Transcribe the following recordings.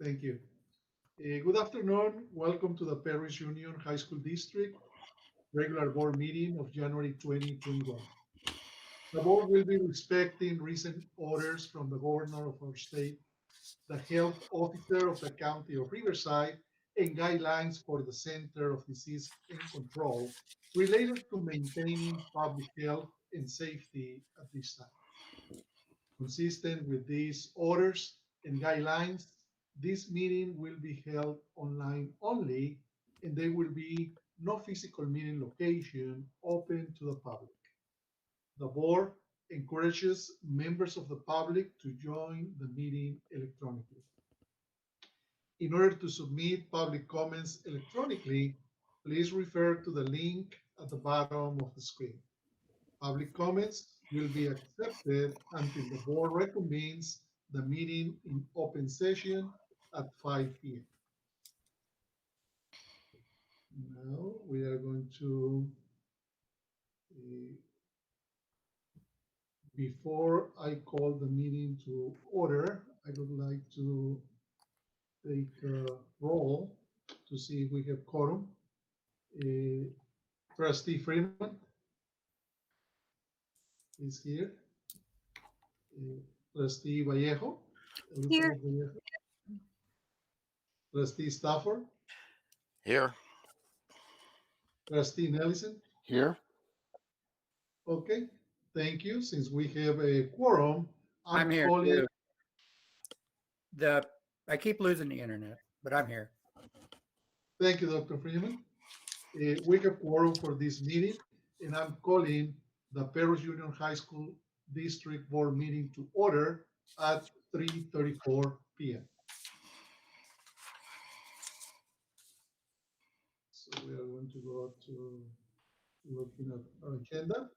Thank you. Good afternoon. Welcome to the Perris Union High School District regular board meeting of January 2021. The board will be respecting recent orders from the governor of our state, the health officer of the county of Riverside, and guidelines for the Center of Disease and Control related to maintaining public health and safety at this time. Consistent with these orders and guidelines, this meeting will be held online only, and there will be no physical meeting location open to the public. The board encourages members of the public to join the meeting electronically. In order to submit public comments electronically, please refer to the link at the bottom of the screen. Public comments will be accepted until the board reconvenes the meeting in open session at 5 p.m. Now we are going to, before I call the meeting to order, I would like to take a roll to see if we have quorum. Trustee Freeman is here. Trustee Vallejo. Here. Vallejo. Trustee Stafford. Here. Trustee Nelson. Here. Okay, thank you. Since we have a quorum, I'm here calling. too. I keep losing the internet, but I'm here. Thank you, Dr. Freeman. We have quorum for this meeting, and I'm calling the Perris Union High School District Board meeting to order at 3:34 p.m. So we are going to go to looking at our agenda.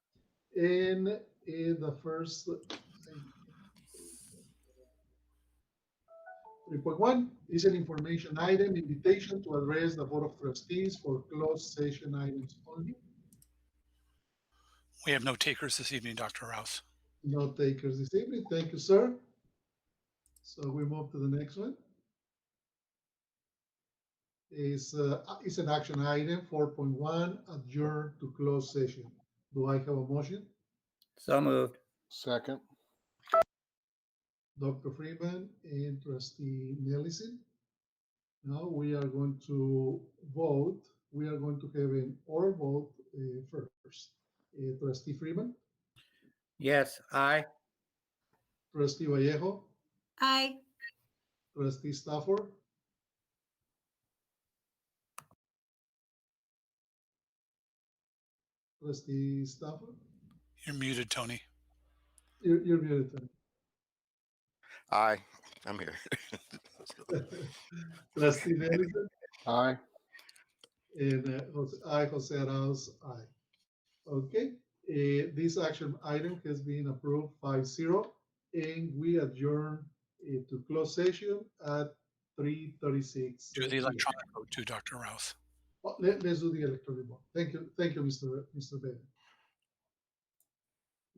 And the first 3.1 is an information item, invitation to address the Board of Trustees for closed session items only. We have no takers this evening, Dr. Rouse. No takers this evening. Thank you, sir. So we move to the next one. It's an action item 4.1, adjourn to closed session. Do I have a motion? So moved. Second. Dr. Freeman and Trustee Nelson. Now we are going to vote. We are going to have an oral vote first. Trustee Freeman. Yes, aye. Trustee Vallejo. Aye. Trustee Stafford. Trustee Stafford. You're muted, Tony. You're muted, Tony. Aye. I'm here. Trustee Nelson. Aye. And Jose Arauz, aye. Okay, this action item has been approved 5-0, and we adjourn to closed session at 3:36. Do the electronic vote too, Dr. Rouse. Let's do the electronic vote. Thank you, Mr. Bennett.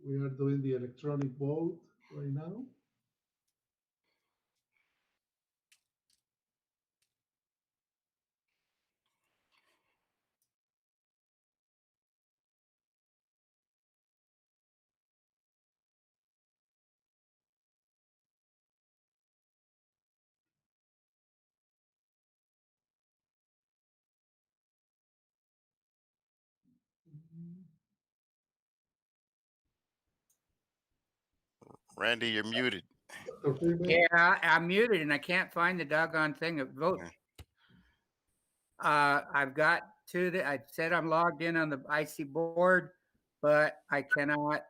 We are doing the electronic vote right now. Randy, you're muted. Yeah, I'm muted and I can't find the doggone thing of vote. I've got to the, I said I'm logged in on the IC board, but I cannot,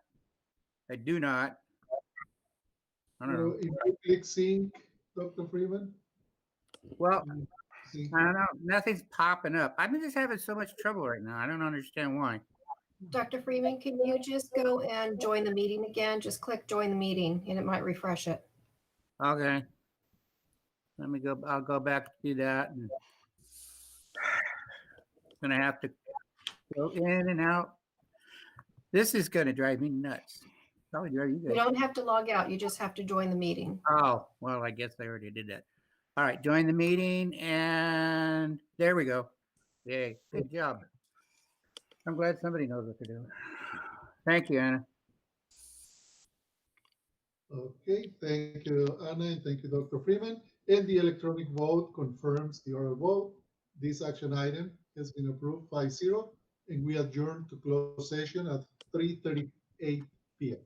I do not. I don't know. If you click sync, Dr. Freeman. Well, Sync. I don't know. Nothing's popping up. I'm just having so much trouble right now. I don't understand why. Dr. Freeman, can you just go and join the meeting again? Just click join the meeting and it might refresh it. Okay. Let me go, I'll go back to do that. And gonna have to go in and out. This is gonna drive me nuts. Probably drive you You guys. don't have to log out. You just have to join the meeting. Oh, well, I guess I already did that. All right, join the meeting and there we go. Yay, good job. I'm glad somebody knows what they're doing. Thank you, Anna. Okay, thank you, Anna, and thank you, Dr. Freeman. And the electronic vote confirms the oral vote. This action item has been approved 5-0, and we adjourn to closed session at 3:38 p.m.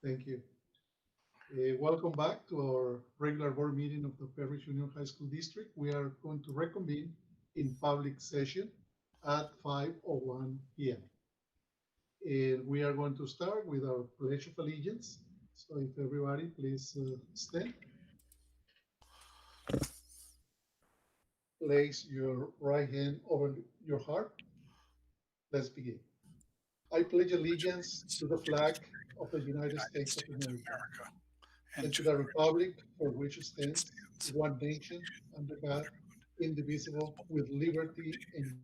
Thank you. Welcome back to our regular board meeting of the Perris Union High School District. We are going to reconvene in public session at 5:01 p.m. And we are going to start with our Pledge of Allegiance. So if everybody please stand. Place your right hand over your heart. Let's begin. I pledge allegiance to the flag of the United States of America and to the republic for which it stands, one nation, under God, indivisible, with liberty and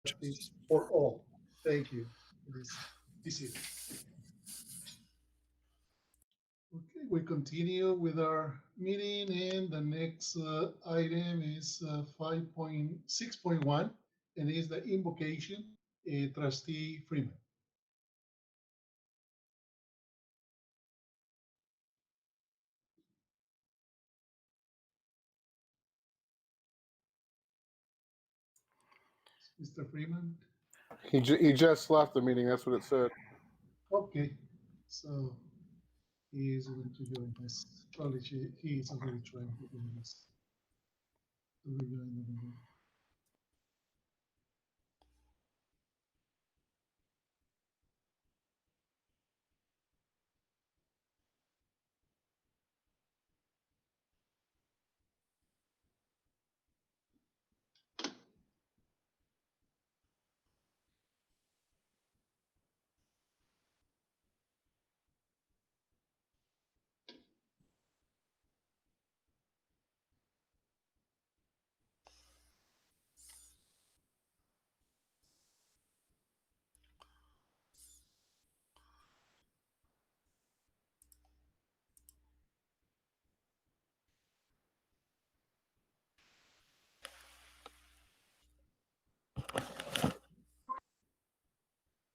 justice for all. Thank you. Please be seated. Okay, we continue with our meeting, and the next item is 5.6.1, and is the invocation. Trustee Freeman. Mr. Freeman. He just left the meeting. That's what it said. Okay, so he is going to join us. Probably he is already trying to join us. To rejoin the meeting.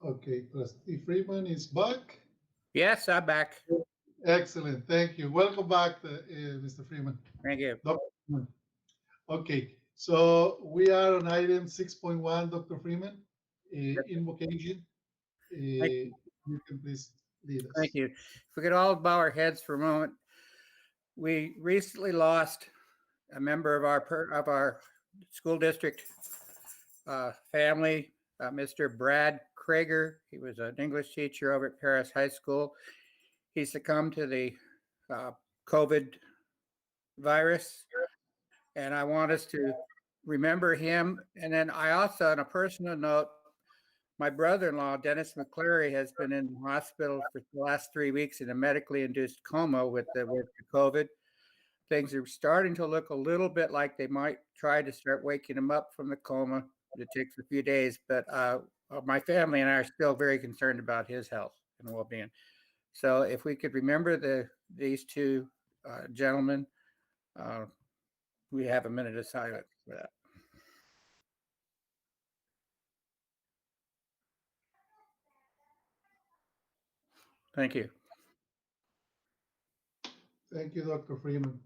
Okay, Trustee Freeman is back. Yes, I'm back. Excellent, thank you. Welcome back, Mr. Freeman. Thank you. Dr. Freeman. Okay, so we are on item 6.1, Dr. Freeman, invocation. You can please lead us. Thank you. If we could all bow our heads for a moment. We recently lost a member of our school district family, Mr. Brad Krager. He was an English teacher over at Perris High School. He succumbed to the COVID virus, and I want us to remember him. And then I also, on a personal note, my brother-in-law, Dennis McCleary, has been in the hospital for the last 3 weeks in a medically induced coma with the COVID. Things are starting to look a little bit like they might try to start waking him up from the coma. It takes a few days, but my family and I are still very concerned about his health and well-being. So if we could remember these two gentlemen, we have a minute of silence for that. Thank you. Thank you, Dr. Freeman.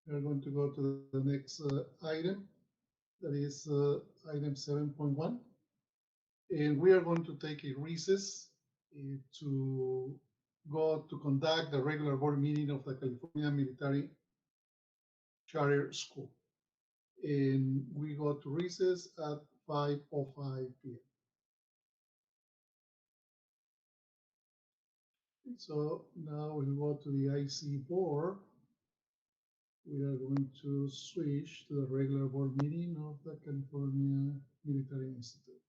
We're going to go to the next item. That is item 7.1. And we are going to take a recess to go to conduct the regular board meeting of the California Military Charter School. And we go to recess at 5:05 p.m. So now we go to the IC board. We are going to switch to the regular board meeting of the California Military Institute.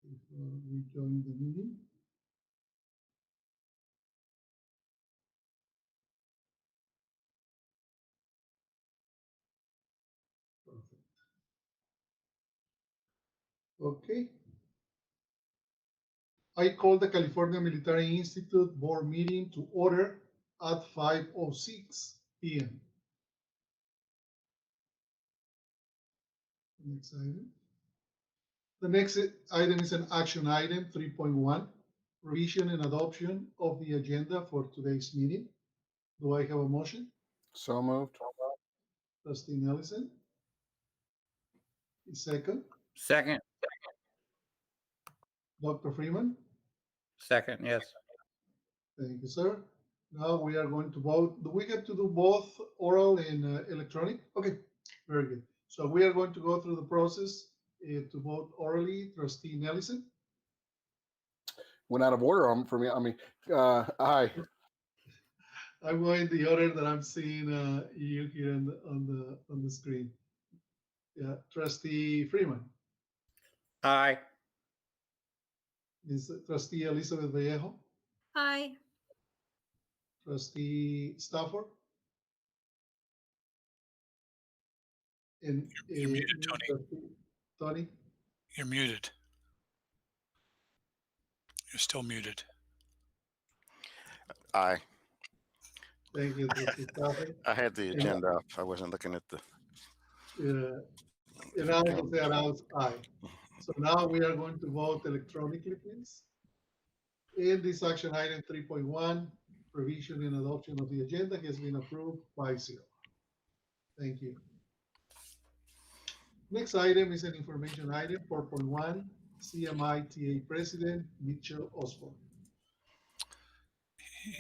Before we join the meeting. Perfect. Okay. I call the California Military Institute board meeting to order at 5:06 p.m. Next item. The next item is an action item 3.1, revision and adoption of the agenda for today's meeting. Do I have a motion? So moved. Trustee Nelson. Second. Second. Dr. Freeman? Second, yes. Thank you, sir. Now we are going to vote. Do we get to do both oral and electronic? Okay, very good. So we are going to go through the process to vote orally. Trustee Nelson? Went out of order for me. Aye. I'm going the order that I'm seeing you here on the screen. Yeah, Trustee Freeman, Aye. is Trustee Elizabeth Vallejo, Aye. Trustee Stafford, and You're muted, Tony. Trustee Tony. You're muted. You're still muted. Aye. Thank you, Trustee Stafford. I had the agenda up. I wasn't looking at the. And I will say around aye. So now we are going to vote electronically, please. In this action item 3.1, revision and adoption of the agenda has been approved 5-0. Thank you. Next item is an information item 4.1, CMITA President Mitchell Osborne.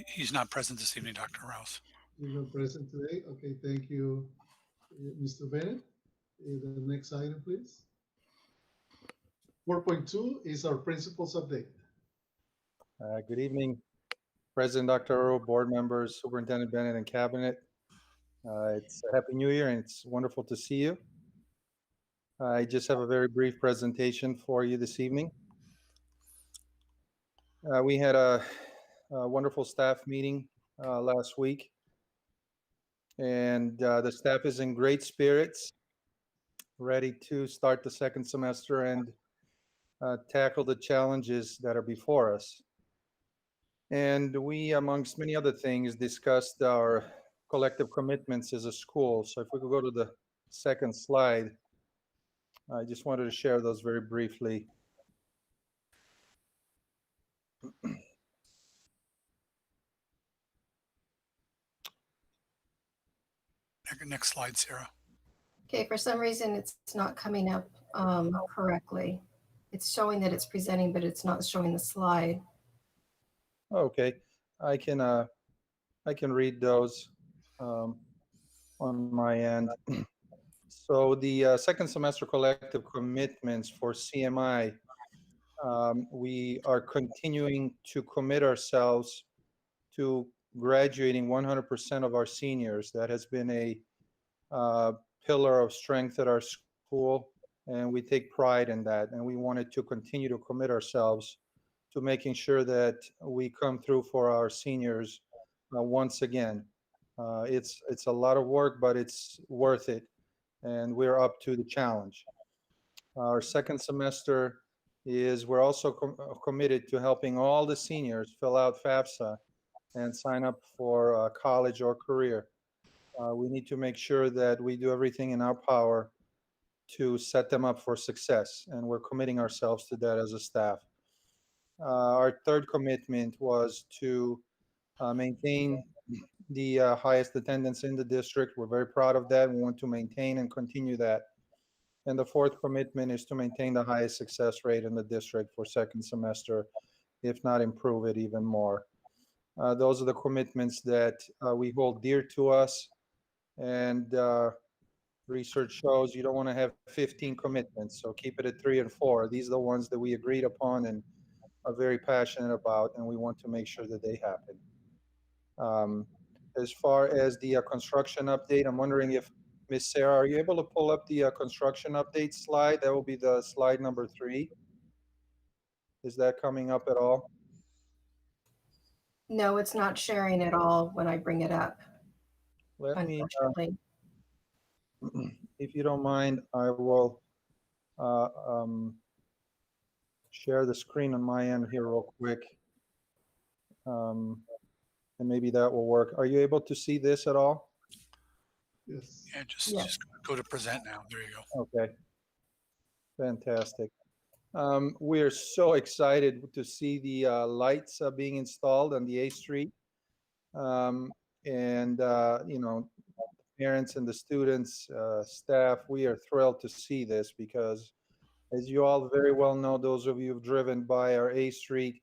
He's not present this evening, Dr. Rouse. He's not present today. Okay, thank you, Mr. Bennett. The next item, please. 4.2 is our principals update. Good evening, President Dr. Earl, board members, Superintendent Bennett, and Cabinet. It's a Happy New Year, and it's wonderful to see you. I just have a very brief presentation for you this evening. We had a wonderful staff meeting last week, and the staff is in great spirits, ready to start the second semester and tackle the challenges that are before us. And we, amongst many other things, discussed our collective commitments as a school. So if we could go to the second slide, I just wanted to share those very briefly. Next slide, Sarah. Okay, for some reason, it's not coming up correctly. It's showing that it's presenting, but it's not showing the slide. Okay, I can read those on my end. So the second semester collective commitments for CMI, we are continuing to commit ourselves to graduating 100% of our seniors. That has been a pillar of strength at our school, and we take pride in that. And we wanted to continue to commit ourselves to making sure that we come through for our seniors once again. It's a lot of work, but it's worth it, and we're up to the challenge. Our second semester is we're also committed to helping all the seniors fill out FAFSA and sign up for college or career. We need to make sure that we do everything in our power to set them up for success, and we're committing ourselves to that as a staff. Our third commitment was to maintain the highest attendance in the district. We're very proud of that. We want to maintain and continue that. And the fourth commitment is to maintain the highest success rate in the district for second semester, if not improve it even more. Those are the commitments that we hold dear to us. And research shows you don't want to have 15 commitments, so keep it at 3 and 4. These are the ones that we agreed upon and are very passionate about, and we want to make sure that they happen. As far as the construction update, I'm wondering if Ms. Sarah, are you able to pull up the construction update slide? That will be the slide number 3. Is that coming up at all? No, it's not sharing at all when I bring it up, Let me, unfortunately. if you don't mind, I will share the screen on my end here real quick. And maybe that will work. Are you able to see this at all? Yes. Yeah, just go to present now. There you go. Okay. Fantastic. We are so excited to see the lights being installed on the 8th Street. You know, parents and the students, staff, we are thrilled to see this because As you all very well know, those of you who've driven by our A Street,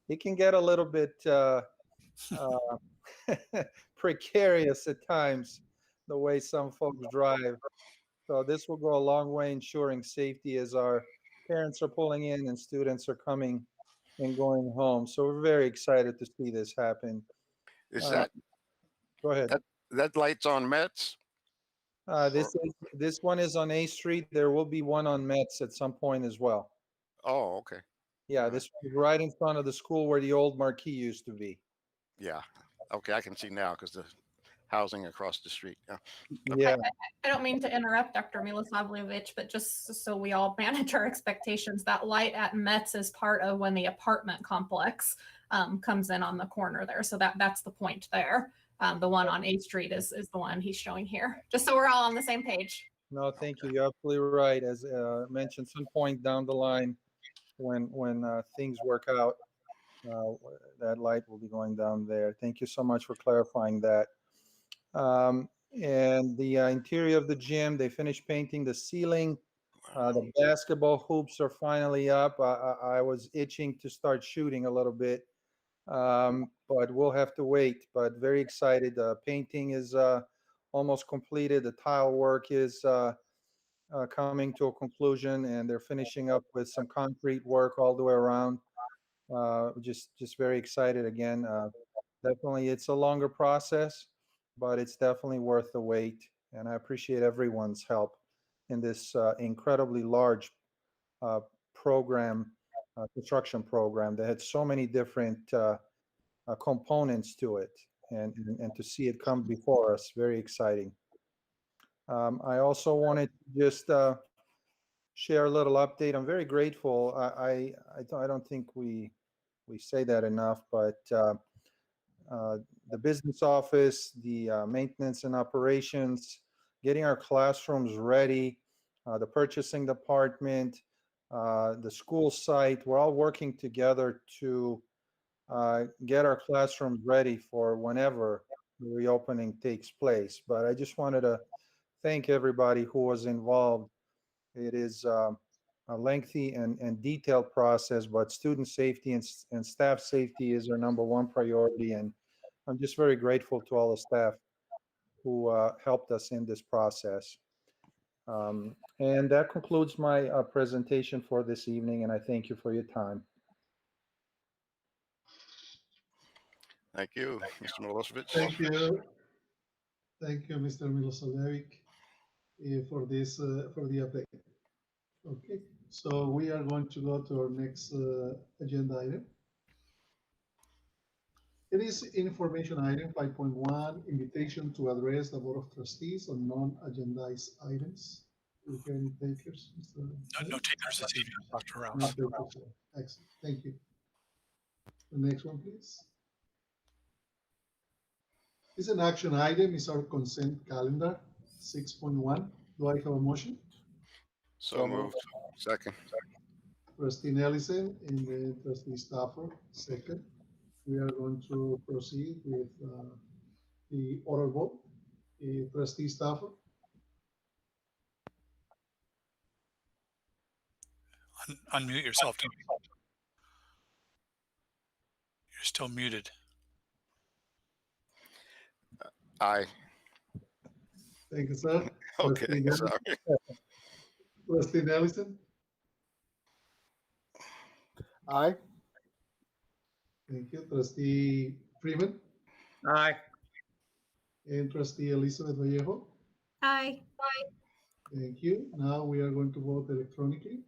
it can get a little bit precarious at times, the way some folks drive. So this will go a long way ensuring safety as our parents are pulling in and students are coming and going home. So we're very excited to see this happen. Is Uh, that Go ahead. that light's on Mets? This one is on A Street. There will be one on Metz at some point as well. Oh, okay. Yeah, Alright. this one's right in front of the school where the old marquee used to be. Yeah. Okay, I can see now because the housing across the street. Yeah. Yeah, I don't mean to interrupt Dr. Milosavljevic, but just so we all manage our expectations, that light at Metz is part of when the apartment complex comes in on the corner there. So that's the point there. The one on 8th Street is the one he's showing here, just so we're all on the same page. no, thank you. You're absolutely right. As mentioned, some point down the line, when things work out, that light will be going down there. Thank you so much for clarifying that. And the interior of the gym, they finished painting the ceiling. The basketball hoops are finally up. I was itching to start shooting a little bit, but we'll have to wait. But very excited. The painting is almost completed. The tile work is coming to a conclusion, and they're finishing up with some concrete work all the way around. Just very excited again. Definitely, it's a longer process, but it's definitely worth the wait. And I appreciate everyone's help in this incredibly large program, construction program that had so many different components to it, and to see it come before us, very exciting. I also wanted to just share a little update. I'm very grateful. I don't think we say that enough, but the business office, the maintenance and operations, getting our classrooms ready, the purchasing department, the school site, we're all working together to get our classrooms ready for whenever the reopening takes place. But I just wanted to thank everybody who was involved. It is a lengthy and detailed process, but student safety and staff safety is our number one priority. And I'm just very grateful to all the staff who helped us in this process. And that concludes my presentation for this evening, and I thank you for your time. Thank you, Mr. Milosevic. Thank you. Thank you, Mr. Milosavljevic, for this, for the update. Okay, so we are going to go to our next agenda item. It is information item 5.1, invitation to address the Board of Trustees on non-agendized items. Do we have any takers, Mr. No takers this evening, Dr. No Rouse. takers. Excellent, thank you. The next one, please. This is an action item, is our consent calendar, 6.1. Do I have a motion? So moved. Second. Trustee Nelson and then Trustee Stafford, second. We are going to proceed with the oral vote. Trustee Stafford, Unmute yourself, Tony. You're still muted. Aye. thank you, sir. Okay, Trustee Nelson. sorry. Trustee Nelson, Aye. thank you. Trustee Freeman Aye. and Trustee Elizabeth Vallejo, Aye. thank you. Now we are going to vote electronically.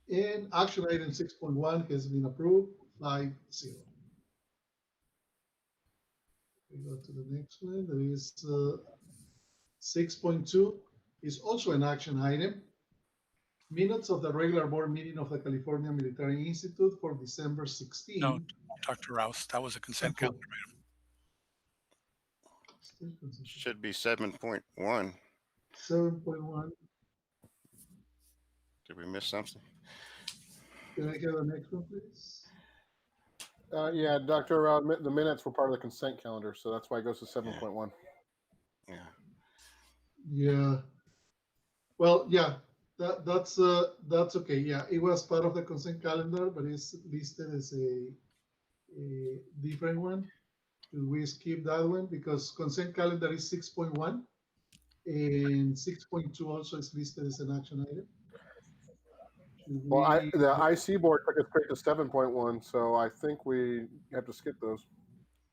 And action item 6.1 has been approved, 5-0. We go to the next one. There is 6.2 is also an action item. Minutes of the regular board meeting of the California Military Institute for December 16. No, Dr. Rouse, that was a consent Okay. calendar item. Still consistent. Should be 7.1. 7.1. Did we miss something? Can I get the next one, please? Yeah, Dr. The minutes were part of the consent calendar, so that's why it goes to 7.1. Yeah. Yeah. Well, yeah, that's okay. Yeah, it was part of the consent calendar, but it's listed as a different one. Should we skip that one? Because consent calendar is 6.1 and 6.2 also is listed as an action item. Should Well, we? the IC board took us straight to 7.1, so I think we have to skip those.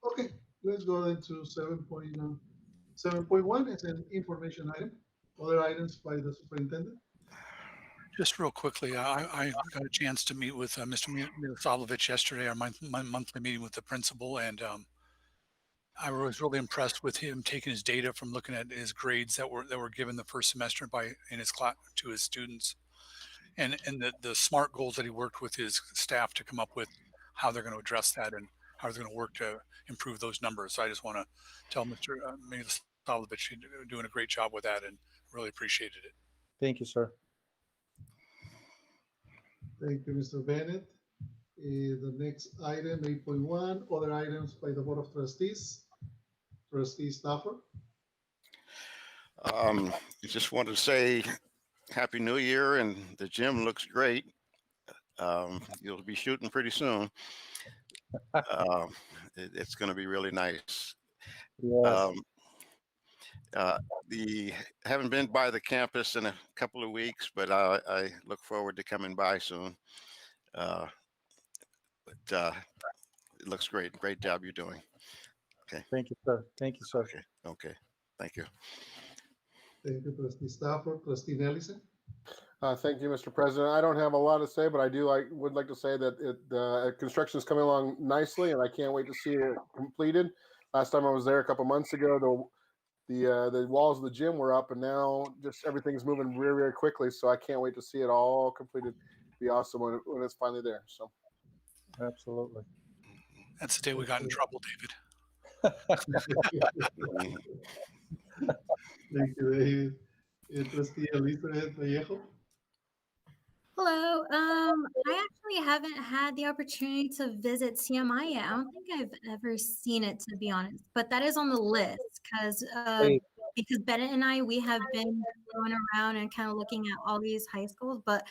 Okay, let's go then to 7.1 is an information item. Other items by the superintendent. Just real quickly, I got a chance to meet with Mr. Milosavljevic yesterday, our monthly meeting with the principal, and I was really impressed with him taking his data from looking at his grades that were given the first semester in his class to his students, and the SMART goals that he worked with his staff to come up with, how they're going to address that and how they're going to work to improve those numbers. So I just want to tell Mr. Milosavljevic you're doing a great job with that, and really appreciated it. Thank you, sir. Thank you, Mr. Bennett. The next item, 8.1, other items by the Board of Trustees. Trustee Stafford. Just wanted to say Happy New Year, and the gym looks great. You'll be shooting pretty soon. It's going to be really nice. Yes. Haven't been by the campus in a couple of weeks, but I look forward to coming by soon. But it looks great. Great job you're doing. Okay. Thank you, sir. Thank you, sir. Okay. Okay. Thank you. Thank you, Trustee Stafford. Trustee Nelson. Thank you, Mr. President. I don't have a lot to say, but I would like to say that construction is coming along nicely, and I can't wait to see it completed. Last time I was there a couple months ago, the walls of the gym were up, and now just everything's moving very, very quickly. So I can't wait to see it all completed. It'd be awesome when it's finally there. So Absolutely. That's the day we got in trouble, David. Thank you, David. Trustee Elizabeth Vallejo. Hello. I actually haven't had the opportunity to visit CMI yet. I don't think I've ever seen it, to be honest, but that is on the list because Bennett and we have been going around and kind of looking at all these high schools, but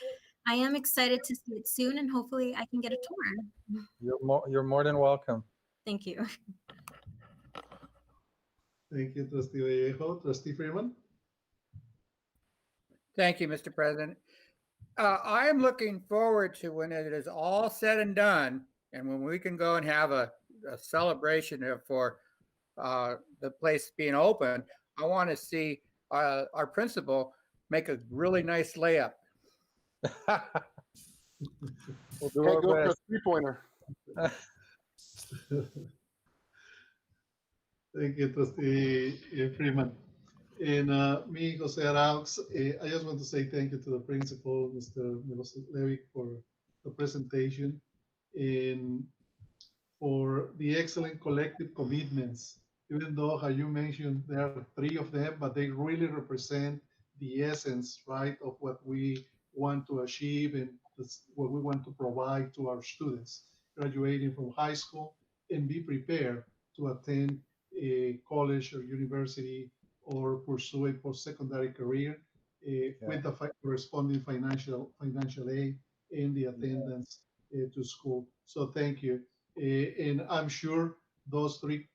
I am excited to see it soon, and hopefully I can get a tour. You're more than welcome. Thank you. Thank you, Trustee Vallejo. Trustee Freeman. Thank you, Mr. President. I am looking forward to when it is all said and done, and when we can go and have a celebration for the place being open. I want to see our principal make a really nice layup. We'll do hey, our go for a best. 3-pointer. Thank you, Trustee Freeman. And me, Jose Araux, I just want to say thank you to the principal, Mr. Milosavljevic, for the presentation and for the excellent collective commitments. Even though, how you mentioned, there are 3 of them, but they really represent the essence, right, of what we want to achieve and what we want to provide to our students graduating from high school and be prepared to attend a college or university or pursue a post-secondary career with the corresponding financial aid and the attendance to school. So thank you. And I'm sure those 3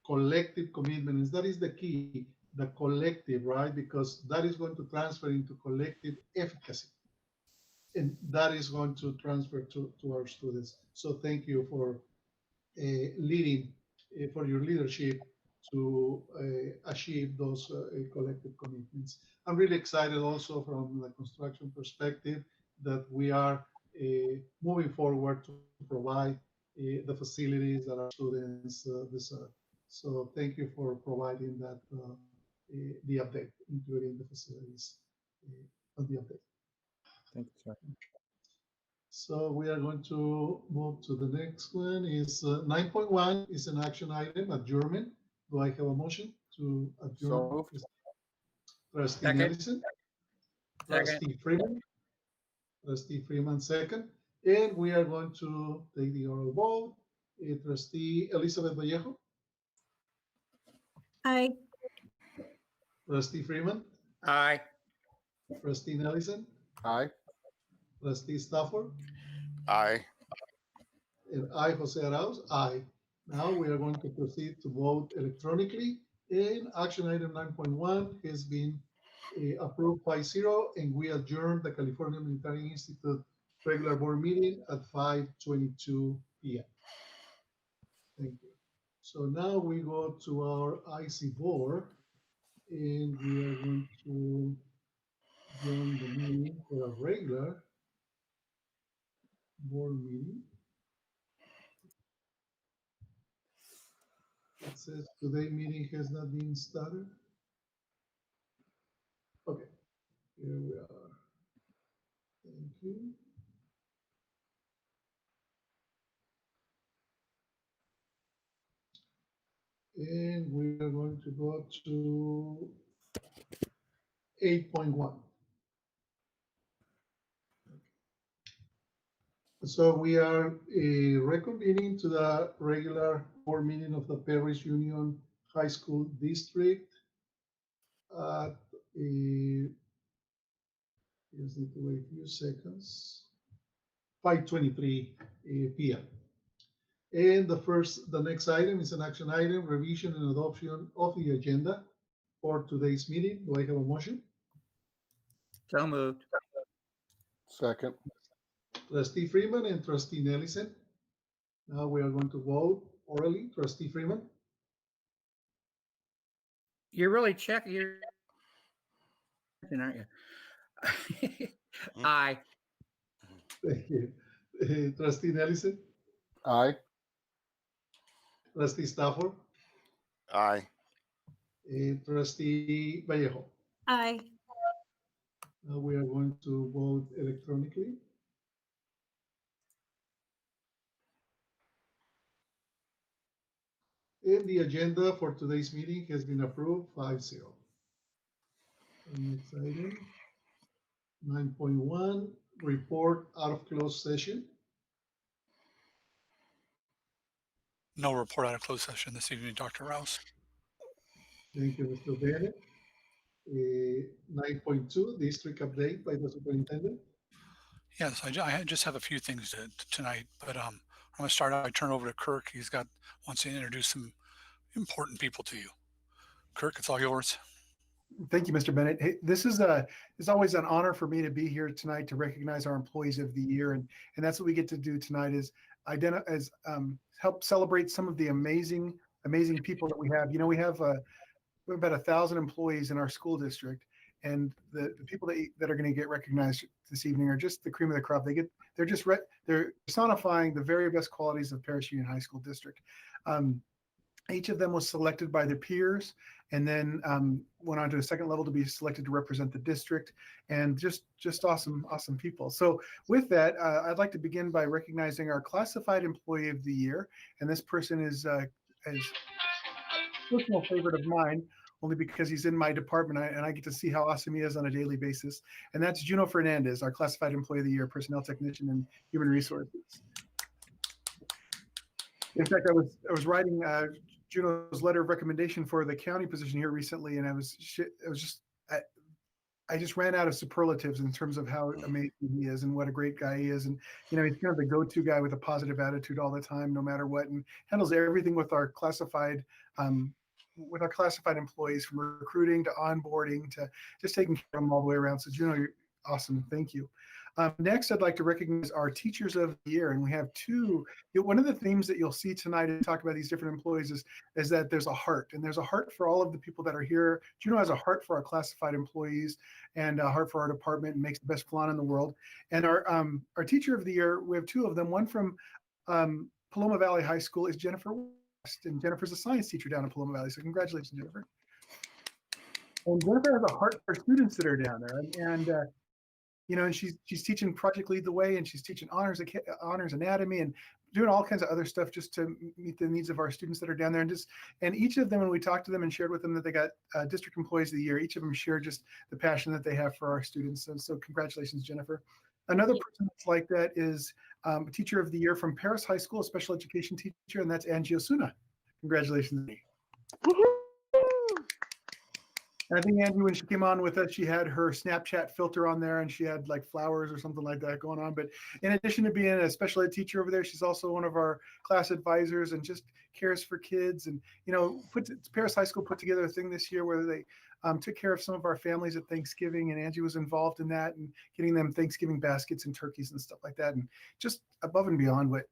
collective commitments, that is the key, the collective, right? Because that is going to transfer into collective efficacy. And that is going to transfer to our students. So thank you for leading, for your leadership to achieve those collective commitments. I'm really excited also from the construction perspective that we are moving forward to provide the facilities that our students deserve. So thank you for providing that, the update, including the facilities on the update. Thank you, sir. So we are going to move to the next one. Is 9.1 is an action item, adjournment. Do I have a motion to adjourn? So moved. Trustee Second. Nelson. Trustee Freeman. Trustee Freeman, second. And we are going to take the oral vote. Trustee Elizabeth Vallejo. Aye. Trustee Freeman, Aye. Trustee Nelson, Aye. Trustee Stafford, Aye. and I, Jose Arauz, aye. Now we are going to proceed to vote electronically. And action item 9.1 has been approved 5-0, and we adjourn the California Military Institute regular board meeting at 5:22 p.m. Thank you. So now we go to our IC board, and we are going to join the meeting for a regular board meeting. It says today meeting has not been started. Okay, here we are. Thank you. And we are going to go to 8.1. So we are reconvening to the regular board meeting of the Perris Union High School District at just need to wait a few seconds. 5:23 p.m. And the next item is an action item, revision and adoption of the agenda for today's meeting. Do I have a motion? So moved. Second. Trustee Freeman and Trustee Nelson. Now we are going to vote orally. Trustee Freeman, You're really checking, aren't you? Aye. thank you. Trustee Nelson, Aye. Trustee Stafford, Aye. Trustee Vallejo. Aye. Now we are going to vote electronically. And the agenda for today's meeting has been approved 5-0. Next item, 9.1, report out of closed session. No report out of closed session this evening, Dr. Rouse. Thank you, Mr. Bennett. 9.2, district update by the superintendent. Yes, I just have a few things tonight, but I'm going to start out. I turn over to Kirk. Wants to introduce some important people to you. Kirk, it's all yours. Thank you, Mr. Bennett. Hey, this is it's always an honor for me to be here tonight to recognize our employees of the year, and that's what we get to do tonight is help celebrate some of the amazing people that we have. You know, we have about 1,000 employees in our school district, and the people that are going to get recognized this evening are just the cream of the crop. They're personifying the very best qualities of Perris Union High School District. Each of them was selected by their peers, and then went on to a second level to be selected to represent the district, and just awesome people. So with that, I'd like to begin by recognizing our classified employee of the year, and this person is a personal favorite of mine, only because he's in my department and I get to see how awesome he is on a daily basis. And that's Juno Fernandez, our classified employee of the year, personnel technician and human resources. In fact, I was writing Juno's letter of recommendation for the county position here recently, and I just ran out of superlatives in terms of how amazing he is and what a great guy he is. And, you know, he's kind of the go-to guy with a positive attitude all the time, no matter what, and handles everything with our classified employees, from recruiting to onboarding to just taking care of them all the way around. So Juno, you're awesome. Thank you. Next, I'd like to recognize our teachers of the year, and we have two. One of the themes that you'll see tonight and talk about these different employees is that there's a heart, and there's a heart for all of the people that are here. Juno has a heart for our classified employees and a heart for our department, and makes the best flan in the world. And our teacher of the year, we have two of them. One from Paloma Valley High School is Jennifer West, and Jennifer's a science teacher down in Paloma Valley. So congratulations, Jennifer. And Jennifer has a heart for students that are down there, and you know, and she's teaching Project Lead the Way, and she's teaching honors anatomy and doing all kinds of other stuff just to meet the needs of our students that are down there. And each of them, when we talked to them and shared with them that they got District Employees of the Year, each of them shared just the passion that they have for our students. And so congratulations, Jennifer. Another person that's like that is Teacher of the Year from Perris High School, a special education teacher, and that's Angie Osuna. Congratulations. And I think Angie, when she came on with us, she had her Snapchat filter on there and she had like flowers or something like that going on. But in addition to being a special ed teacher over there, she's also one of our class advisors and just cares for kids. And, Perris High School put together a thing this year where they took care of some of our families at Thanksgiving, and Angie was involved in that and getting them Thanksgiving baskets and turkeys and stuff like that. And just above and beyond what,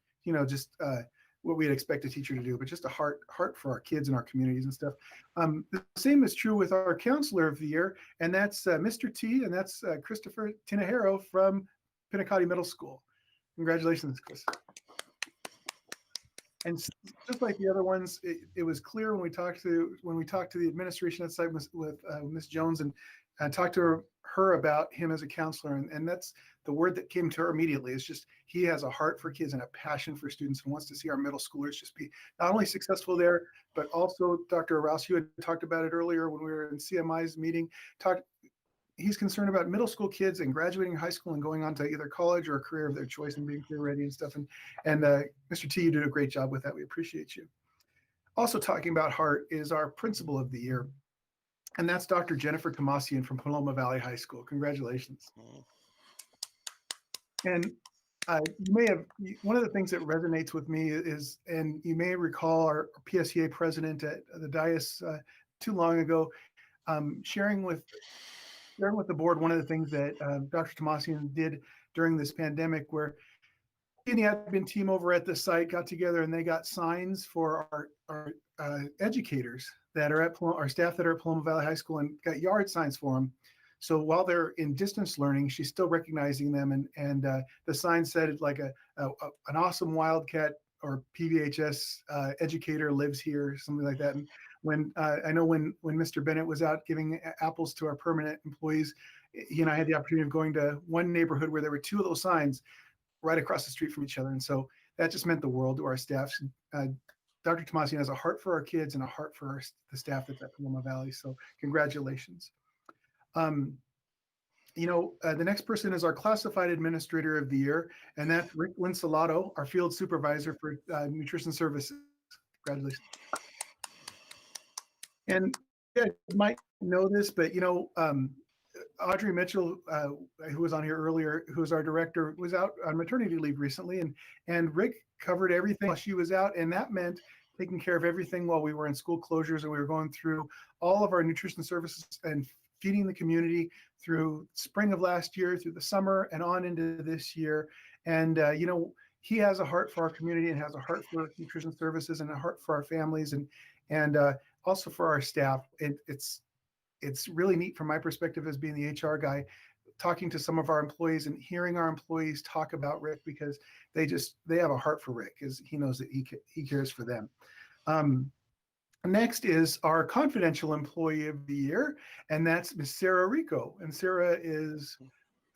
what we'd expect a teacher to do, but just a heart for our kids and our communities and stuff. The same is true with our counselor of the year, and that's Mr. T, and that's Christopher Tinajero from Pinacati Middle School. Congratulations, Chris. And just like the other ones, it was clear when we talked to the administration at site with Ms. Jones and talked to her about him as a counselor, and that's the word that came to her immediately. Is just he has a heart for kids and a passion for students and wants to see our middle schoolers just be not only successful there, but also Dr. Rouse, you had talked about it earlier when we were in CMI's meeting. He's concerned about middle school kids and graduating high school and going on to either college or a career of their choice and being career ready and stuff. And Mr. T, you did a great job with that. We appreciate you. Also talking about heart is our principal of the year, and that's Dr. Jennifer Tomasian from Paloma Valley High School. Congratulations. And you may have, one of the things that resonates with me is, and you may recall our PSEA president at the dais too long ago, sharing with the board one of the things that Dr. Tomasian did during this pandemic, where he and the admin team over at the site got together and they got signs for our educators that are at our staff that are at Paloma Valley High School, and got yard signs for them. So while they're in distance learning, she's still recognizing them, and the sign said like an awesome Wildcat or PVHS educator lives here, something like that. And when I know when Mr. Bennett was out giving apples to our permanent employees, he and I had the opportunity of going to one neighborhood where there were two of those signs right across the street from each other. And so that just meant the world to our staff. Dr. Tomasian has a heart for our kids and a heart for the staff that's at Paloma Valley. So congratulations. The next person is our classified administrator of the year, and that's Rick Winsolato, our field supervisor for nutrition services. Congratulations. And you might know this, but Audrey Mitchell, who was on here earlier, who was our director, was out on maternity leave recently, and Rick covered everything while she was out, and that meant taking care of everything while we were in school closures and we were going through all of our nutrition services and feeding the community through spring of last year, through the summer, and on into this year. And he has a heart for our community and has a heart for nutrition services and a heart for our families and also for our staff. It's really neat from my perspective as being the HR guy, talking to some of our employees and hearing our employees talk about Rick, because they have a heart for Rick, because he knows that he cares for them. Next is our confidential employee of the year, and that's Miss Sarah Rico. And Sarah is,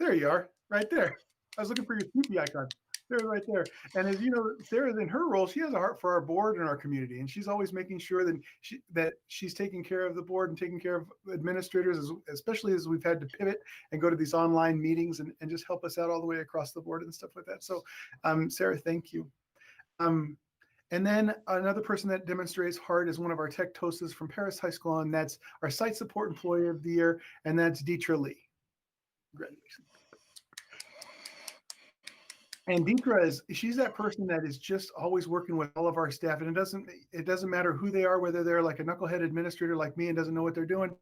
there you are, right there. I was looking for your Snoopy icon. They're right there. And as you know, Sarah, in her role, she has a heart for our board and our community, and she's always making sure that she's taking care of the board and taking care of administrators, especially as we've had to pivot and go to these online meetings and just help us out all the way across the board and stuff like that. So, Sarah, thank you. And then another person that demonstrates heart is one of our tech TOSAs from Perris High School, and that's our site support employee of the year, and that's Deetra Lee. Congratulations. And Deetra she's that person that is just always working with all of our staff, and it doesn't matter who they are, whether they're like a knucklehead administrator like me and doesn't know what they're doing,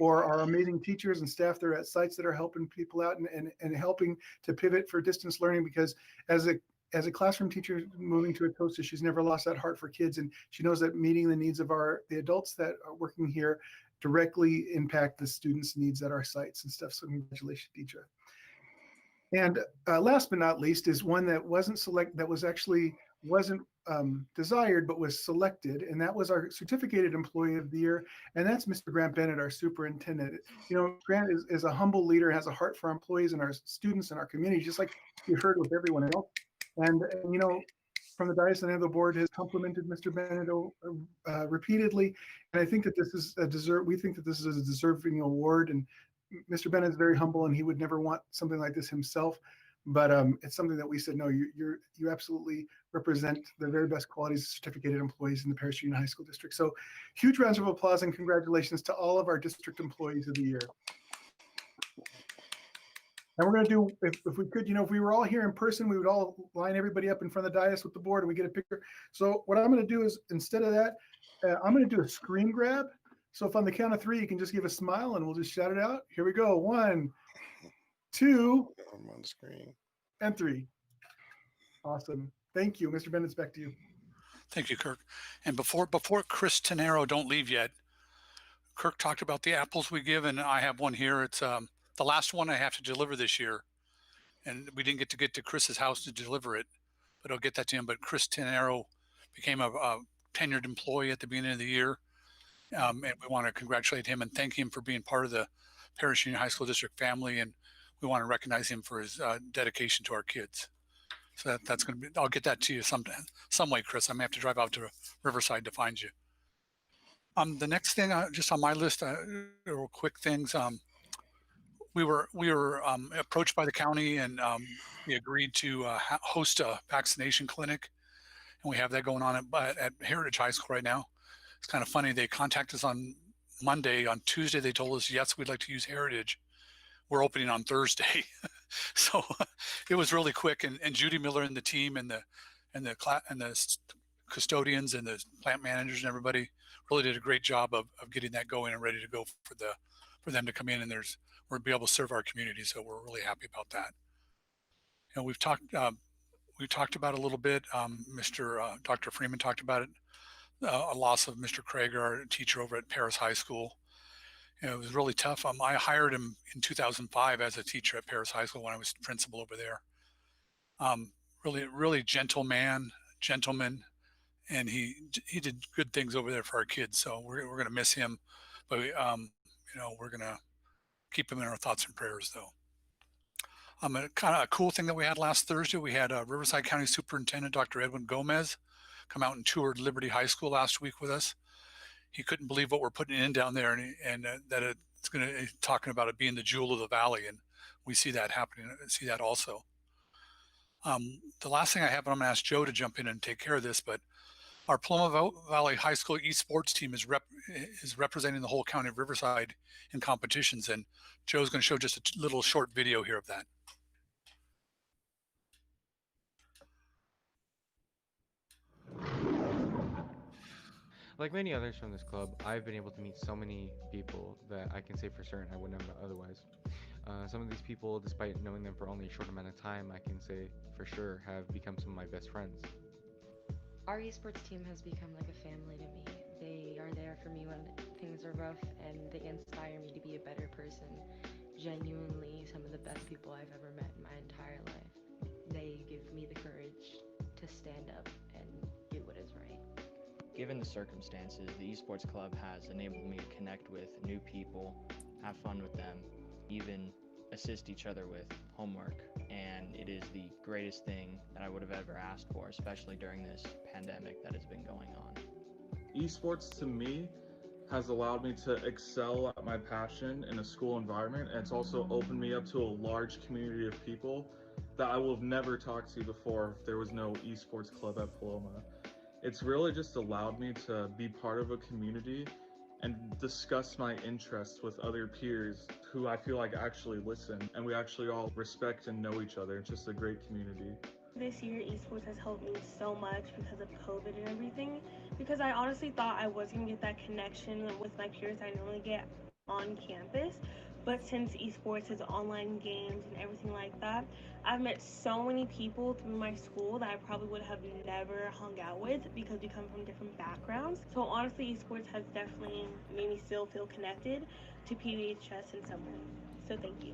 or our amazing teachers and staff that are at sites that are helping people out and helping to pivot for distance learning, because as a classroom teacher moving to a TOSA, she's never lost that heart for kids, and she knows that meeting the needs of the adults that are working here directly impact the students' needs at our sites and stuff. So congratulations, Deetra. And last but not least is one that wasn't desired, but was selected, and that was our certificated employee of the year, and that's Mr. Grant Bennett, our superintendent. Grant is a humble leader, has a heart for our employees and our students and our community, just like you heard with everyone else. And from the dais and the board has complimented Mr. Bennett repeatedly, and I think that this is we think that this is a deserving award, and Mr. Bennett is very humble and he would never want something like this himself, but it's something that we said, no, you absolutely represent the very best qualities of certificated employees in the Perris Union High School District. So huge rounds of applause and congratulations to all of our district employees of the year. And we're going to do, if we could, if we were all here in person, we would all line everybody up in front of the dais with the board and we get a picture. So what I'm going to do is, instead of that, I'm going to do a screen grab. So if on the count of 3, you can just give a smile and we'll just shout it out. Here we go. 1, 2, I'm on the screen. and 3. Awesome. Thank you. Mr. Bennett, back to you. Thank you, Kirk. And before Chris Tenero don't leave yet, Kirk talked about the apples we give, and I have one here. It's the last one I have to deliver this year, and we didn't get to Chris's house to deliver it, but I'll get that to him. But Chris Tenero became a tenured employee at the beginning of the year, and we want to congratulate him and thank him for being part of the Perris Union High School District family, and we want to recognize him for his dedication to our kids. So that's going to be, I'll get that to you some way, Chris. I may have to drive out to Riverside to find you. The next thing just on my list, real quick things. We were approached by the county, and we agreed to host a vaccination clinic, and we have that going on at Heritage High School right now. It's kind of funny. They contacted us on Monday. On Tuesday, they told us, yes, we'd like to use Heritage. We're opening on Thursday. So it was really quick. And Judy Miller and the team and the custodians and the plant managers and everybody really did a great job of getting that going and ready to go for them to come in, and we'll be able to serve our community. So we're really happy about that. And we've talked about it a little bit. Dr. Freeman talked about it. A loss of Mr. Krager, our teacher over at Perris High School. It was really tough. I hired him in 2005 as a teacher at Perris High School when I was principal over there. Really gentleman, and he did good things over there for our kids. So we're going to miss him, but we're going to keep him in our thoughts and prayers, though. A kind of a cool thing that we had last Thursday, we had Riverside County Superintendent Dr. Edwin Gomez come out and toured Liberty High School last week with us. He couldn't believe what we're putting in down there, and that it's going to talking about it being the jewel of the valley, and we see that happening. See that also. The last thing I have, and I'm going to ask Joe to jump in and take care of this, but our Paloma Valley High School esports team is representing the whole county of Riverside in competitions, and Joe's going to show just a little short video here of that. Like many others from this club, I've been able to meet so many people that I can say for certain I would never otherwise. Some of these people, despite knowing them for only a short amount of time, I can say for sure have become some of my best friends. Our esports team has become like a family to me. They are there for me when things are rough, and they inspire me to be a better person. Genuinely, some of the best people I've ever met in my entire life. They give me the courage to stand up and do what is right. Given the circumstances, the esports club has enabled me to connect with new people, have fun with them, even assist each other with homework, and it is the greatest thing that I would have ever asked for, especially during this pandemic that has been going on. Esports to me has allowed me to excel at my passion in a school environment, and it's also opened me up to a large community of people that I will have never talked to before if there was no esports club at Paloma. It's really just allowed me to be part of a community and discuss my interests with other peers who I feel like actually listen, and we actually all respect and know each other. It's just a great community. This year, esports has helped me so much because of COVID and everything, because I honestly thought I was going to get that connection with my peers I normally get on campus. But since esports is online games and everything like that, I've met so many people through my school that I probably would have never hung out with because we come from different backgrounds. So honestly, esports has definitely made me still feel connected to PUHS in some way. So thank you.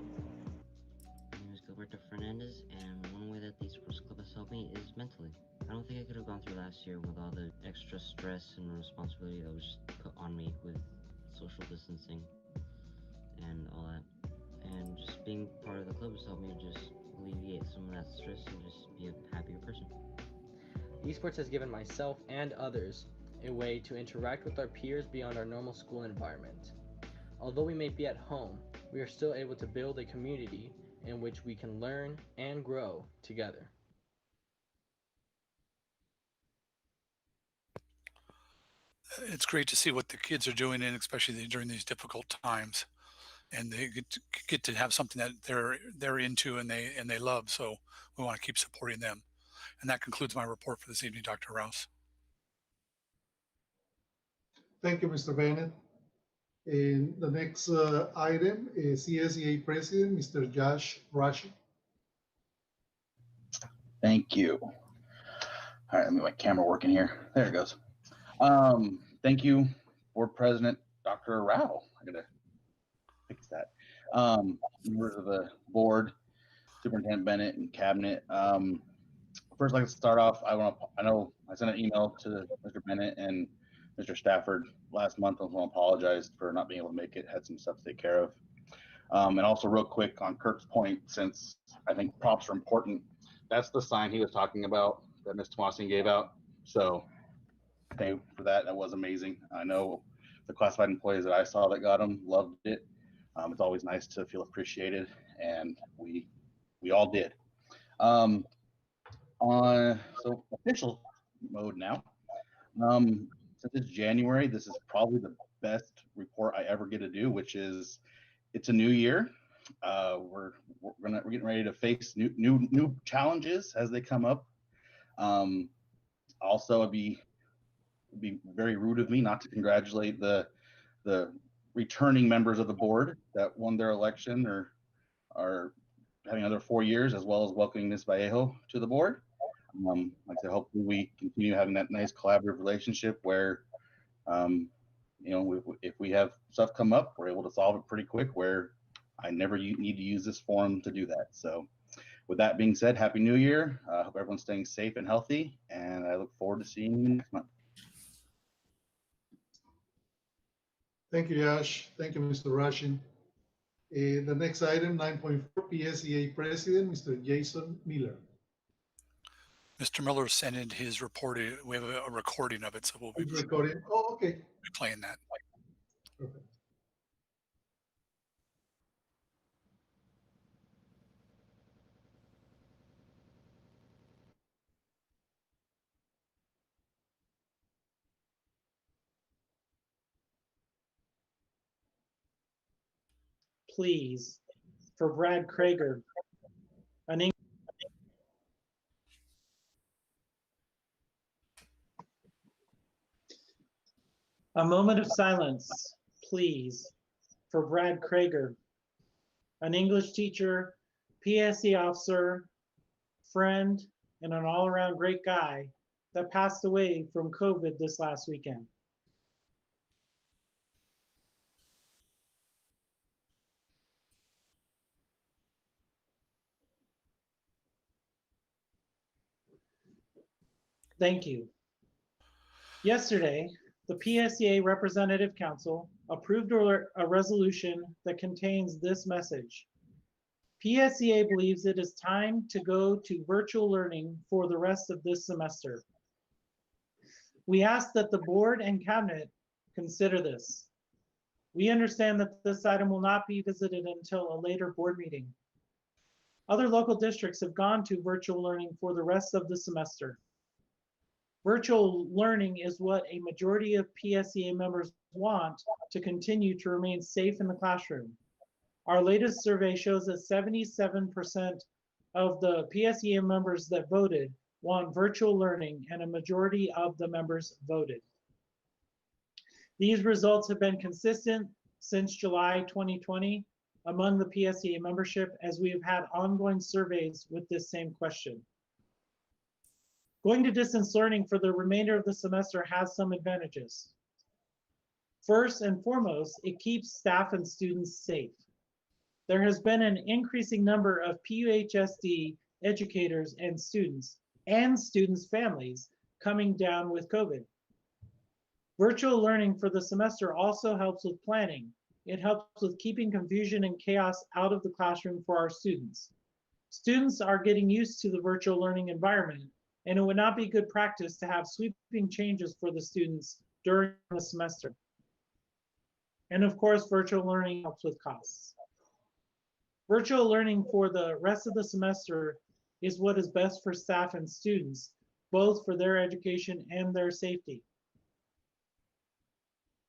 My name is Gilberto Fernandez, and one way that the esports club has helped me is mentally. I don't think I could have gone through last year with all the extra stress and responsibility that was put on me with social distancing and all that. And just being part of the club has helped me just alleviate some of that stress and just be a happier person. Esports has given myself and others a way to interact with our peers beyond our normal school environment. Although we may be at home, we are still able to build a community in which we can learn and grow together. It's great to see what the kids are doing, and especially during these difficult times. And they get to have something that they're into and they love. So we want to keep supporting them. And that concludes my report for this evening, Dr. Rouse. Thank you, Mr. Bennett. And the next item is CSEA President, Mr. Josh Rushing. Thank you. All right, let me get my camera working here. There it goes. Thank you, Board President Dr. Rao. I gotta fix that. Members of the board, Superintendent Bennett, and Cabinet. First, I'd like to start off. I know I sent an email to Mr. Bennett and Mr. Stafford last month. I want to apologize for not being able to make it. Had some stuff to take care of. And also, real quick on Kirk's point, since I think props are important. That's the sign he was talking about that Ms. Tomasian gave out. So, thank you for that. That was amazing. I know the classified employees that I saw that got them loved it. It's always nice to feel appreciated, and we all did. So official mode now. Since it's January, this is probably the best report I ever get to do, which is it's a new year. We're getting ready to face new challenges as they come up. Also, it'd be very rude of me not to congratulate the returning members of the board that won their election or are having another 4 years, as well as welcoming Ms. Vallejo to the board. Like I said, hopefully we continue having that nice collaborative relationship where, if we have stuff come up, we're able to solve it pretty quick, where I never need to use this forum to do that. So with that being said, Happy New Year. I hope everyone's staying safe and healthy, and I look forward to seeing you next month. Thank you, Josh. Thank you, Mr. Rushing. The next item, 9.4, PSEA President, Mr. Jason Miller. Mr. Miller sent in his report. We have a recording of it, so we'll be recording. Oh, okay. Playing that. Perfect. Please, for Brad Krager, a moment of silence, please, for Brad Krager, an English teacher, PSE officer, friend, and an all-around great guy that passed away from COVID this last weekend. Thank you. Yesterday, the PSEA Representative Council approved a resolution that contains this message. PSEA believes it is time to go to virtual learning for the rest of this semester. We ask that the board and cabinet consider this. We understand that this item will not be visited until a later board meeting. Other local districts have gone to virtual learning for the rest of the semester. Virtual learning is what a majority of PSEA members want to continue to remain safe in the classroom. Our latest survey shows that 77% of the PSEA members that voted want virtual learning, and a majority of the members voted. These results have been consistent since July 2020 among the PSEA membership, as we have had ongoing surveys with this same question. Going to distance learning for the remainder of the semester has some advantages. First and foremost, it keeps staff and students safe. There has been an increasing number of PUHSD educators and students families coming down with COVID. Virtual learning for the semester also helps with planning. It helps with keeping confusion and chaos out of the classroom for our students. Students are getting used to the virtual learning environment, and it would not be good practice to have sweeping changes for the students during the semester. And of course, virtual learning helps with costs. Virtual learning for the rest of the semester is what is best for staff and students, both for their education and their safety.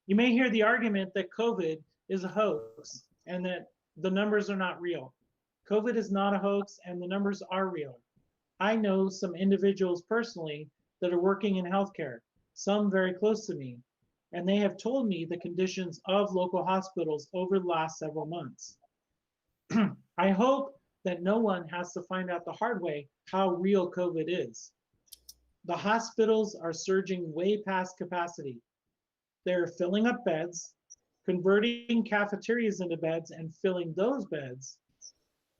You may hear the argument that COVID is a hoax and that the numbers are not real. COVID is not a hoax and the numbers are real. I know some individuals personally that are working in healthcare, some very close to me, and they have told me the conditions of local hospitals over the last several months. I hope that no one has to find out the hard way how real COVID is. The hospitals are surging way past capacity. They're filling up beds, converting cafeterias into beds and filling those beds,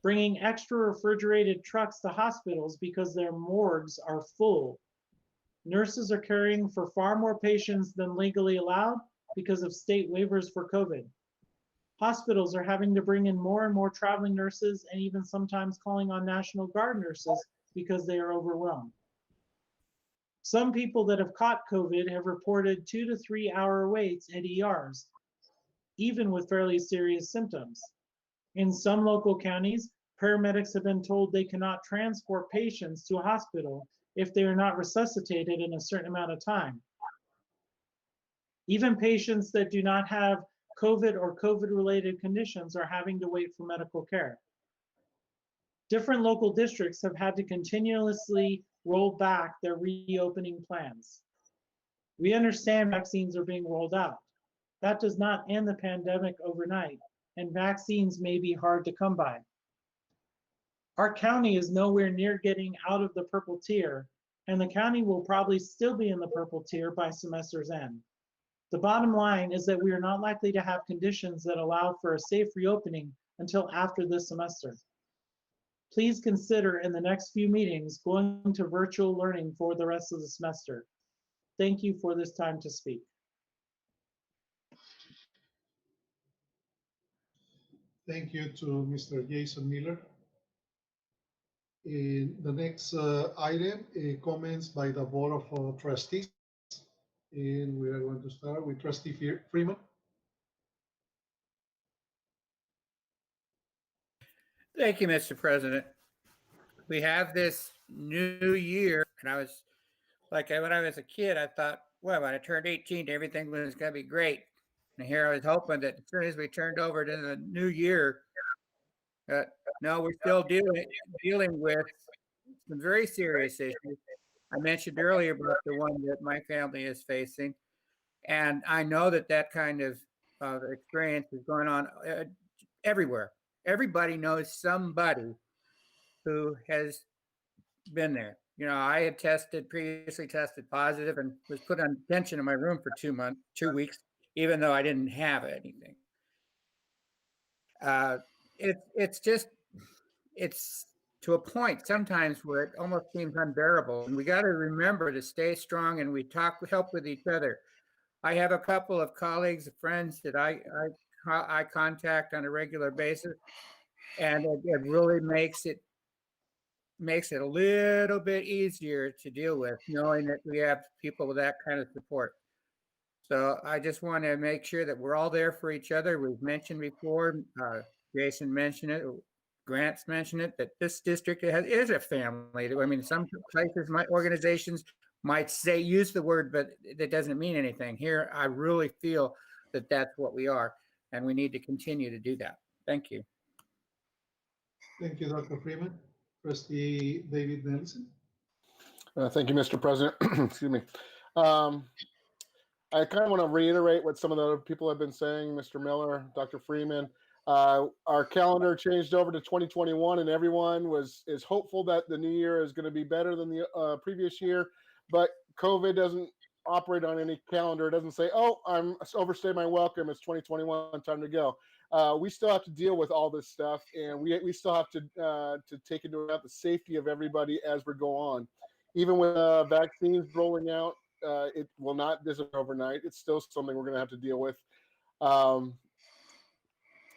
bringing extra refrigerated trucks to hospitals because their morgues are full. Nurses are caring for far more patients than legally allowed because of state waivers for COVID. Hospitals are having to bring in more and more traveling nurses and even sometimes calling on National Guard nurses because they are overwhelmed. Some people that have caught COVID have reported 2 to 3 hour waits at ERs, even with fairly serious symptoms. In some local counties, paramedics have been told they cannot transport patients to a hospital if they are not resuscitated in a certain amount of time. Even patients that do not have COVID or COVID-related conditions are having to wait for medical care. Different local districts have had to continuously roll back their reopening plans. We understand vaccines are being rolled out. That does not end the pandemic overnight, and vaccines may be hard to come by. Our county is nowhere near getting out of the purple tier, and the county will probably still be in the purple tier by semester's end. The bottom line is that we are not likely to have conditions that allow for a safe reopening until after this semester. Please consider in the next few meetings going to virtual learning for the rest of the semester. Thank you for this time to speak. Thank you to Mr. Jason Miller. The next item, comments by the Board of Trustees. And we are going to start with Trustee Freeman. Thank you, Mr. President. We have this new year, and I was like, when I was a kid, I thought, well, when I turned 18, everything was going to be great. And here I was hoping that as soon as we turned over to the new year, no, we're still dealing with some very serious issues. I mentioned earlier about the one that my family is facing, and I know that that kind of experience is going on everywhere. Everybody knows somebody who has been there. You know, I had previously tested positive and was put on detention in my room for 2 weeks, even though I didn't have anything. It's to a point sometimes where it almost seems unbearable. And we got to remember to stay strong, and we help with each other. I have a couple of colleagues, friends that I contact on a regular basis, and it really makes it a little bit easier to deal with, knowing that we have people with that kind of support. So I just want to make sure that we're all there for each other. We've mentioned before, Jason mentioned it, Grant's mentioned it, that this district is a family. I mean, some places, organizations might use the word, but that doesn't mean anything. Here, I really feel that that's what we are, and we need to continue to do that. Thank you. Thank you, Dr. Freeman. Trustee David Nelson. Thank you, Mr. President. Excuse me. I kind of want to reiterate what some of the other people have been saying, Mr. Miller, Dr. Freeman. Our calendar changed over to 2021, and everyone is hopeful that the new year is going to be better than the previous year. But COVID doesn't operate on any calendar. It doesn't say, "Oh, I'm overstayed my welcome. It's 2021, time to go." We still have to deal with all this stuff, and we still have to take into account the safety of everybody as we go on. Even with vaccines rolling out, it will not disappear overnight. It's still something we're going to have to deal with.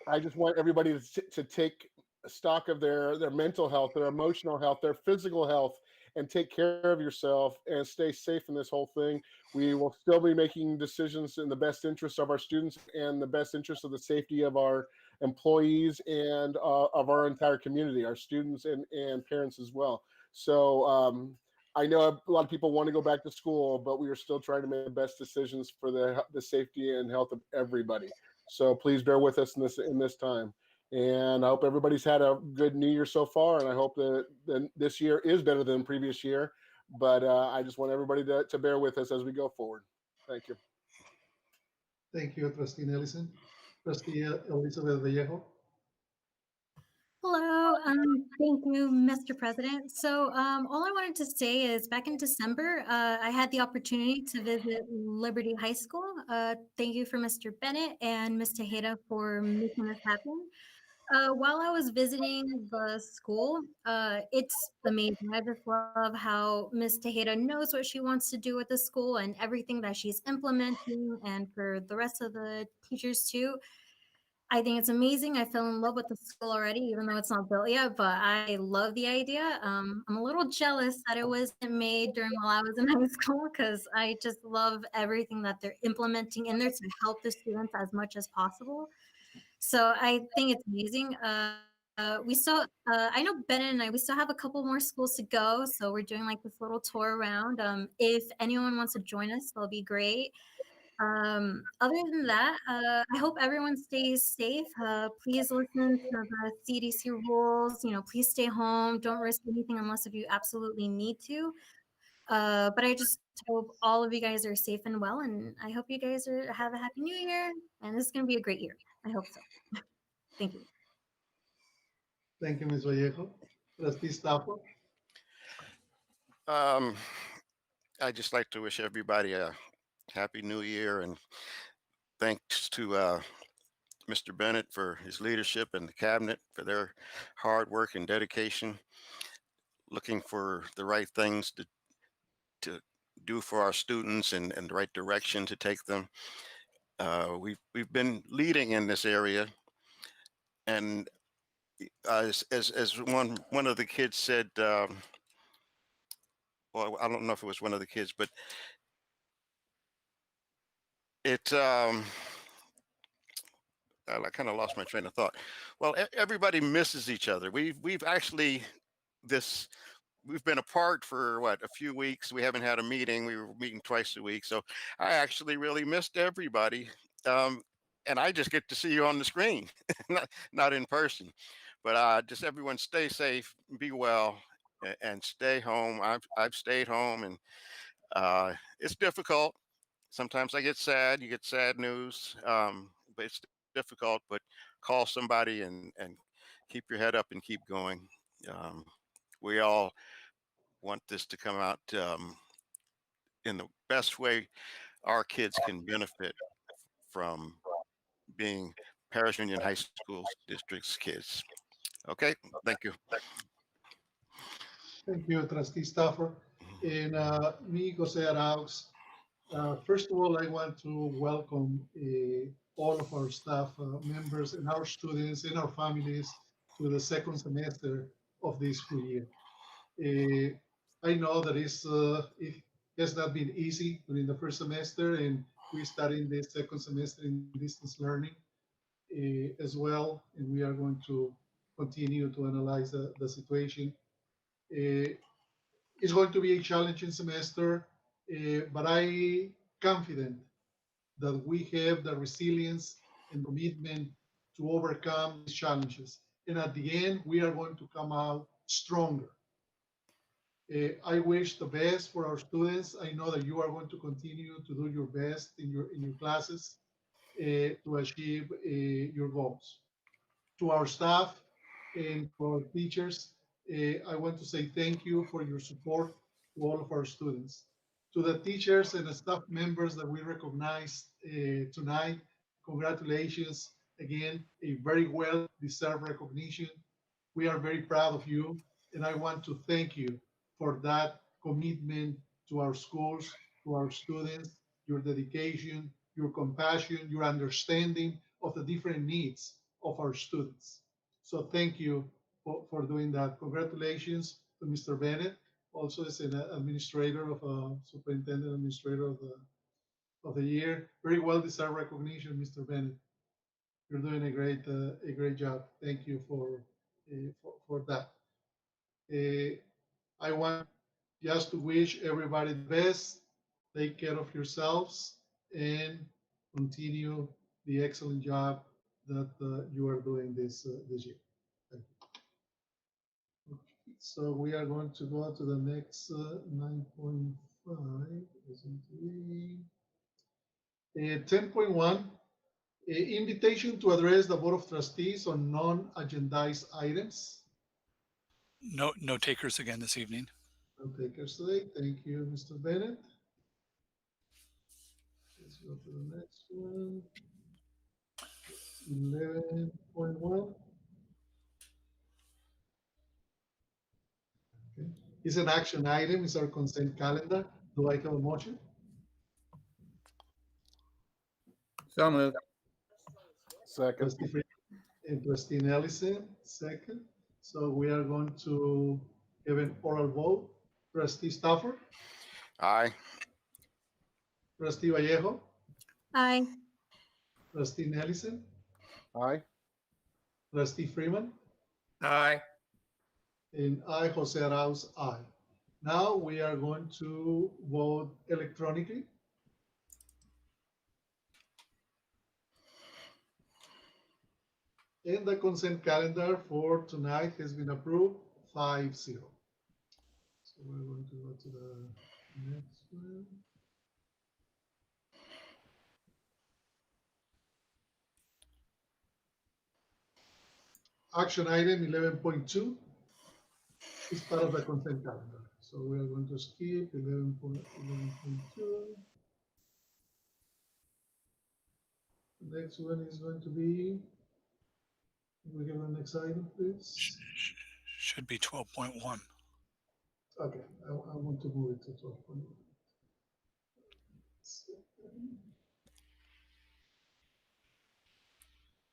I just want everybody to take stock of their mental health, their emotional health, their physical health, and take care of yourself and stay safe in this whole thing. We will still be making decisions in the best interest of our students and the best interest of the safety of our employees and of our entire community, our students and parents as well. So I know a lot of people want to go back to school, but we are still trying to make the best decisions for the safety and health of everybody. So please bear with us in this time. And I hope everybody's had a good New Year so far, and I hope that this year is better than previous year. But I just want everybody to bear with us as we go forward. Thank you. Thank you, Trustee Nelson. Trustee Elizabeth Vallejo. Hello, thank you, Mr. President. So all I wanted to say is back in December, I had the opportunity to visit Liberty High School. Thank you for Mr. Bennett and Ms. Tejeda for making this happen. While I was visiting the school, it's amazing. I just love how Ms. Tejeda knows what she wants to do with the school and everything that she's implementing, and for the rest of the teachers too. I think it's amazing. I fell in love with the school already, even though it's not built yet, but I love the idea. I'm a little jealous that it wasn't made during while I was in high school, because I just love everything that they're implementing in there to help the students as much as possible. So I think it's amazing. We still, I know Bennett and I, we still have a couple more schools to go. So we're doing like this little tour around. If anyone wants to join us, that'll be great. Other than that, I hope everyone stays safe. Please listen to the CDC rules. Please stay home. Don't risk anything unless if you absolutely need to. But I just hope all of you guys are safe and well, and I hope you guys have a happy new year. And this is going to be a great year. I hope so. Thank you. Thank you, Ms. Vallejo. Trustee Stafford. I'd just like to wish everybody a happy new year, and thanks to Mr. Bennett for his leadership and the cabinet for their hard work and dedication, looking for the right things to do for our students and the right direction to take them. We've been leading in this area, and as one of the kids said, well, I don't know if it was one of the kids, but I kind of lost my train of thought. Well, everybody misses each other. We've actually we've been apart for a few weeks. We haven't had a meeting. We were meeting twice a week, so I actually really missed everybody. And I just get to see you on the screen, not in person. But just everyone stay safe, be well, and stay home. I've stayed home, and it's difficult. Sometimes I get sad. You get sad news, but it's difficult. But call somebody and keep your head up and keep going. We all want this to come out in the best way our kids can benefit from being Perris Union High School District's kids. Okay, thank you. Thank you, Trustee Stafford. And me, Jose Arauz. First of all, I want to welcome all of our staff members and our students and our families to the second semester of this school year. I know that it has not been easy during the first semester, and we're starting the second semester in distance learning as well, and we are going to continue to analyze the situation. It's going to be a challenging semester, but I'm confident that we have the resilience and commitment to overcome these challenges. And at the end, we are going to come out stronger. I wish the best for our students. I know that you are going to continue to do your best in your classes to achieve your goals. To our staff and to our teachers, I want to say thank you for your support to all of our students. To the teachers and the staff members that we recognize tonight, congratulations again, a very well-deserved recognition. We are very proud of you, and I want to thank you for that commitment to our schools, to our students, your dedication, your compassion, your understanding of the different needs of our students. So thank you for doing that. Congratulations to Mr. Bennett, also as an administrator of superintendent administrator of the year. Very well deserved recognition, Mr. Bennett. You're doing a great job. Thank you for that. I want just to wish everybody the best. Take care of yourselves and continue the excellent job that you are doing this year. Thank you. Okay, so we are going to go to the next 9.5. 10.1. Invitation to address the Board of Trustees on non-agendized items. No takers again this evening. No takers today. Thank you, Mr. Bennett. Let's go to the next one. 11.1. Okay. It's an action item. It's our consent calendar. Do I have a motion? So moved. Second. And Trustee Ellison, second. So we are going to have an oral vote. Trustee Stafford? Aye. Trustee Vallejo? Aye. Trustee Ellison? Aye. Trustee Freeman? Aye. And I, Jose Arauz, aye. Now we are going to vote electronically. And the consent calendar for tonight has been approved 5-0. So we're going to go to the next one. Action item 11.2 is part of the consent calendar. So we are going to skip 11.2. The next one is going to be, can we get the next item, please? Should be 12.1. Okay, I want to move it to 12.1.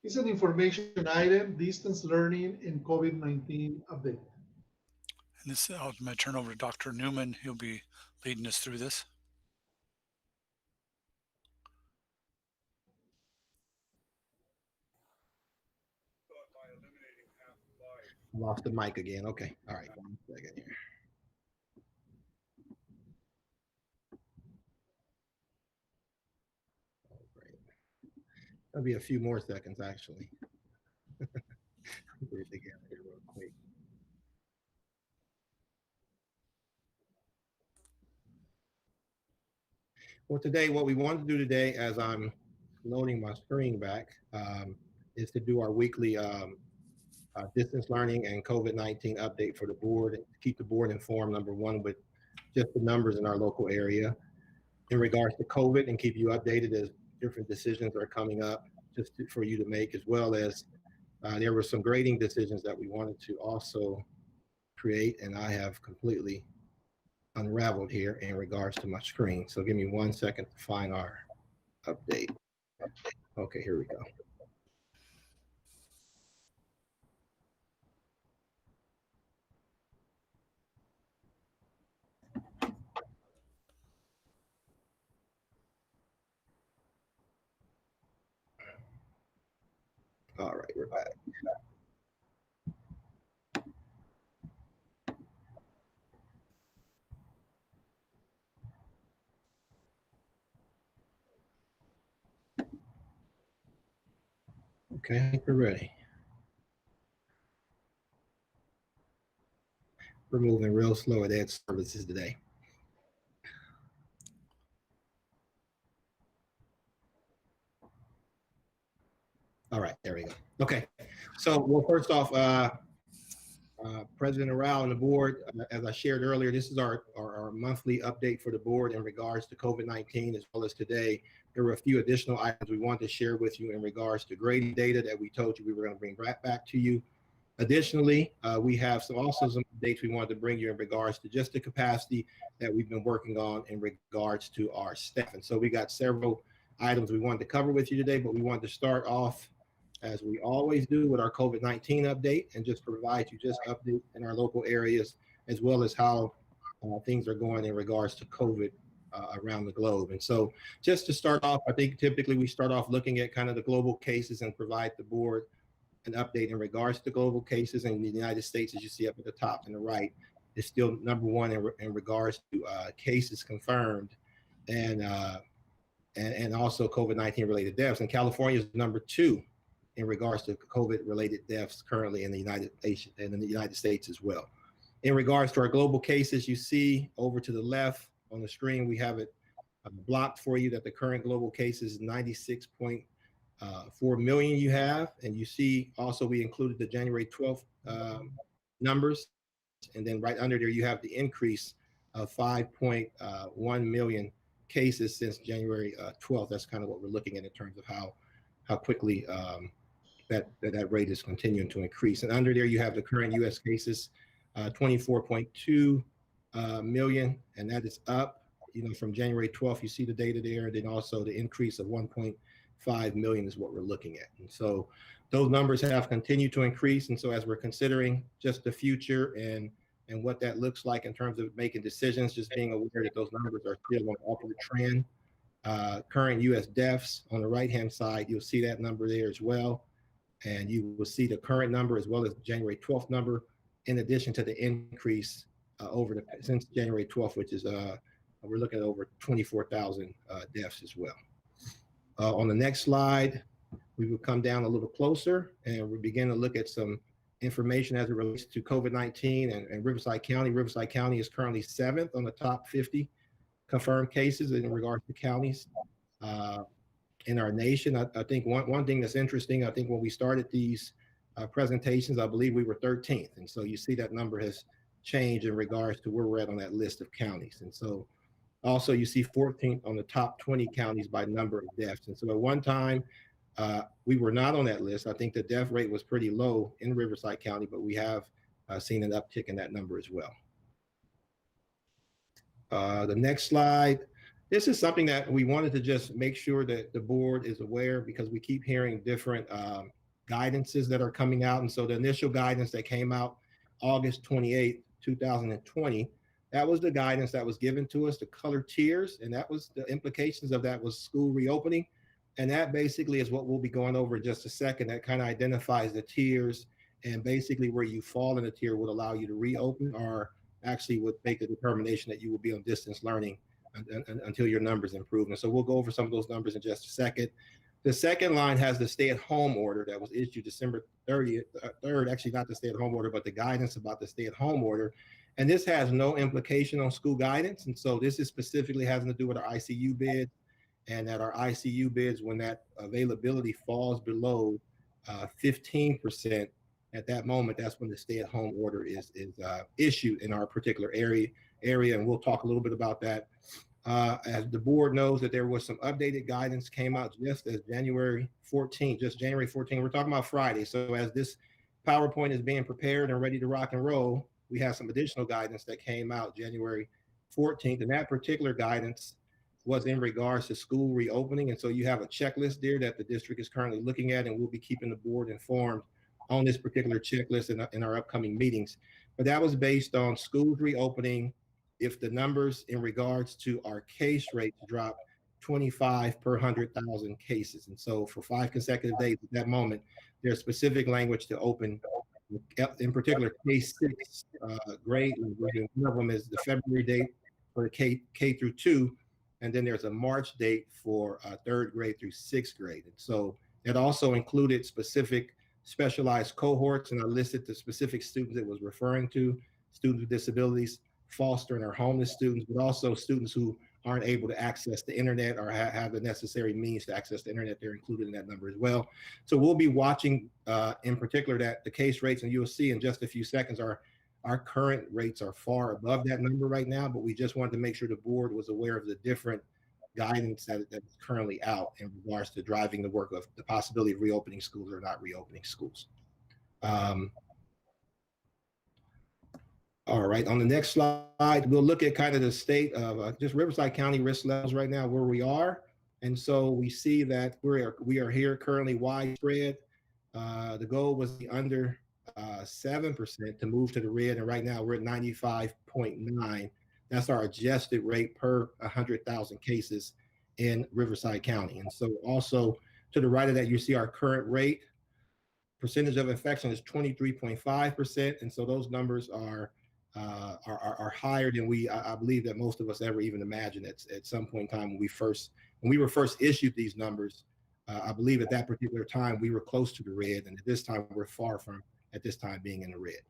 It's an information item, distance learning and COVID-19 update. And this, I'm going to turn over to Dr. Newman. He'll be leading us through this. Lost the mic again. Okay. All right. 1 second here. Oh, great. That'll be a few more seconds, actually. Put it together here real quick. Well, today, what we want to do today, as I'm loading my screen back, is to do our weekly distance learning and COVID-19 update for the board, and keep the board informed, number one, with just the numbers in our local area in regards to COVID, and keep you updated as different decisions are coming up just for you to make, as well as there were some grading decisions that we wanted to also create, and I have completely unraveled here in regards to my screen. So give me 1 second to find our update. Okay, here we go. All right, we're back. Okay, I think we're ready. We're moving real slow at Ed Services today. All right, there we go. Okay, so well, first off, President Arau and the board, as I shared earlier, this is our monthly update for the board in regards to COVID-19, as well as today. There were a few additional items we wanted to share with you in regards to grading data that we told you we were going to bring right back to you. Additionally, we have some updates we wanted to bring you in regards to just the capacity that we've been working on in regards to our staff. And so we got several items we wanted to cover with you today, but we wanted to start off, as we always do, with our COVID-19 update, and just provide you just updates in our local areas, as well as how things are going in regards to COVID around the globe. And so just to start off, I think typically we start off looking at kind of the global cases and provide the board an update in regards to global cases. In the United States, as you see up at the top and the right, is still #1 in regards to cases confirmed and also COVID-19 related deaths. And California is #2 in regards to COVID related deaths currently in the United States as well. In regards to our global cases, you see over to the left on the screen, we have it blocked for you that the current global cases is 96.4 million you have. And you see also we included the January 12th numbers. And then right under there, you have the increase of 5.1 million cases since January 12th. That's kind of what we're looking at in terms of how quickly that rate is continuing to increase. And under there, you have the current U.S. cases, 24.2 million, and that is up, from January 12th. You see the data there, and then also the increase of 1.5 million is what we're looking at. And so those numbers have continued to increase. And so as we're considering just the future and what that looks like in terms of making decisions, just being aware that those numbers are still on upward trend. Current U.S. deaths on the right-hand side, you'll see that number there as well. And you will see the current number as well as the January 12th number, in addition to the increase since January 12th, which is we're looking at over 24,000 deaths as well. On the next slide, we will come down a little closer and we begin to look at some information as it relates to COVID-19 and Riverside County. Riverside County is currently 7th on the top 50 confirmed cases in regards to counties in our nation. I think one thing that's interesting, I think when we started these presentations, I believe we were 13th. And so you see that number has changed in regards to where we're at on that list of counties. And so also you see 14th on the top 20 counties by number of deaths. And so at one time, we were not on that list. I think the death rate was pretty low in Riverside County, but we have seen an uptick in that number as well. The next slide. This is something that we wanted to just make sure that the board is aware, because we keep hearing different guidances that are coming out. And so the initial guidance that came out August 28th, 2020, that was the guidance that was given to us, the color tiers. And that was the implications of that was school reopening. And that basically is what we'll be going over in just a second. That kind of identifies the tiers, and basically where you fall in the tier would allow you to reopen, or actually would make the determination that you will be on distance learning until your numbers improve. And so we'll go over some of those numbers in just a second. The second line has the stay-at-home order that was issued December 3rd, actually not the stay-at-home order, but the guidance about the stay-at-home order. And this has no implication on school guidance. And so this is specifically having to do with our ICU bids, and that our ICU bids, when that availability falls below 15%, at that moment, that's when the stay-at-home order is issued in our particular area. And we'll talk a little bit about that. As the board knows, that there was some updated guidance came out just as January 14th, we're talking about Friday. So as this PowerPoint is being prepared and ready to rock and roll, we have some additional guidance that came out January 14th. And that particular guidance was in regards to school reopening. And so you have a checklist there that the district is currently looking at, and we'll be keeping the board informed on this particular checklist in our upcoming meetings. But that was based on schools reopening if the numbers in regards to our case rates drop 25 per 100,000 cases. And so for 5 consecutive days at that moment, there's specific language to open, in particular, K-6 grade. One of them is the February date for K through 2, and then there's a March date for 3rd grade through 6th grade. And so it also included specific specialized cohorts, and I listed the specific students it was referring to: students with disabilities, foster and or homeless students, but also students who aren't able to access the internet or have the necessary means to access the internet. They're included in that number as well. So we'll be watching in particular that the case rates, and you'll see in just a few seconds, our current rates are far above that number right now, but we just wanted to make sure the board was aware of the different guidance that is currently out in regards to driving the work of the possibility of reopening schools or not reopening schools. All right, on the next slide, we'll look at kind of the state of just Riverside County risk levels right now, where we are. And so we see that we are here currently widespread. The goal was under 7% to move to the red, and right now we're at 95.9. That's our adjusted rate per 100,000 cases in Riverside County. And so also to the right of that, you see our current rate. Percentage of infection is 23.5%. And so those numbers are higher than I believe that most of us ever even imagined at some point in time when we were first issued these numbers. I believe at that particular time we were close to the red, and at this time we're far from at this time being in the red.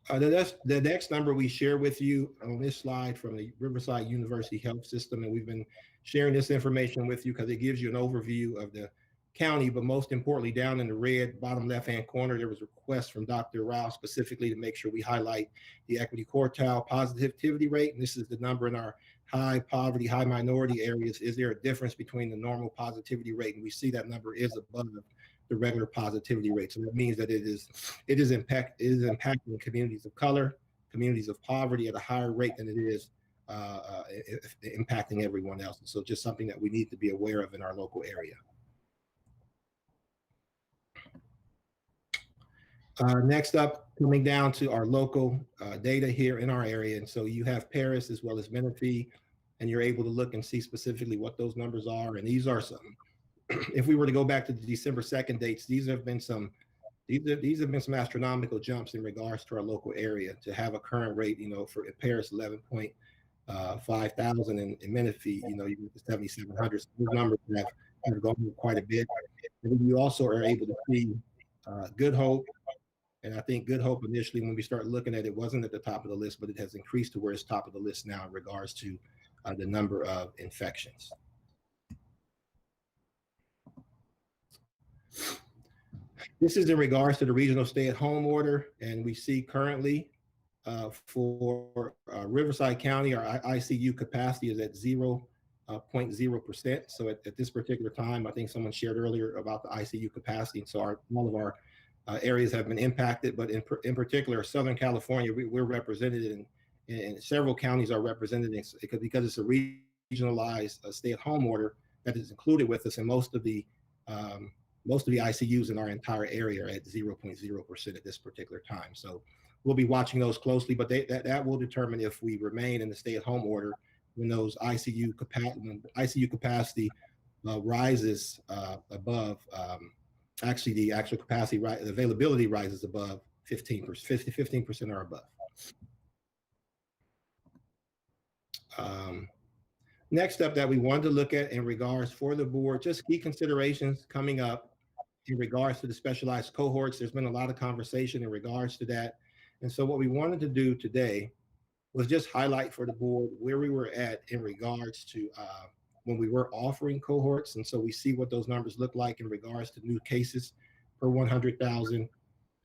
The next number we share with you on this slide from the Riverside University Health System, and we've been sharing this information with you because it gives you an overview of the county, but most importantly, down in the red bottom left-hand corner, there was a request from Dr. Rao specifically to make sure we highlight the equity quartile positivity rate. And this is the number in our high poverty, high minority areas. Is there a difference between the normal positivity rate? And we see that number is above the regular positivity rate. So that means that it is impacting communities of color, communities of poverty at a higher rate than it is impacting everyone else. And so just something that we need to be aware of in our local area. Next up, coming down to our local data here in our area. And so you have Perris as well as Menifee, and you're able to look and see specifically what those numbers are. And these are some, if we were to go back to the December 2nd dates, these have been some astronomical jumps in regards to our local area. To have a current rate, for Perris 11.5 thousand and Menifee, you get to 7,700. So those numbers have gone up quite a bit. And then you also are able to see Good Hope. And I think Good Hope initially, when we start looking at it, wasn't at the top of the list, but it has increased to where it's top of the list now in regards to the number of infections. This is in regards to the regional stay-at-home order, and we see currently for Riverside County, our ICU capacity is at 0.0%. So at this particular time, I think someone shared earlier about the ICU capacity, and so all of our areas have been impacted, but in particular, Southern California, we're represented in several counties are represented because it's a regionalized stay-at-home order that is included with us, and most of the ICUs in our entire area are at 0.0% at this particular time. So we'll be watching those closely, but that will determine if we remain in the stay-at-home order when those ICU capacity rises above. Actually, the actual capacity, the availability rises above 15% or above. Next up that we wanted to look at in regards for the board, just key considerations coming up in regards to the specialized cohorts. There's been a lot of conversation in regards to that. And so what we wanted to do today was just highlight for the board where we were at in regards to when we were offering cohorts. And so we see what those numbers look like in regards to new cases per 100,000. And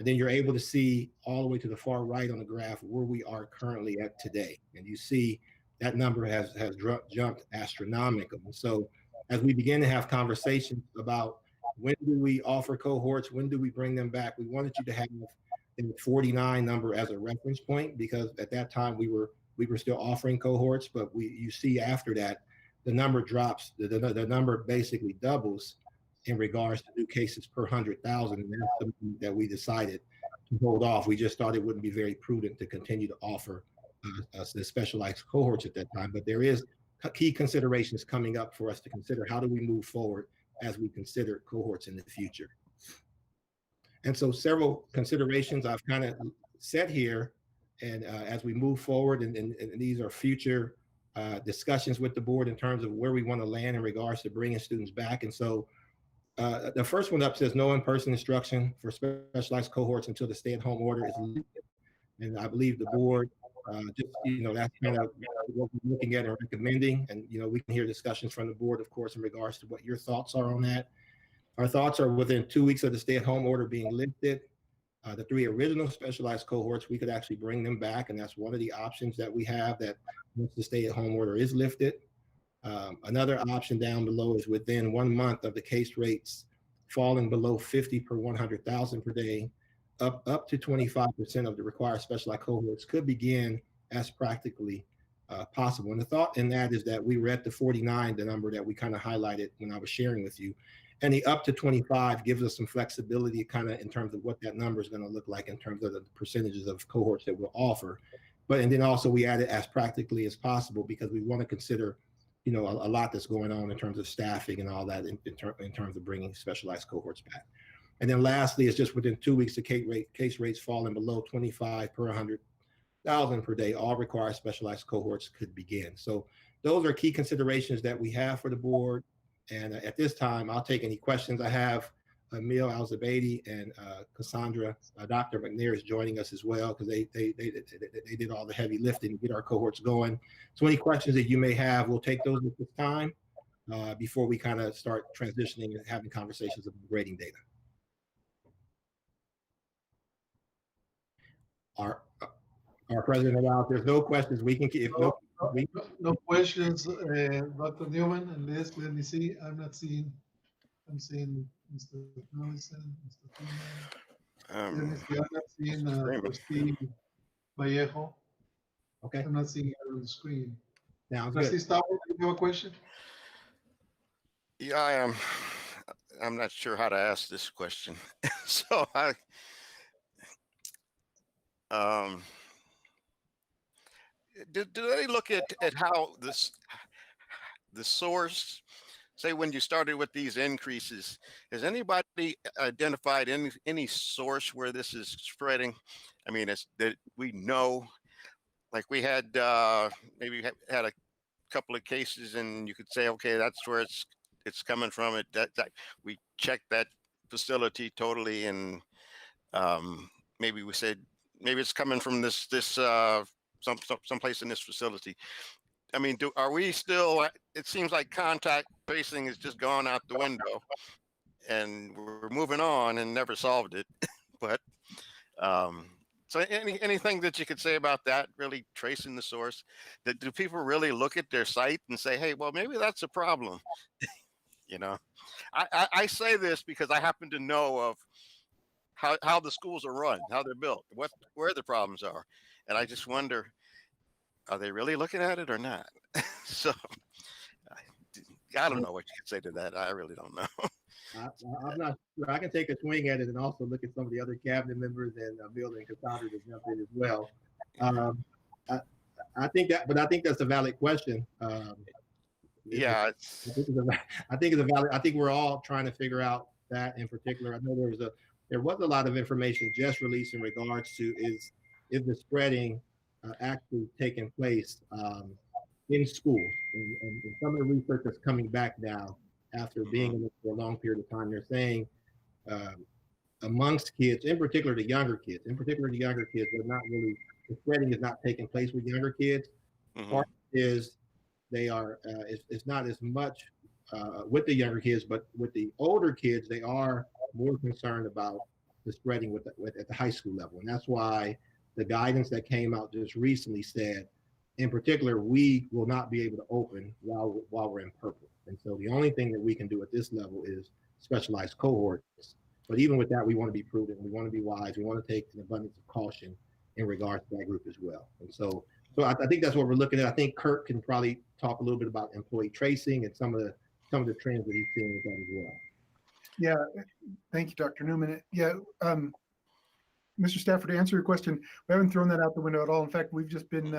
then you're able to see all the way to the far right on the graph where we are currently at today. And you see that number has jumped astronomical. And so as we begin to have conversations about when do we offer cohorts, when do we bring them back, we wanted you to have the 49 number as a reference point, because at that time we were still offering cohorts, but you see after that, the number drops, the number basically doubles in regards to new cases per 100,000. And that's something that we decided to hold off. We just thought it wouldn't be very prudent to continue to offer the specialized cohorts at that time. But there is key considerations coming up for us to consider. How do we move forward as we consider cohorts in the future? And so several considerations I've kind of set here. And as we move forward, and these are future discussions with the board in terms of where we want to land in regards to bringing students back. And so the first one up says no in-person instruction for specialized cohorts until the stay-at-home order is lifted. And I believe the board, that's kind of what we're looking at and recommending. And, we can hear discussions from the board, of course, in regards to what your thoughts are on that. Our thoughts are within 2 weeks of the stay-at-home order being lifted. The 3 original specialized cohorts, we could actually bring them back. And that's one of the options that we have, that once the stay-at-home order is lifted. Another option down below is within 1 month of the case rates falling below 50 per 100,000 per day, up to 25% of the required specialized cohorts could begin as practically possible. And the thought in that is that we were at the 49, the number that we kind of highlighted when I was sharing with you. And the up to 25 gives us some flexibility kind of in terms of what that number is going to look like in terms of the percentages of cohorts that we'll offer. And then also we add it as practically as possible because we want to consider, a lot that's going on in terms of staffing and all that in terms of bringing specialized cohorts back. And then lastly, it's just within 2 weeks, the case rates falling below 25 per 100,000 per day, all required specialized cohorts could begin. So those are key considerations that we have for the board. And at this time, I'll take any questions I have. Emil Al-Zubaydi and Cassandra, Dr. McNair is joining us as well because they did all the heavy lifting to get our cohorts going. So any questions that you may have, we'll take those at this time before we kind of start transitioning and having conversations about grading data. Our president, if there's no questions, we can keep. No questions, Dr. Newman, unless, let me see, I'm seeing Mr. Nelson, Mr. Freeman. I'm not seeing Trustee Vallejo. Okay. I'm not seeing it on the screen. Sounds Trustee good. Stavo, do you have a question? Yeah, I am. I'm not sure how to ask this question. So do they look at how the source, say when you started with these increases, has anybody identified any source where this is spreading? I mean, it's that we know, like we had maybe had a couple of cases and you could say, okay, that's where it's coming from. That we checked that facility totally, and maybe we said maybe it's coming from this someplace in this facility. I mean, are we still? It seems like contact tracing has just gone out the window, and we're moving on and never solved it. But so anything that you could say about that? Really tracing the source. Do people really look at their site and say, "Hey, well, maybe that's a problem"? I say this because I happen to know of how the schools are run, how they're built, where the problems are, and I just wonder, are they really looking at it or not? So I don't know what you can say to that. I really don't know. I'm not sure. I can take a swing at it and also look at some of the other cabinet members and Bill and Cassandra to jump in as well. I think that's a valid question. Yeah, I think it's a valid. I think we're all trying to figure out that in particular. I know there was a lot of information just released in regards to is the spreading actually taking place in schools, and some of the research that's coming back now after being in it for a long period of time. They're saying amongst kids, in particular the younger kids, they're not really, the spreading is not taking place with younger kids. Part is they are it's not as much with the younger kids, but with the older kids, they are more concerned about the spreading at the high school level. And that's why the guidance that came out just recently said, in particular, we will not be able to open while we're in purple. And so the only thing that we can do at this level is specialized cohorts. But even with that, we want to be prudent. We want to be wise. We want to take an abundance of caution in regards to that group as well. And so I think that's what we're looking at. I think Kirk can probably talk a little bit about employee tracing and some of the trends that he's seeing with that as well. Yeah, thank you, Dr. Newman. Yeah, Mr. Stafford, to answer your question, we haven't thrown that out the window at all. In fact, we've just been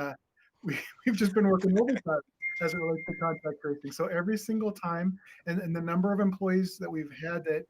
working overtime as it relates to contact tracing. So every single time, and the number of employees that we've had that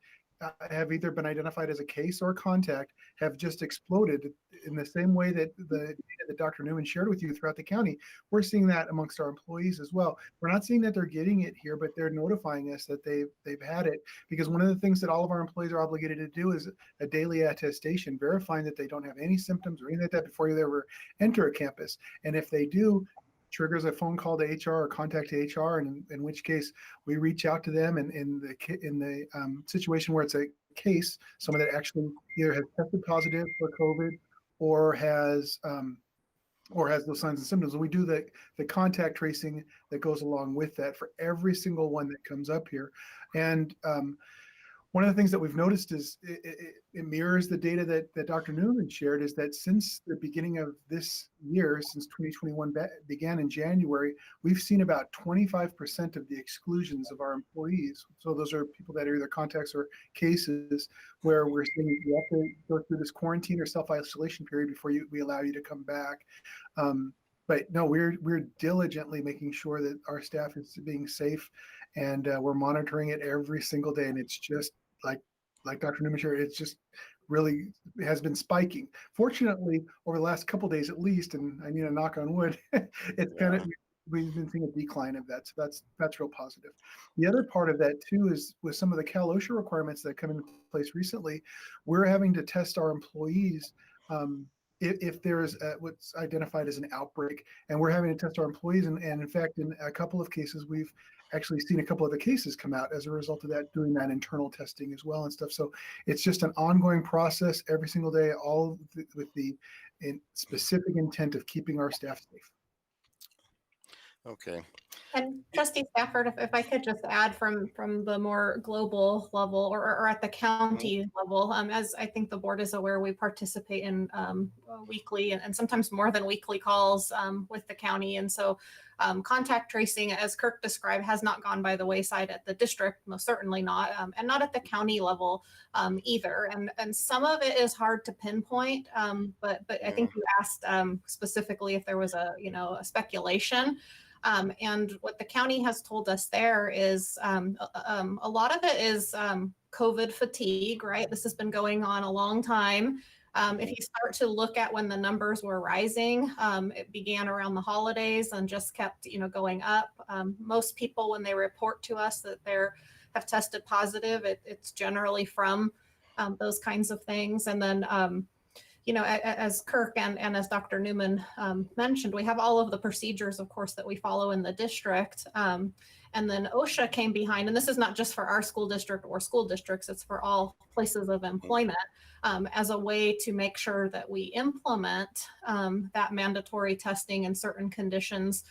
have either been identified as a case or contact have just exploded in the same way that the data that Dr. Newman shared with you throughout the county. We're seeing that amongst our employees as well. We're not seeing that they're getting it here, but they're notifying us that they've had it, because one of the things that all of our employees are obligated to do is a daily attestation, verifying that they don't have any symptoms or anything like that before you ever enter a campus. And if they do, triggers a phone call to HR or contact to HR, and in which case we reach out to them. And in the situation where it's a case, someone that actually either has tested positive for COVID or has those signs and symptoms, we do the contact tracing that goes along with that for every single one that comes up here. And one of the things that we've noticed is it mirrors the data that Dr. Newman shared, is that since the beginning of this year, since 2021 began in January, we've seen about 25% of the exclusions of our employees. So those are people that are either contacts or cases where we're saying you have to go through this quarantine or self-isolation period before we allow you to come back. But no, we're diligently making sure that our staff is being safe, and we're monitoring it every single day. And it's just like Dr. Newman shared, it's just really has been spiking. Fortunately, over the last couple of days at least, and I need to knock on wood, it's kind of, we've been seeing a decline of that. So that's real positive. The other part of that too is with some of the Cal OSHA requirements that come into place recently, we're having to test our employees if there is what's identified as an outbreak, and we're having to test our employees. And in fact, in a couple of cases, we've actually seen a couple of the cases come out as a result of that, doing that internal testing as well and stuff. So it's just an ongoing process every single day, all with the specific intent of keeping our staff safe. Okay. And Trustee Stafford, if I could just add from the more global level or at the county level, as I think the board is aware, we participate in weekly and sometimes more than weekly calls with the county. And so contact tracing, as Kirk described, has not gone by the wayside at the district, most certainly not, and not at the county level either. And some of it is hard to pinpoint, but I think you asked specifically if there was a speculation. And what the county has told us there is a lot of it is COVID fatigue, right? This has been going on a long time. If you start to look at when the numbers were rising, it began around the holidays and just kept, going up. Most people, when they report to us that they have tested positive, it's generally from those kinds of things. And then as Kirk and as Dr. Newman mentioned, we have all of the procedures, of course, that we follow in the district. And then OSHA came behind, and this is not just for our school district or school districts, it's for all places of employment, as a way to make sure that we implement that mandatory testing in certain conditions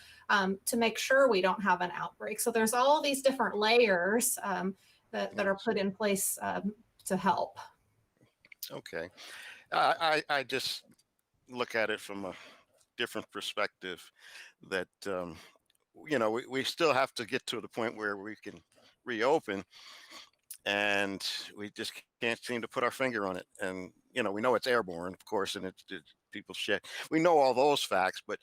to make sure we don't have an outbreak. So there's all these different layers that are put in place to help. Okay. I just look at it from a different perspective that, we still have to get to the point where we can reopen, and we just can't seem to put our finger on it. And, we know it's airborne, of course, and it's people shit. We know all those facts, but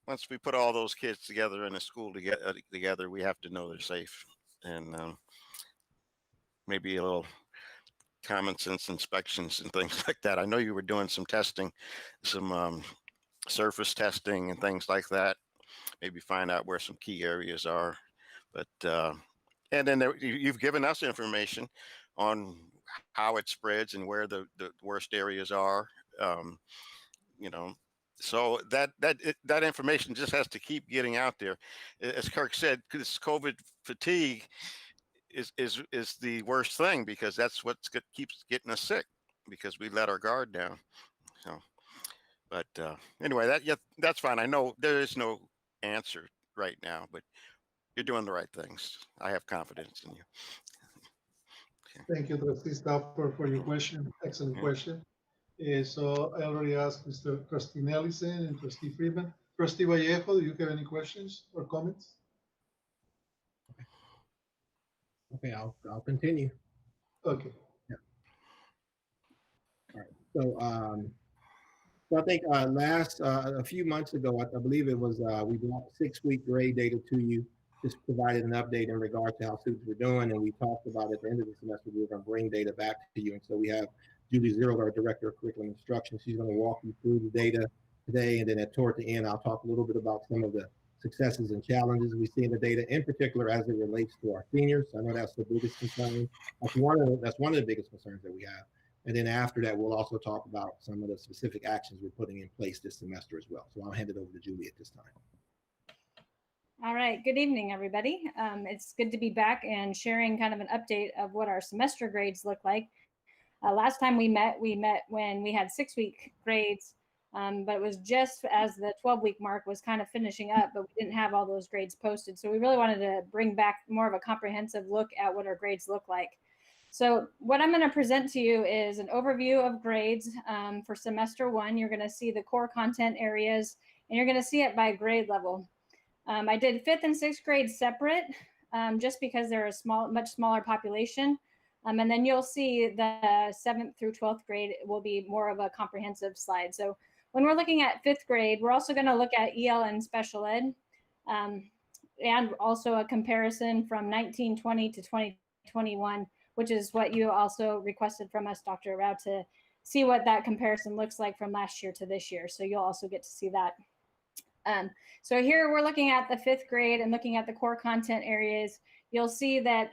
once we put all those kids together in a school together, we have to know they're safe. And maybe a little common sense inspections and things like that. I know you were doing some testing, some surface testing and things like that. Maybe find out where some key areas are. But and then you've given us information on how it spreads and where the worst areas are. So that information just has to keep getting out there. As Kirk said, this COVID fatigue is the worst thing, because that's what keeps getting us sick, because we let our guard down. So, but anyway, that's fine. I know there is no answer right now, but you're doing the right things. I have confidence in you. Thank you, Trustee Stafford, for your question. Excellent question. So I already asked Trustee Nelson and Trustee Friedman. Trustee Vallejo, do you have any questions or comments? Okay, I'll continue. Okay. Yeah. All right. So I think a few months ago, I believe it was, we brought 6-week grade data to you, just provided an update in regards to how students were doing, and we talked about at the end of the semester we were going to bring data back to you. And so we have Julie Zero, our Director of Curriculum Instruction. She's going to walk you through the data today, and then toward the end, I'll talk a little bit about some of the successes and challenges we see in the data, in particular as it relates to our seniors. I know that's the biggest concern. That's one of the biggest concerns that we have. And then after that, we'll also talk about some of the specific actions we're putting in place this semester as well. So I'll hand it over to Julie at this time. All right, good evening, everybody. It's good to be back and sharing kind of an update of what our semester grades look like. Last time we met when we had 6-week grades, but it was just as the 12-week mark was kind of finishing up, but we didn't have all those grades posted. So we really wanted to bring back more of a comprehensive look at what our grades look like. So what I'm going to present to you is an overview of grades for semester 1. You're going to see the core content areas, and you're going to see it by grade level. I did 5th and 6th grade separate just because they're a much smaller population. And then you'll see the 7th through 12th grade will be more of a comprehensive slide. So when we're looking at 5th grade, we're also going to look at EL and special ed, and also a comparison from 1920 to 2021, which is what you also requested from us, Dr. Rao, to see what that comparison looks like from last year to this year. So you'll also get to see that. So here we're looking at the 5th grade and looking at the core content areas. You'll see that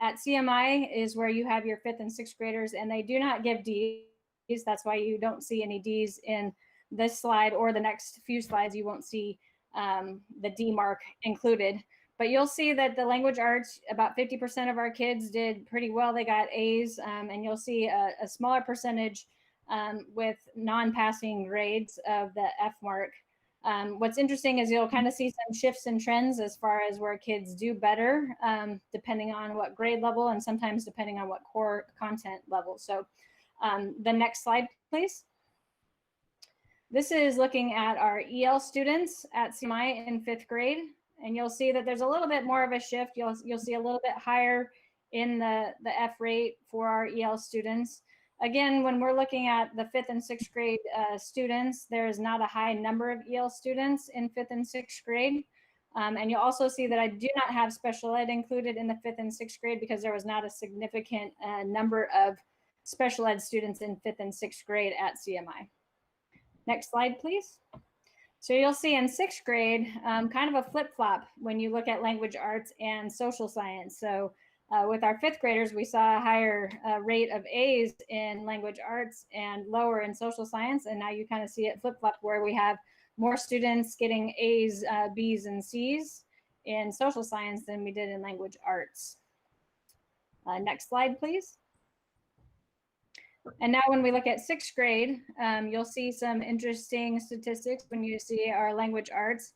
at CMI is where you have your 5th and 6th graders, and they do not give Ds. That's why you don't see any Ds in this slide, or the next few slides you won't see the D mark included. But you'll see that the language arts, about 50% of our kids did pretty well. They got A's, and you'll see a smaller percentage with non-passing grades of the F mark. What's interesting is you'll kind of see some shifts and trends as far as where kids do better, depending on what grade level and sometimes depending on what core content level. So the next slide, please. This is looking at our EL students at CMI in 5th grade, and you'll see that there's a little bit more of a shift. You'll see a little bit higher in the F rate for our EL students. Again, when we're looking at the 5th and 6th grade students, there is not a high number of EL students in 5th and 6th grade. And you'll also see that I do not have special ed included in the 5th and 6th grade because there was not a significant number of special ed students in 5th and 6th grade at CMI. Next slide, please. So you'll see in 6th grade, kind of a flip-flop when you look at language arts and social science. So with our 5th graders, we saw a higher rate of A's in language arts and lower in social science. And now you kind of see it flip-flop where we have more students getting A's, B's, and C's in social science than we did in language arts. Next slide, please. And now when we look at 6th grade, you'll see some interesting statistics when you see our language arts.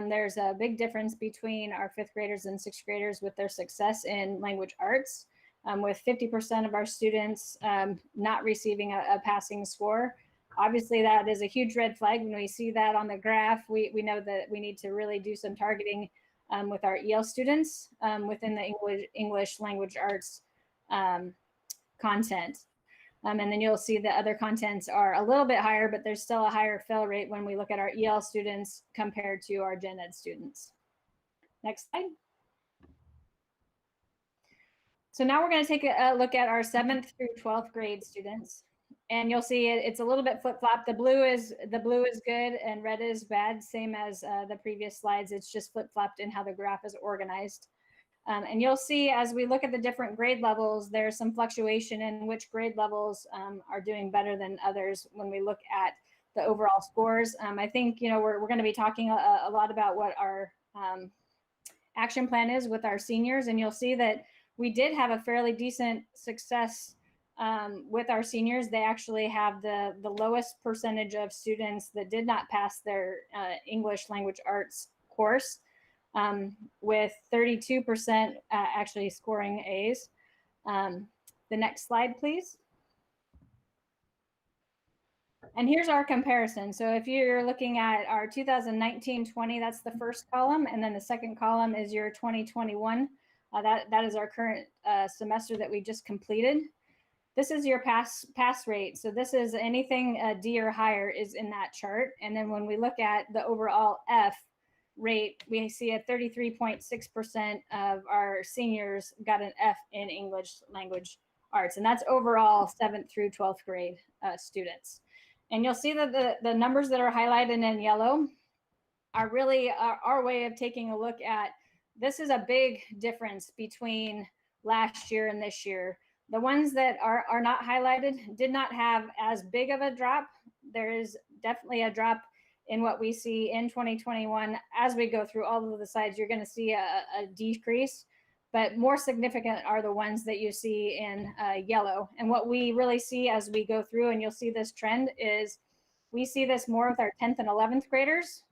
There's a big difference between our 5th graders and 6th graders with their success in language arts, with 50% of our students not receiving a passing score. Obviously, that is a huge red flag. When we see that on the graph, we know that we need to really do some targeting with our EL students within the English language arts content. And then you'll see the other contents are a little bit higher, but there's still a higher fail rate when we look at our EL students compared to our gen ed students. Next slide. So now we're going to take a look at our 7th through 12th grade students. And you'll see it's a little bit flip-flop. The blue is good and red is bad, same as the previous slides. It's just flip-flopped in how the graph is organized. And you'll see as we look at the different grade levels, there's some fluctuation in which grade levels are doing better than others when we look at the overall scores. I think, we're going to be talking a lot about what our action plan is with our seniors. And you'll see that we did have a fairly decent success with our seniors. They actually have the lowest percentage of students that did not pass their English language arts course. With 32% actually scoring A's. The next slide, please. And here's our comparison. So if you're looking at our 2019-20, that's the first column, and then the second column is your 2021. That is our current semester that we just completed. This is your pass rate. So this is anything D or higher is in that chart. And then when we look at the overall F rate, we see a 33.6% of our seniors got an F in English language arts, and that's overall 7th through 12th grade students. And you'll see that the numbers that are highlighted in yellow are really our way of taking a look at, this is a big difference between last year and this year. The ones that are not highlighted did not have as big of a drop. There is definitely a drop in what we see in 2021. As we go through all of the slides, you're going to see a decrease, but more significant are the ones that you see in yellow. And what we really see as we go through, and you'll see this trend, is we see this more with our 10th and 11th graders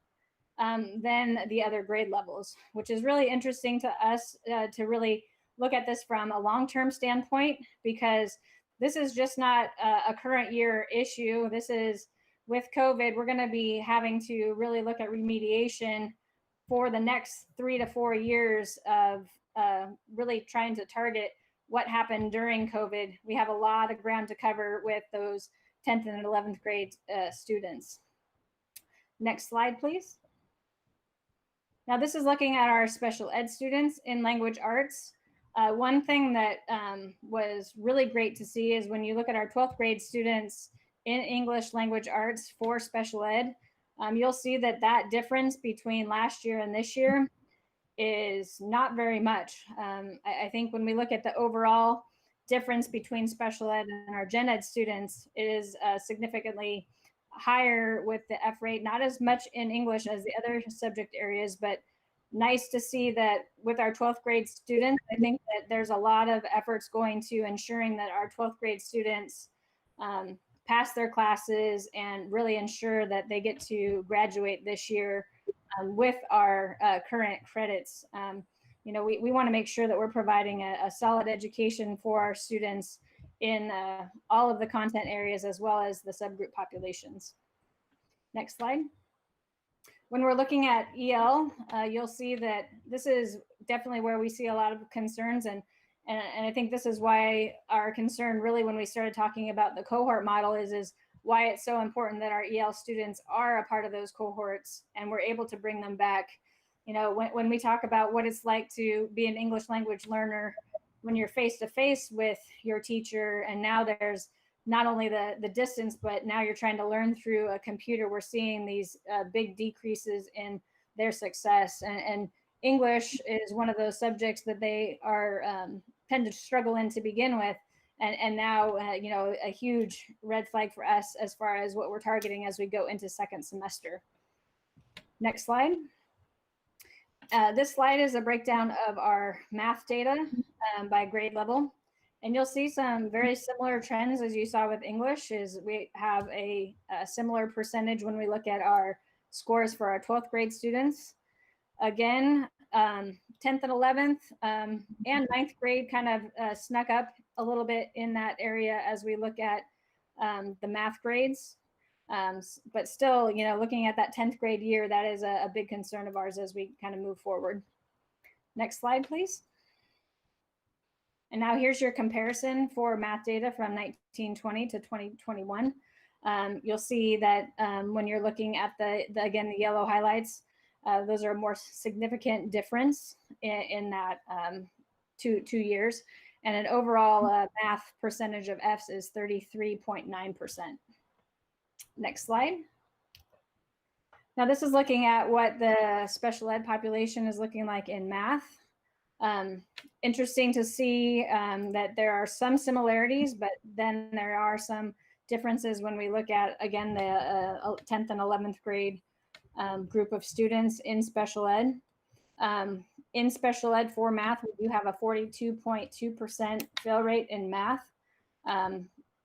than the other grade levels, which is really interesting to us to really look at this from a long-term standpoint, because this is just not a current year issue. This is, with COVID, we're going to be having to really look at remediation for the next 3 to 4 years of really trying to target what happened during COVID. We have a lot of ground to cover with those 10th and 11th grade students. Next slide, please. Now this is looking at our special ed students in language arts. One thing that was really great to see is when you look at our 12th grade students in English language arts for special ed, you'll see that that difference between last year and this year is not very much. I think when we look at the overall difference between special ed and our gen ed students, it is significantly higher with the F rate, not as much in English as the other subject areas, but nice to see that with our 12th grade students. I think that there's a lot of efforts going to ensuring that our 12th grade students pass their classes and really ensure that they get to graduate this year with our current credits. You know, we want to make sure that we're providing a solid education for our students in all of the content areas as well as the subgroup populations. Next slide. When we're looking at EL, you'll see that this is definitely where we see a lot of concerns, and I think this is why our concern really when we started talking about the cohort model is why it's so important that our EL students are a part of those cohorts and we're able to bring them back. You know, when we talk about what it's like to be an English language learner, when you're face to face with your teacher, and now there's not only the distance, but now you're trying to learn through a computer, we're seeing these big decreases in their success. And English is one of those subjects that they are tend to struggle in to begin with. And now, you know, a huge red flag for us as far as what we're targeting as we go into second semester. Next slide. This slide is a breakdown of our math data by grade level. And you'll see some very similar trends as you saw with English. Is we have a similar percentage when we look at our scores for our 12th grade students. Again, 10th and 11th and 9th grade kind of snuck up a little bit in that area as we look at the math grades. But still, you know, looking at that 10th grade year, that is a big concern of ours as we kind of move forward. Next slide, please. And now here's your comparison for math data from 1920 to 2021. You'll see that when you're looking at again, the yellow highlights, those are a more significant difference in that 2 years. And an overall math percentage of Fs is 33.9%. Next slide. Now this is looking at what the special ed population is looking like in math. Interesting to see that there are some similarities, but then there are some differences when we look at, again, the 10th and 11th grade group of students in special ed. In special ed for math, we do have a 42.2% fail rate in math.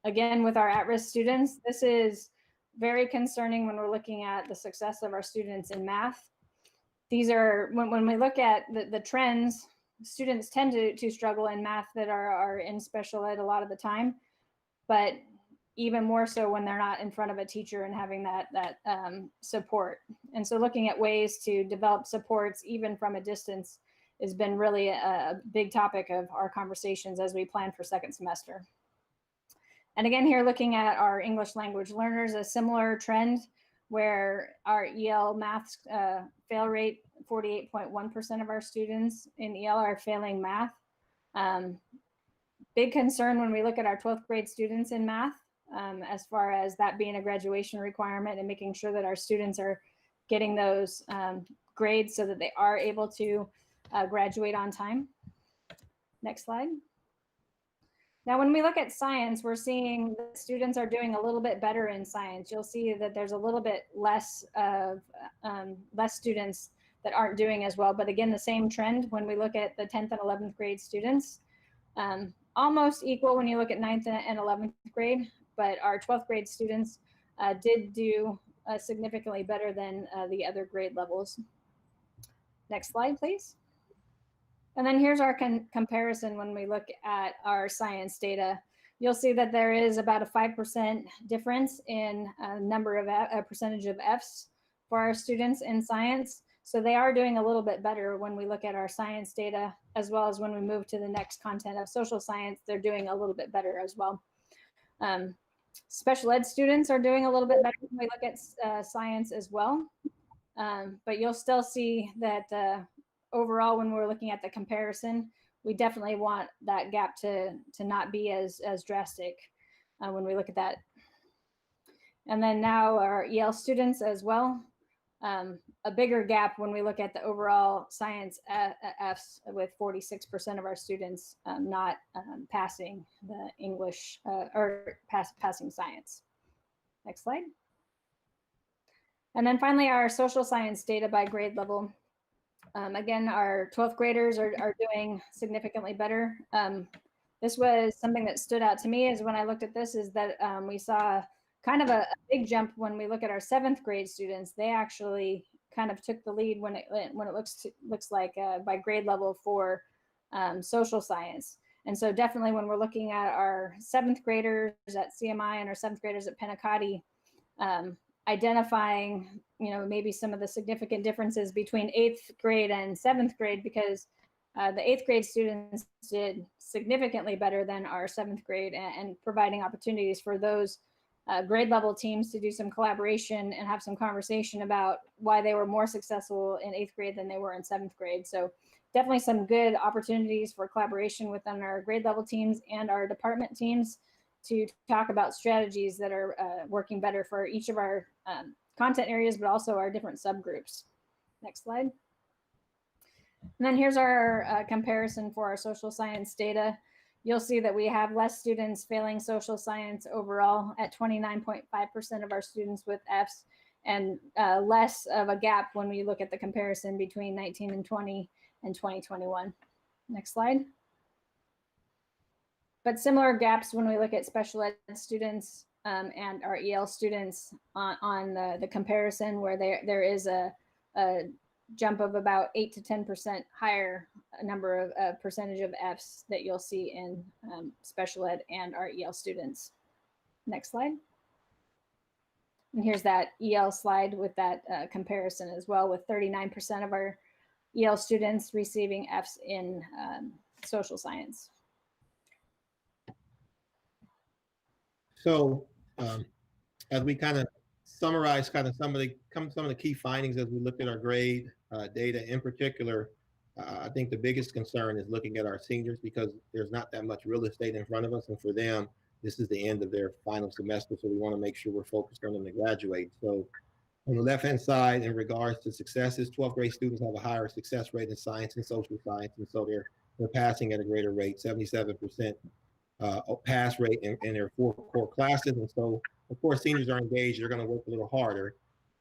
Again, with our at-risk students, this is very concerning when we're looking at the success of our students in math. These are, when we look at the trends, students tend to struggle in math that are in special ed a lot of the time, but even more so when they're not in front of a teacher and having that support. And so looking at ways to develop supports even from a distance has been really a big topic of our conversations as we plan for second semester. And again, here looking at our English language learners, a similar trend where our EL math fail rate, 48.1% of our students in EL are failing math. Big concern when we look at our 12th grade students in math, as far as that being a graduation requirement and making sure that our students are getting those grades so that they are able to graduate on time. Next slide. Now, when we look at science, we're seeing that students are doing a little bit better in science. You'll see that there's a little bit less of less students that aren't doing as well. But again, the same trend when we look at the 10th and 11th grade students, almost equal when you look at 9th and 11th grade, but our 12th grade students did do significantly better than the other grade levels. Next slide, please. And then here's our comparison when we look at our science data. You'll see that there is about a 5% difference in number of a percentage of Fs for our students in science. So they are doing a little bit better when we look at our science data, as well as when we move to the next content of social science, they're doing a little bit better as well. Special ed students are doing a little bit better when we look at science as well. But you'll still see that overall, when we're looking at the comparison, we definitely want that gap to not be as drastic when we look at that. And then now our EL students as well, a bigger gap when we look at the overall science Fs, with 46% of our students not passing the English or passing science. Next slide. And then finally, our social science data by grade level. Again, our 12th graders are doing significantly better. This was something that stood out to me is when I looked at this, is that we saw kind of a big jump when we look at our 7th grade students. They actually kind of took the lead when it looks like by grade level for social science. And so definitely when we're looking at our 7th graders at CMI and our 7th graders at Pentecostal, identifying, maybe some of the significant differences between 8th grade and 7th grade, because the 8th grade students did significantly better than our 7th grade, and providing opportunities for those grade level teams to do some collaboration and have some conversation about why they were more successful in 8th grade than they were in 7th grade. So definitely some good opportunities for collaboration within our grade level teams and our department teams to talk about strategies that are working better for each of our content areas, but also our different subgroups. Next slide. And then here's our comparison for our social science data. You'll see that we have less students failing social science overall at 29.5% of our students with Fs, and less of a gap when we look at the comparison between 19 and 20 and 2021. Next slide. But similar gaps when we look at special ed students and our EL students on the comparison, where there is a jump of about 8 to 10% higher number of percentage of Fs that you'll see in special ed and our EL students. Next slide. And here's that EL slide with that comparison as well, with 39% of our EL students receiving Fs in social science. So as we kind of summarize kind of some of the key findings as we look at our grade data in particular, I think the biggest concern is looking at our seniors, because there's not that much real estate in front of us, and for them, this is the end of their final semester, so we want to make sure we're focused on them to graduate. So on the left-hand side, in regards to successes, 12th grade students have a higher success rate in science and social science, and so they're passing at a greater rate, 77% pass rate in their 4 core classes. And so, of course, seniors are engaged. They're going to work a little harder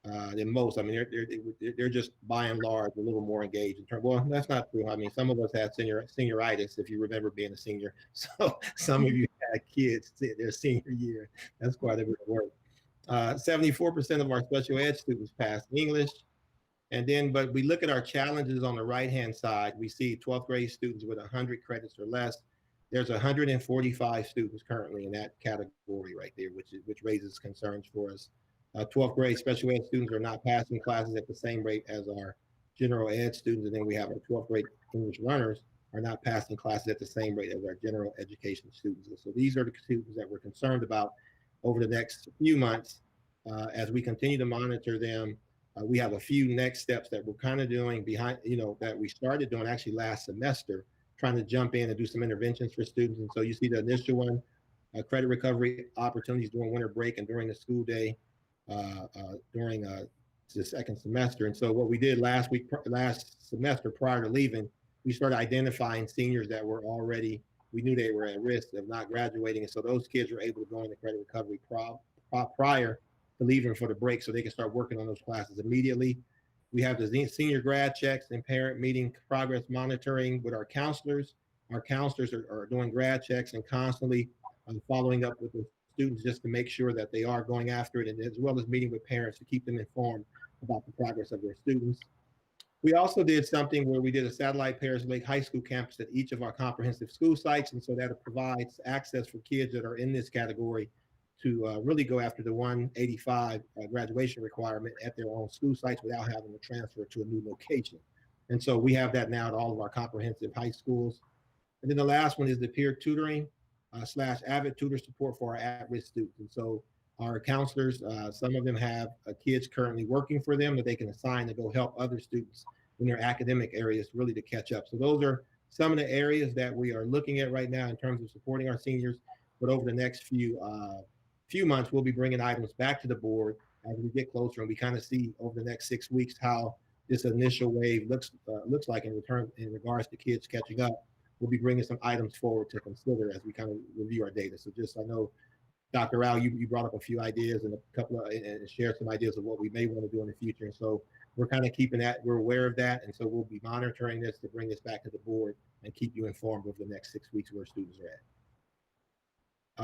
than most. I mean, they're just by and large a little more engaged. Well, that's not true. I mean, some of us had senioritis, if you remember being a senior. So some of you had kids their senior year. That's quite a bit of work. 74% of our special ed students passed English. And then, but we look at our challenges on the right-hand side, we see 12th grade students with 100 credits or less. There's 145 students currently in that category right there, which raises concerns for us. 12th grade special ed students are not passing classes at the same rate as our general ed students. And then we have our 12th grade English learners are not passing classes at the same rate as our general education students. And so these are the students that we're concerned about over the next few months. As we continue to monitor them, we have a few next steps that we're kind of doing behind, that we started doing actually last semester, trying to jump in and do some interventions for students. And so you see the initial one, credit recovery opportunities during winter break and during the school day, during the second semester. And so what we did last semester prior to leaving, we started identifying seniors that were already, we knew they were at risk of not graduating. And so those kids were able to go into credit recovery prior to leaving for the break, so they can start working on those classes immediately. We have the senior grad checks and parent meeting progress monitoring with our counselors. Our counselors are doing grad checks and constantly following up with the students just to make sure that they are going after it, and as well as meeting with parents to keep them informed about the progress of their students. We also did something where we did a satellite Perris Lake High School campus at each of our comprehensive school sites. And so that provides access for kids that are in this category to really go after the 185 graduation requirement at their own school sites without having to transfer to a new location. And so we have that now at all of our comprehensive high schools. And then the last one is the peer tutoring / avid tutor support for our at-risk students. And so our counselors, some of them have kids currently working for them that they can assign to go help other students in their academic areas really to catch up. So those are some of the areas that we are looking at right now in terms of supporting our seniors. But over the next few months, we'll be bringing items back to the board as we get closer, and we kind of see over the next 6 weeks how this initial wave looks like in regards to kids catching up. We'll be bringing some items forward to consider as we kind of review our data. So just I know, Dr. Rao, you brought up a few ideas and and shared some ideas of what we may want to do in the future. And so we're kind of keeping that, we're aware of that. And so we'll be monitoring this to bring this back to the board and keep you informed over the next 6 weeks where students are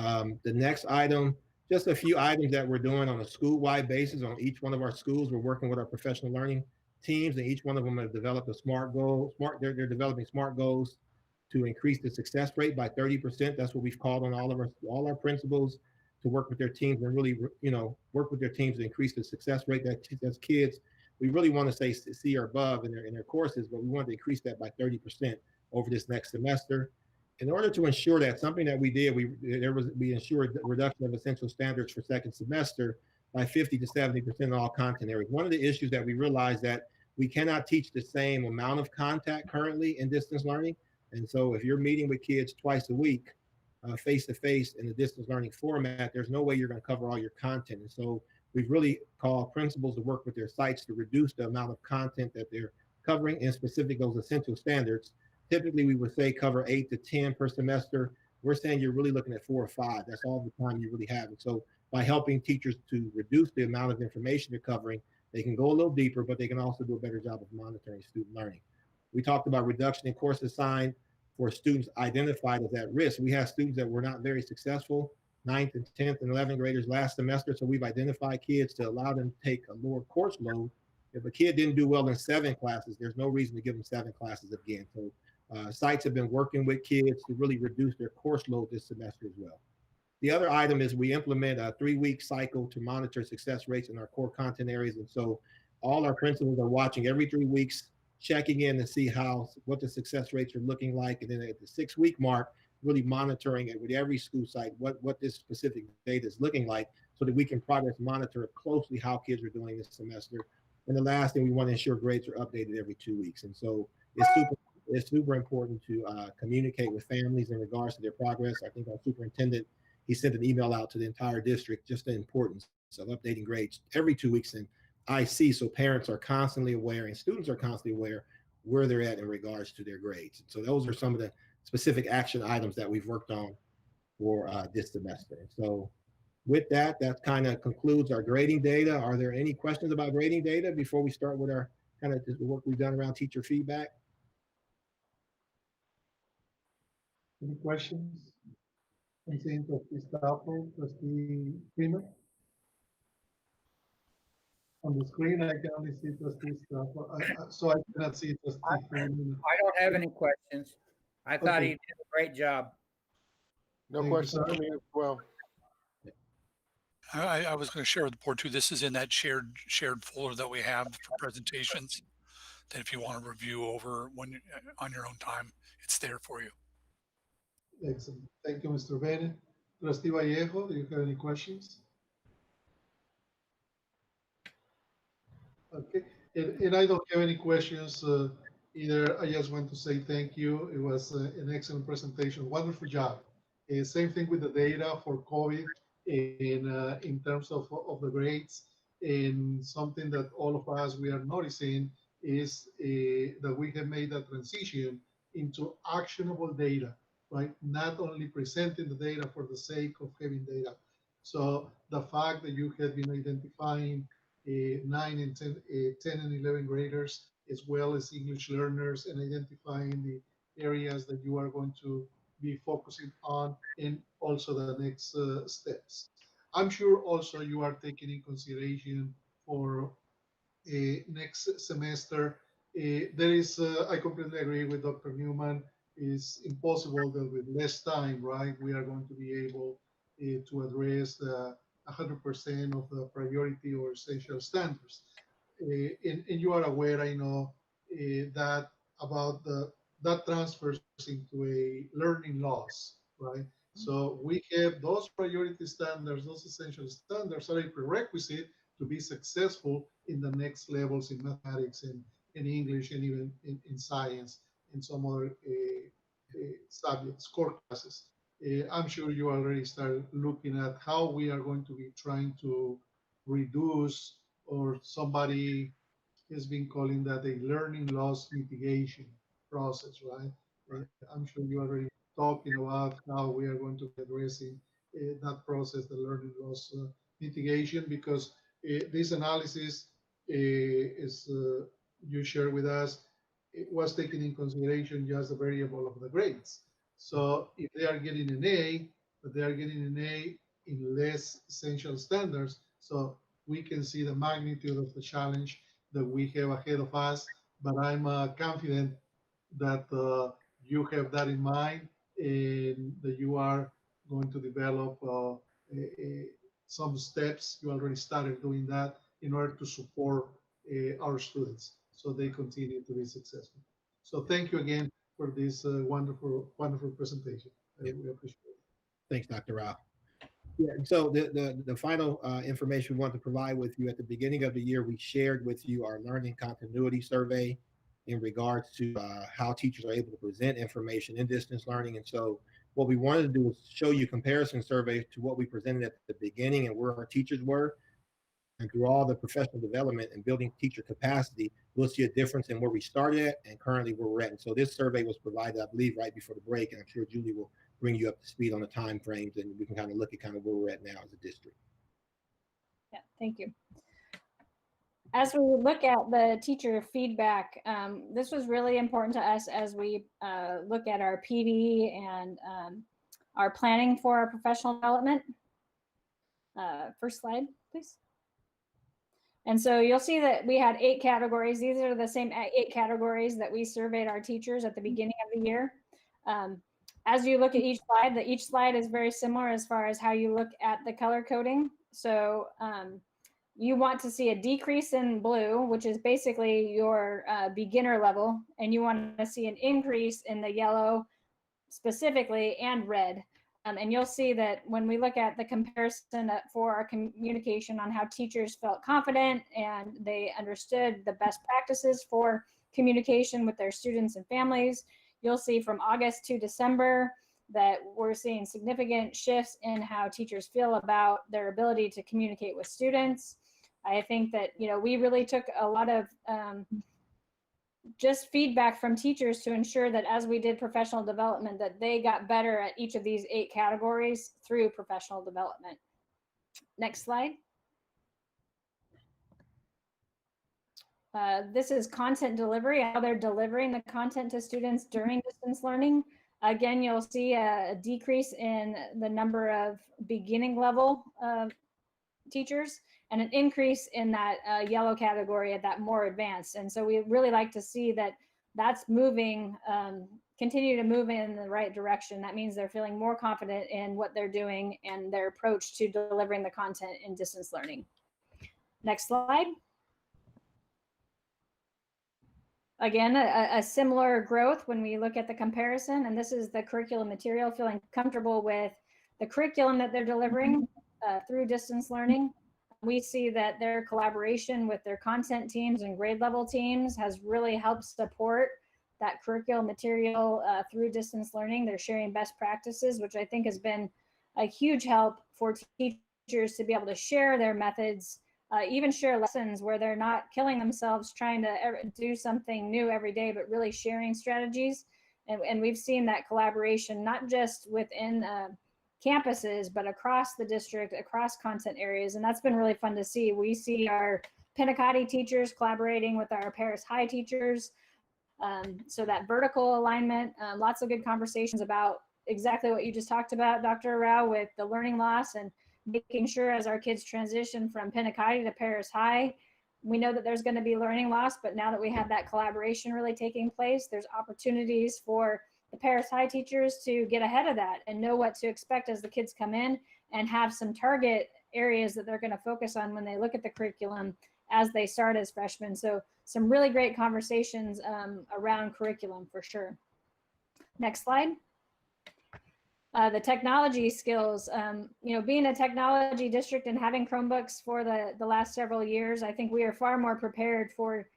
at. The next item, just a few items that we're doing on a school-wide basis on each one of our schools. We're working with our professional learning teams, and each one of them have developed a SMART goal. They're developing SMART goals to increase the success rate by 30%. That's what we've called on all our principals to work with their teams and really, work with their teams to increase the success rate. That's kids we really want to say C or above in their courses, but we want to increase that by 30% over this next semester. In order to ensure that, something that we did, we ensured the reduction of essential standards for second semester by 50 to 70% in all content areas. One of the issues that we realized that we cannot teach the same amount of contact currently in distance learning. And so if you're meeting with kids twice a week, face-to-face in the distance learning format, there's no way you're going to cover all your content. And so we've really called principals to work with their sites to reduce the amount of content that they're covering, and specific those essential standards. Typically, we would say cover 8 to 10 per semester. We're saying you're really looking at 4 or 5. That's all the time you really have. And so by helping teachers to reduce the amount of information they're covering, they can go a little deeper, but they can also do a better job of monitoring student learning. We talked about reduction in courses assigned for students identified as at risk. We have students that were not very successful, 9th and 10th and 11th graders last semester. So we've identified kids to allow them to take a lower course load. If a kid didn't do well in 7 classes, there's no reason to give them 7 classes again. So sites have been working with kids to really reduce their course load this semester as well. The other item is we implement a 3-week cycle to monitor success rates in our core content areas. And so all our principals are watching every 3 weeks, checking in to see what the success rates are looking like. And then at the 6-week mark, really monitoring it with every school site, what this specific data is looking like, so that we can progress monitor closely how kids are doing this semester. And the last thing, we want to ensure grades are updated every 2 weeks. And so it's super important to communicate with families in regards to their progress. I think our superintendent, he sent an email out to the entire district, just the importance of updating grades every 2 weeks. And I see, so parents are constantly aware and students are constantly aware where they're at in regards to their grades. So those are some of the specific action items that we've worked on for this semester. So with that, that kind of concludes our grading data. Are there any questions about grading data before we start with our kind of the work we've done around teacher feedback? Any questions? Anything, Trustee Stafford, Trustee Freeman? On the screen, I can only see Trustee Stafford, so I cannot see Trustee Freeman. I don't have any questions. I thought he did a great job. No questions for me as well. I was going to share with the board too. This is in that shared folder that we have for presentations, that if you want to review over when on your own time, it's there for you. Excellent. Thank you, Mr. Bennett. Trustee Vallejo, do you have any questions? Okay, and I don't have any questions either. I just want to say thank you. It was an excellent presentation. Wonderful job. Same thing with the data for COVID in terms of the grades. And something that all of us we are noticing is that we have made a transition into actionable data, right? Not only presenting the data for the sake of having data. So the fact that you have been identifying 9 and 10 and 11 graders, as well as English learners, and identifying the areas that you are going to be focusing on, and also the next steps. I'm sure also you are taking in consideration for next semester There is, I completely agree with Dr. Newman. It's impossible that with less time, right, we are going to be able to address the 100% of the priority or essential standards. And you are aware, I know, that about that transfers into a learning loss, right? So we have those priority standards, those essential standards are a prerequisite to be successful in the next levels in mathematics and in English and even in science and some other subjects, core classes. I'm sure you already started looking at how we are going to be trying to reduce, or somebody has been calling that a learning loss mitigation process, right? I'm sure you already talking about how we are going to be addressing that process, the learning loss mitigation, because this analysis is you share with us, it was taking in consideration just the variable of the grades. So if they are getting an A, but they are getting an A in less essential standards, so we can see the magnitude of the challenge that we have ahead of us. But I'm confident that you have that in mind and that you are going to develop some steps. You already started doing that in order to support our students so they continue to be successful. So thank you again for this wonderful, wonderful presentation. We appreciate it. Thanks, Dr. Rao. Yeah, so the final information we want to provide with you at the beginning of the year, we shared with you our learning continuity survey in regards to how teachers are able to present information in distance learning. And so what we wanted to do was show you a comparison survey to what we presented at the beginning and where our teachers were. And through all the professional development and building teacher capacity, we'll see a difference in where we started at and currently where we're at. And so this survey was provided, I believe, right before the break, and I'm sure Julie will bring you up to speed on the time frames, and we can kind of look at kind of where we're at now as a district. Yeah, thank you. As we look at the teacher feedback, this was really important to us as we look at our PD and our planning for our professional development. First slide, please. And so you'll see that we had 8 categories. These are the same 8 categories that we surveyed our teachers at the beginning of the year. As you look at each slide is very similar as far as how you look at the color coding. So you want to see a decrease in blue, which is basically your beginner level, and you want to see an increase in the yellow specifically and red. And you'll see that when we look at the comparison for our communication on how teachers felt confident and they understood the best practices for communication with their students and families, you'll see from August to December that we're seeing significant shifts in how teachers feel about their ability to communicate with students. I think that, you know, we really took a lot of just feedback from teachers to ensure that as we did professional development, that they got better at each of these 8 categories through professional development. Next slide. This is content delivery, how they're delivering the content to students during distance learning. Again, you'll see a decrease in the number of beginning level teachers and an increase in that yellow category at that more advanced. And so we really like to see that that's moving, continue to move in the right direction. That means they're feeling more confident in what they're doing and their approach to delivering the content in distance learning. Next slide. Again, a similar growth when we look at the comparison, and this is the curriculum material, feeling comfortable with the curriculum that they're delivering through distance learning. We see that their collaboration with their content teams and grade level teams has really helped support that curriculum material through distance learning. They're sharing best practices, which I think has been a huge help for teachers to be able to share their methods, even share lessons where they're not killing themselves trying to do something new every day, but really sharing strategies. And we've seen that collaboration, not just within campuses, but across the district, across content areas. And that's been really fun to see. We see our Pinacati teachers collaborating with our Perris High teachers. So that vertical alignment, lots of good conversations about exactly what you just talked about, Dr. Rao, with the learning loss and making sure as our kids transition from Pinacati to Perris High, we know that there's going to be learning loss, but now that we have that collaboration really taking place, there's opportunities for the Perris High teachers to get ahead of that and know what to expect as the kids come in and have some target areas that they're going to focus on when they look at the curriculum as they start as freshmen. So some really great conversations around curriculum for sure. Next slide. The technology skills, being a technology district and having Chromebooks for the last several years, I think we are far more prepared for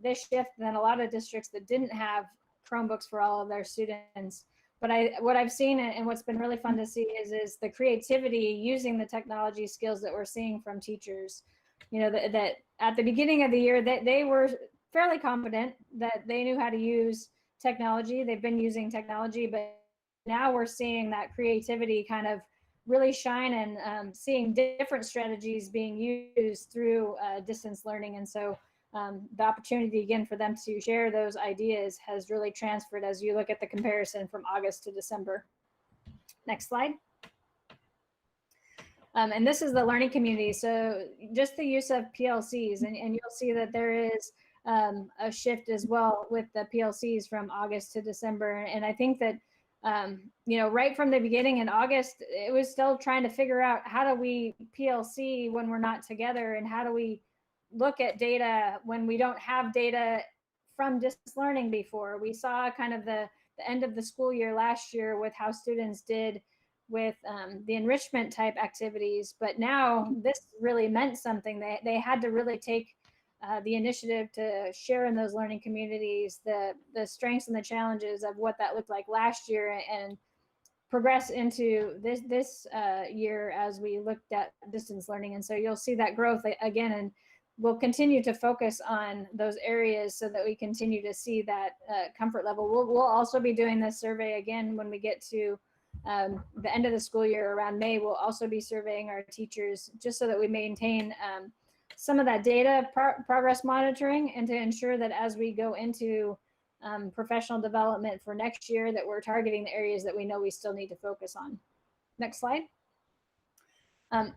this shift than a lot of districts that didn't have Chromebooks for all of their students. But what I've seen and what's been really fun to see is the creativity using the technology skills that we're seeing from teachers. That at the beginning of the year that they were fairly confident that they knew how to use technology. They've been using technology, but now we're seeing that creativity kind of really shine and seeing different strategies being used through distance learning. And so the opportunity again for them to share those ideas has really transferred as you look at the comparison from August to December. Next slide. And this is the learning community. So just the use of PLCs, and you'll see that there is a shift as well with the PLCs from August to December. And I think that right from the beginning in August, it was still trying to figure out how do we PLC when we're not together, and how do we look at data when we don't have data from distance learning before. We saw kind of the end of the school year last year with how students did with the enrichment type activities, but now this really meant something. They had to really take the initiative to share in those learning communities the strengths and the challenges of what that looked like last year, and progress into this year as we looked at distance learning. And so you'll see that growth again, and we'll continue to focus on those areas so that we continue to see that comfort level. We'll also be doing this survey again when we get to the end of the school year around May. We'll also be surveying our teachers just so that we maintain some of that data progress monitoring, and to ensure that as we go into professional development for next year, that we're targeting the areas that we know we still need to focus on. Next slide.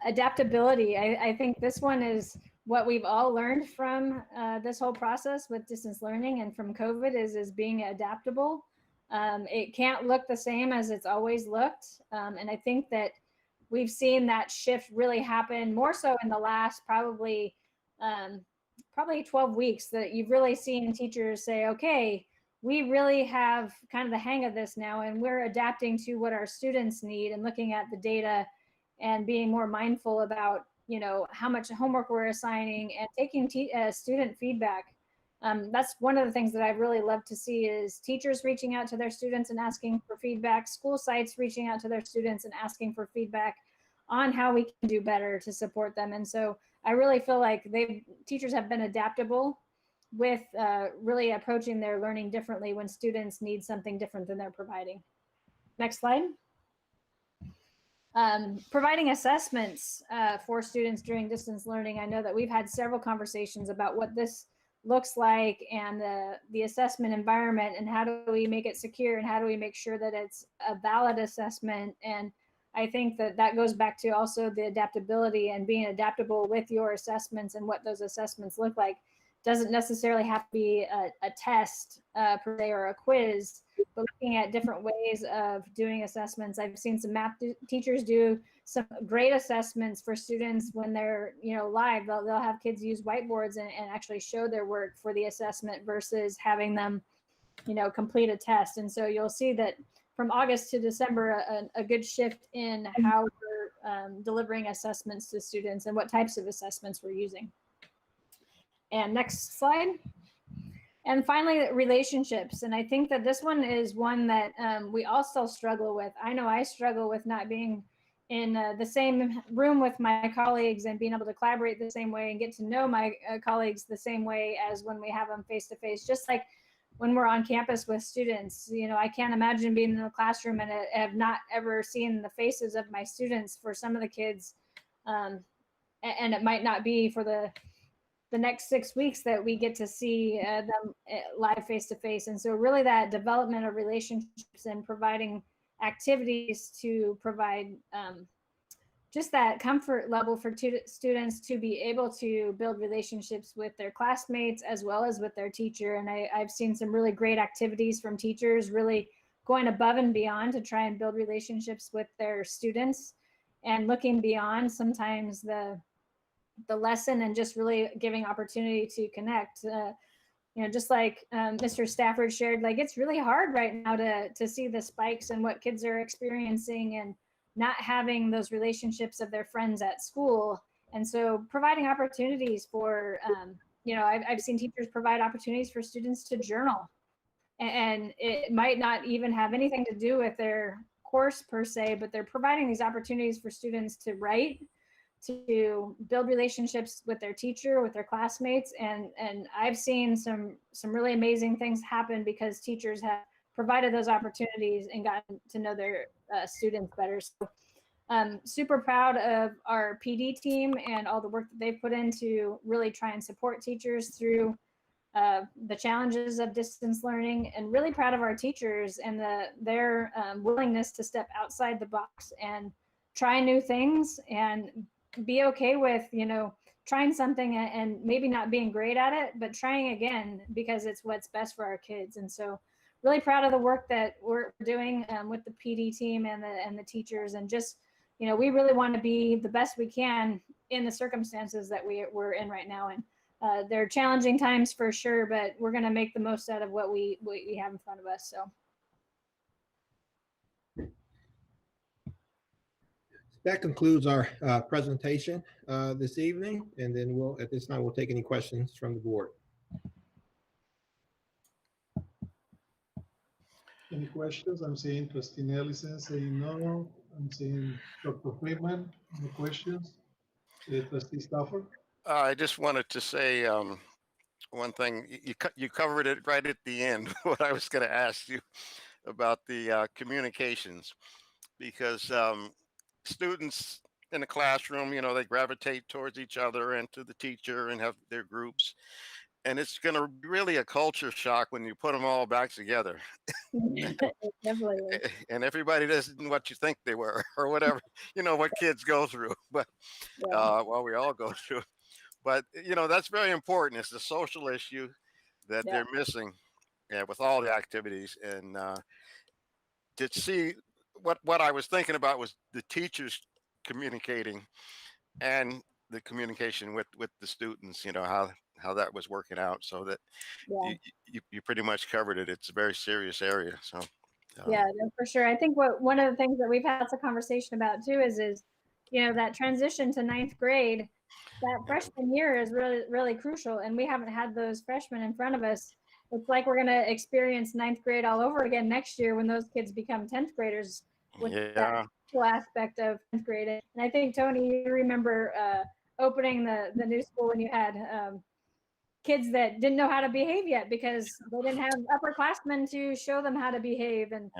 Adaptability. I think this one is what we've all learned from this whole process with distance learning and from COVID is being adaptable. It can't look the same as it's always looked. And I think that we've seen that shift really happen more so in the last probably 12 weeks, that you've really seen teachers say, okay, we really have kind of the hang of this now, and we're adapting to what our students need and looking at the data and being more mindful about, how much homework we're assigning and taking student feedback. That's one of the things that I've really loved to see is teachers reaching out to their students and asking for feedback, school sites reaching out to their students and asking for feedback on how we can do better to support them. And so I really feel like teachers have been adaptable with really approaching their learning differently when students need something different than they're providing. Next slide. Providing assessments for students during distance learning. I know that we've had several conversations about what this looks like and the assessment environment, and how do we make it secure, and how do we make sure that it's a valid assessment. And I think that goes back to also the adaptability and being adaptable with your assessments and what those assessments look like. Doesn't necessarily have to be a test per se or a quiz, but looking at different ways of doing assessments. I've seen some math teachers do some great assessments for students when they're live. They'll have kids use whiteboards and actually show their work for the assessment versus having them complete a test. And so you'll see that from August to December, a good shift in how we're delivering assessments to students and what types of assessments we're using. And next slide. And finally, relationships. And I think that this one is one that we all still struggle with. I know I struggle with not being in the same room with my colleagues and being able to collaborate the same way and get to know my colleagues the same way as when we have them face to face. Just like when we're on campus with students, I can't imagine being in a classroom and have not ever seen the faces of my students for some of the kids. And it might not be for the next 6 weeks that we get to see them live face to face. And so really that development of relationships and providing activities to provide just that comfort level for students to be able to build relationships with their classmates as well as with their teacher. And I've seen some really great activities from teachers really going above and beyond to try and build relationships with their students and looking beyond sometimes the lesson and just really giving opportunity to connect. Just like Mr. Stafford shared, like it's really hard right now to see the spikes and what kids are experiencing and not having those relationships of their friends at school. And so providing opportunities for, I've seen teachers provide opportunities for students to journal. And it might not even have anything to do with their course per se, but they're providing these opportunities for students to write, to build relationships with their teacher, with their classmates. And I've seen some really amazing things happen because teachers have provided those opportunities and gotten to know their students better. So super proud of our PD team and all the work that they've put in to really try and support teachers through the challenges of distance learning, and really proud of our teachers and their willingness to step outside the box and try new things and be okay with, trying something and maybe not being great at it, but trying again because it's what's best for our kids. And so really proud of the work that we're doing with the PD team and the teachers, and just, we really want to be the best we can in the circumstances that we're in right now. And they're challenging times for sure, but we're going to make the most out of what we have in front of us. So. That concludes our presentation this evening, and then at this time, we'll take any questions from the board. Any questions? I'm seeing Trustee Ellison saying no. I'm seeing Dr. Freeman, no questions. Trustee Stafford? I just wanted to say one thing. You covered it right at the end, what I was going to ask you about the communications, because students in the classroom, they gravitate towards each other and to the teacher and have their groups. And it's going to be really a culture shock when you put them all back together. Definitely. And everybody isn't what you think they were or whatever, what kids go through, but well, we all go through. But, that's very important. It's the social issue that they're missing with all the activities. And to see what I was thinking about was the teachers communicating and the communication with the students, how that was working out, so that you pretty much covered it. It's a very serious area. So yeah, no, for sure. I think one of the things that we've had lots of conversation about too is that transition to ninth grade. That freshman year is really, really crucial, and we haven't had those freshmen in front of us. It's like we're going to experience ninth grade all over again next year when those kids become 10th graders with that aspect of 10th grade. And I think, Tony, you remember opening the new school when you had kids that didn't know how to behave yet because they didn't have upperclassmen to show them how to behave. And,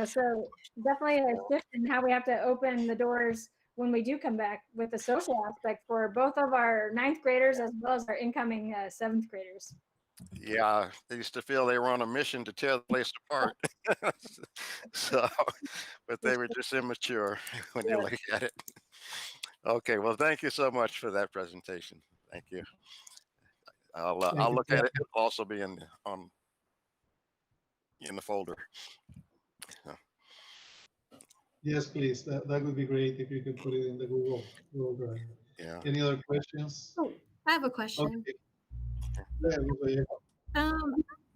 so definitely a shift in how we have to open the doors when we do come back with the social aspect for both of our ninth graders as well as our incoming 7th graders. Yeah, they used to feel they were on a mission to tear the place apart. So, but they were just immature when you look at it. Okay, well, thank you so much for that presentation. Thank you. I'll look at it. It'll also be in the folder. So. Yes, please. That would be great if you could put it in the Google Drive. Yeah. Any other questions? Oh, I have a question. Okay.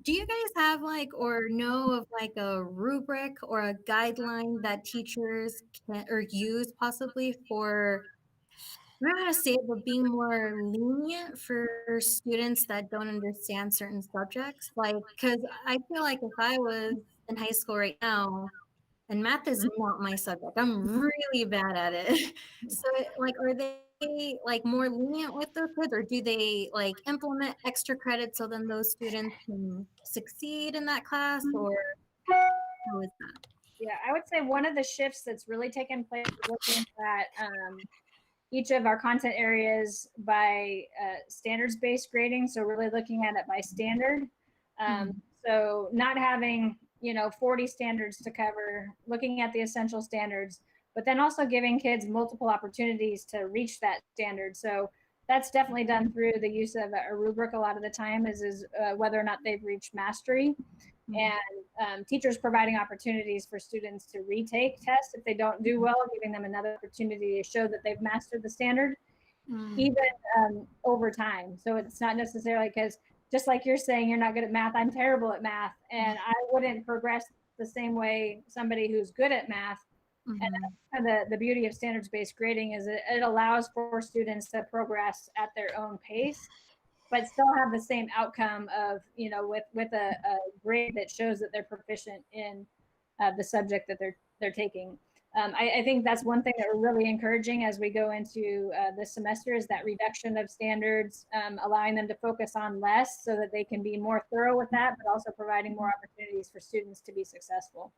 Do you guys have or know of a rubric or a guideline that teachers can or use possibly for, I don't know how to say it, but being more lenient for students that don't understand certain subjects? Because I feel like if I was in high school right now, and math is not my subject, I'm really bad at it. So are they more lenient with those kids, or do they implement extra credit so then those students can succeed in that class, or how is that? Yeah, I would say one of the shifts that's really taken place is looking at each of our content areas by standards-based grading. So really looking at it by standard. So not having 40 standards to cover, looking at the essential standards, but then also giving kids multiple opportunities to reach that standard. So that's definitely done through the use of a rubric a lot of the time is whether or not they've reached mastery. And teachers providing opportunities for students to retake tests if they don't do well, giving them another opportunity to show that they've mastered the standard, even over time. So it's not necessarily because, just like you're saying, you're not good at math, I'm terrible at math, and I wouldn't progress the same way somebody who's good at math. And that's kind of the beauty of standards-based grading is it allows for students to progress at their own pace, but still have the same outcome of, with a grade that shows that they're proficient in the subject that they're taking. I think that's one thing that we're really encouraging as we go into this semester is that reduction of standards, allowing them to focus on less so that they can be more thorough with that, but also providing more opportunities for students to be successful.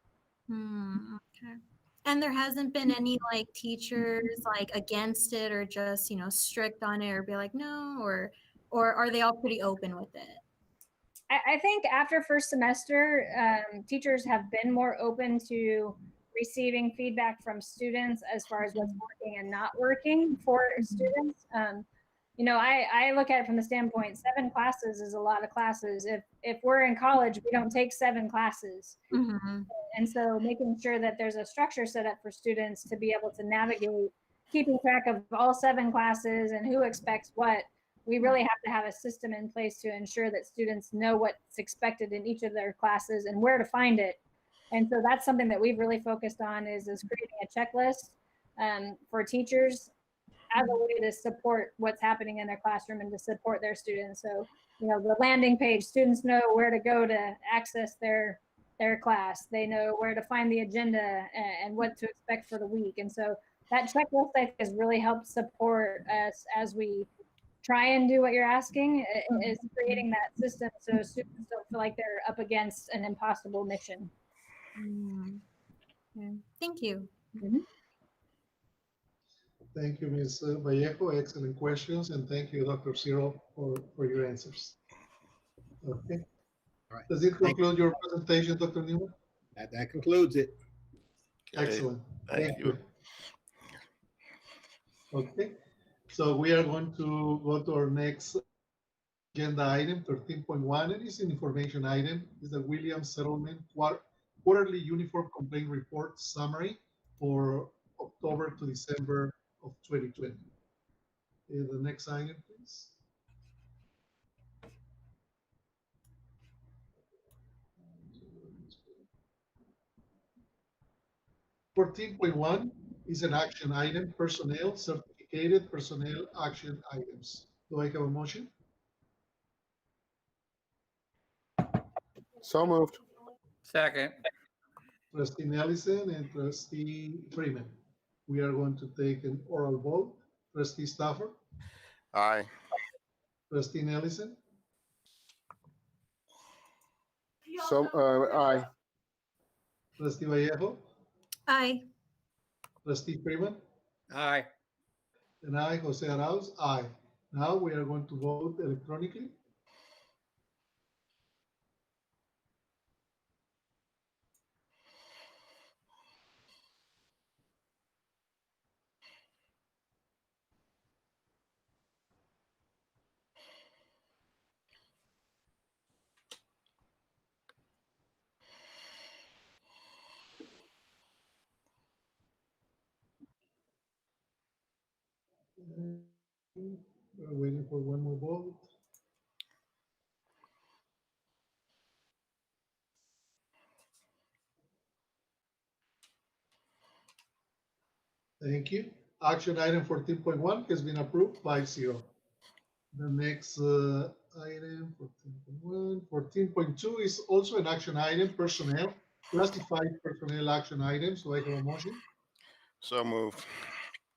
Okay. And there hasn't been any like teachers like against it or just, strict on it or be like, no, or are they all pretty open with it? I think after first semester, teachers have been more open to receiving feedback from students as far as what's working and not working for students. I look at it from the standpoint, 7 classes is a lot of classes. If we're in college, we don't take 7 classes. And so making sure that there's a structure set up for students to be able to navigate, keeping track of all 7 classes and who expects what, we really have to have a system in place to ensure that students know what's expected in each of their classes and where to find it. And so that's something that we've really focused on is creating a checklist for teachers as a way to support what's happening in their classroom and to support their students. So, the landing page, students know where to go to access their class. They know where to find the agenda and what to expect for the week. And so that checklist, I think, has really helped support us as we try and do what you're asking, is creating that system so students don't feel like they're up against an impossible mission. Okay. Thank you. Thank you, Ms. Vallejo. Excellent questions. And thank you, Dr. Cyril, for your answers. Okay. All right. Does it conclude your presentation, Dr. Newman? That concludes it. Excellent. Thank you. Okay. So we are going to go to our next agenda item, 13.1. It is an information item. It's the Williams Settlement Quarterly Uniform Complaint Report Summary for October to December of 2020. The next item, please. 14.1 is an action item, personnel, certificated personnel action items. Do I have a motion? So moved. Second. Trustee Nelson and Trustee Freeman. We are going to take an oral vote. Trustee Stafford. Aye. Trustee Nelson. So, aye. Trustee Vallejo. Aye. Trustee Freeman. Aye. And I, Jose Arauz, aye. Now we are going to vote electronically. We're waiting for one more vote. Thank you. Action item 14.1 has been approved 5-0. The next item 14.1, 14.2 is also an action item, personnel, classified personnel action items. Do I have a motion? So moved.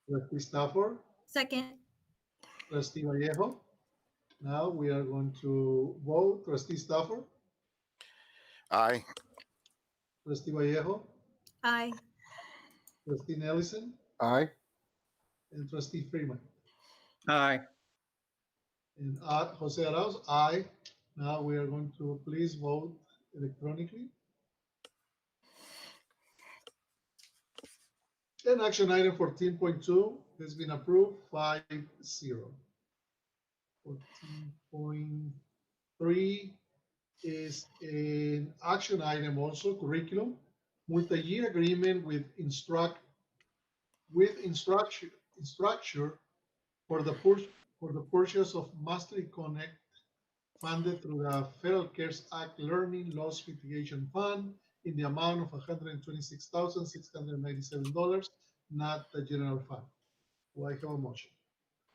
Trustee Stafford. Second. Trustee Vallejo. Now we are going to vote. Trustee Stafford. Aye. Trustee Vallejo. Aye. Trustee Nelson. Aye. And Trustee Freeman. Aye. And Jose Arauz, aye. Now we are going to please vote electronically. And action item 14.2 has been approved 5-0. 14.3 is an action item also, curriculum, multi-year agreement with instructure for the purchase of Mastery Connect funded through the Federal CARES Act Learning Loss Mitigation Fund in the amount of $126,697, not the general fund. Do I have a motion?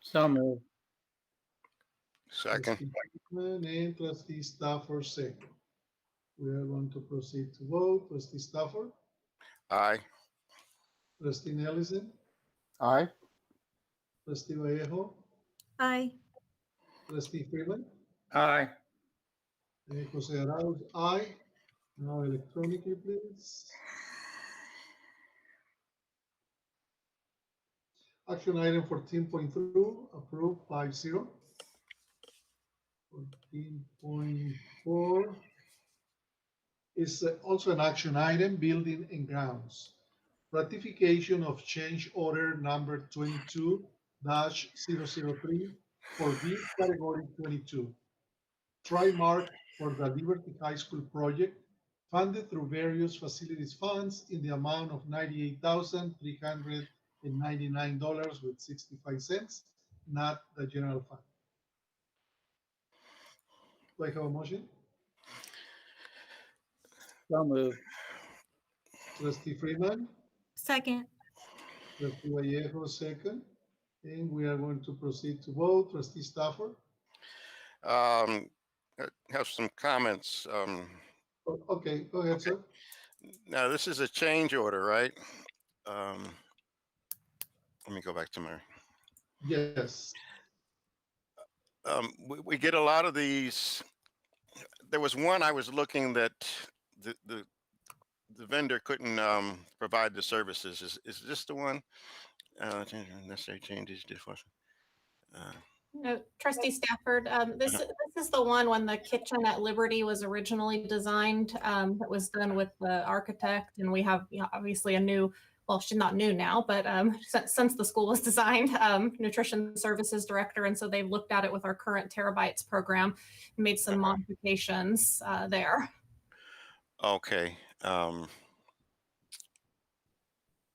So moved. Second. Trustee Hickman and Trustee Stafford second. We are going to proceed to vote. Trustee Stafford, Aye. Trustee Ellison, Aye. Trustee Vallejo, Aye. Trustee Freeman, Aye. Jose Arauz, aye. Now electronically, please. Action item 14.2, approved 5-0. 14.4 is also an action item, building and grounds. Ratification of change order number 22-003 for bid category 22. Trimark for the Liberty High School project, funded through various facilities funds in the amount of $98,399.65, not the general fund. Do I have a motion? So moved. Trustee Freeman, Second. Trustee Vallejo, second. And we are going to proceed to vote. Trustee Stafford? I have some comments. Okay, go ahead, sir. Now, this is a change order, right? Let me go back to my. Yes. We get a lot of these. There was one I was looking that the vendor couldn't provide the services. Is this the one? Necessary changes, dishwasher. No, Trustee Stafford, this is the one when the kitchen at Liberty was originally designed. That was done with the architect, and we have obviously a new. Well, she's not new now, but since the school was designed, nutrition services director, and so they've looked at it with our current terabytes program, and made some modifications there. Okay.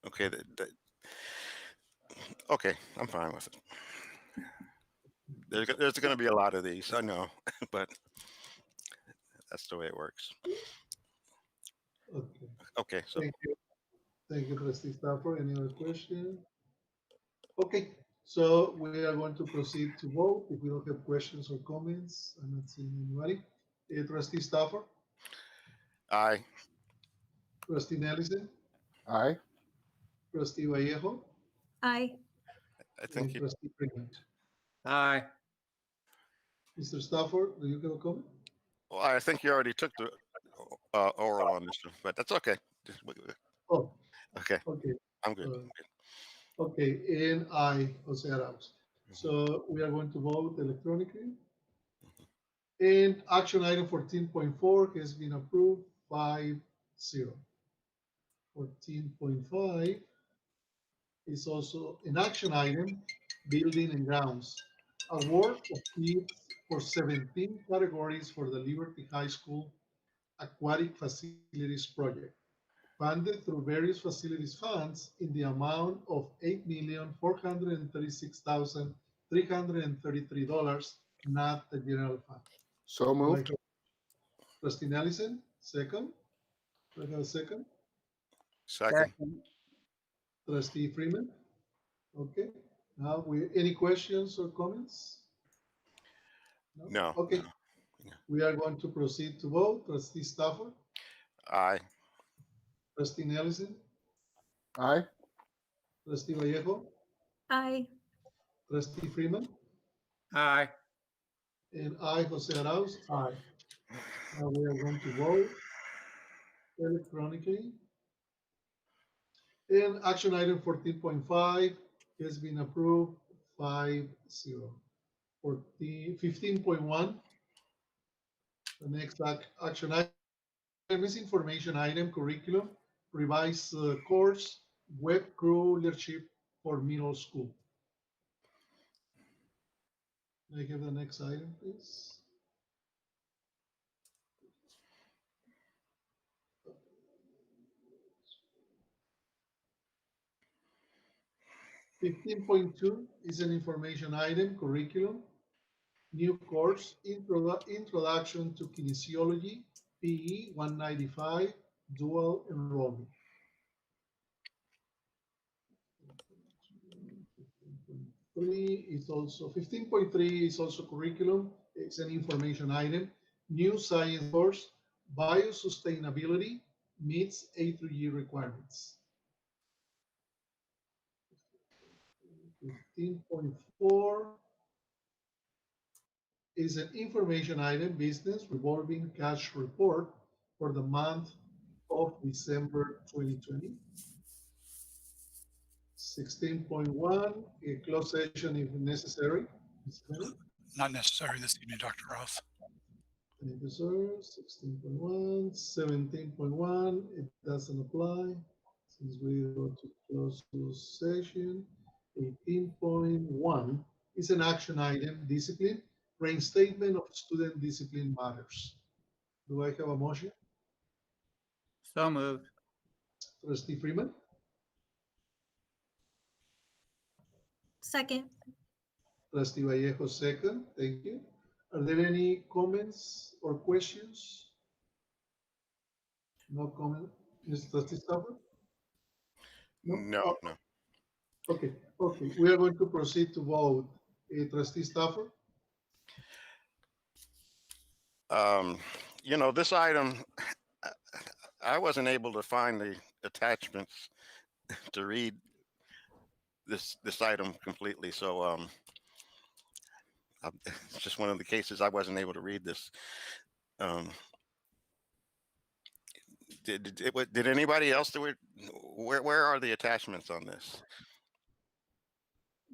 Okay. Okay, I'm fine with it. There's going to be a lot of these, I know, but that's the way it works. Okay. Okay. So. Thank you, Trustee Stafford. Any other question? Okay, so we are going to proceed to vote. If we don't have questions or comments, I'm not seeing anybody. Trustee Stafford? Aye. Trustee Ellison? Aye. Trustee Vallejo? Aye. I think you. Trustee Freeman? Aye. Mr. Stafford, do you have a comment? Well, I think you already took the oral on this one, but that's okay. Oh, okay. Okay. I'm good. Okay, and I, Jose Arauz. So we are going to vote electronically. And action item 14.4 has been approved 5-0. 14.5 is also an action item, building and grounds. Award of bids for 17 categories for the Liberty High School Aquatic Facilities Project, funded through various facilities funds in the amount of $8,436,333, not the general fund. So moved. Trustee Ellison, second. Do I have a second? Second. Trustee Freeman? Okay. Now, any questions or comments? No. Okay. No. We are going to proceed to vote. Trustee Stafford? Aye. Trustee Ellison? Aye. Trustee Vallejo? Aye. Trustee Freeman? Aye. And I, Jose Arauz, aye. Now we are going to vote electronically. And action item 14.5 has been approved 5-0. 15.1, the next action item is information item, curriculum, revised course web crew leadership for middle school. Can I have the next item, please? (15.2) is an information item, curriculum, new course, Introduction to Kinesiology, PE 195, dual enrollment. 15.3 is also curriculum. It's an information item. New science course, biosustainability meets A through G requirements. 15.4 is an information item, business revolving cash report for the month of December 2020. 16.1, a closed session if necessary. Not necessary this evening, Dr. Rouse. Thank you, sir. 16.1, 17.1, it doesn't apply since we go to closed session. 18.1 is an action item, discipline, reinstatement of student discipline matters. Do I have a motion? So moved. Trustee Freeman, Second. Trustee Vallejo, second. Thank you. Are there any comments or questions? No comment. Mr. Trustee Stafford? No, Oh, no. okay, okay. We are going to proceed to vote. Trustee Stafford? You know, this item, I wasn't able to find the attachments to read this item completely. So it's just one of the cases I wasn't able to read this. Did anybody else do it? Where are the attachments on this?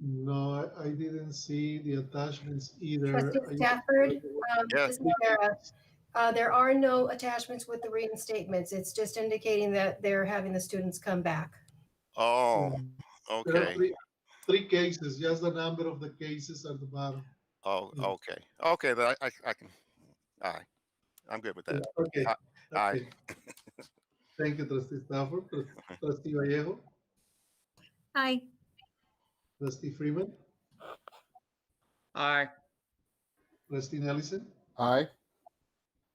No, I didn't see the attachments either. Trustee Stafford, Yeah. this is Mara. There are no attachments with the reinstatements. It's just indicating that they're having the students come back. Oh, There are okay. three cases, just the number of the cases at the bottom. Oh, okay. Okay, then I can, all right. I'm good with that. Okay. All right. Okay. Thank you, Trustee Stafford. Trustee Vallejo, Aye. Trustee Freeman, Aye. Trustee Nelson, Aye.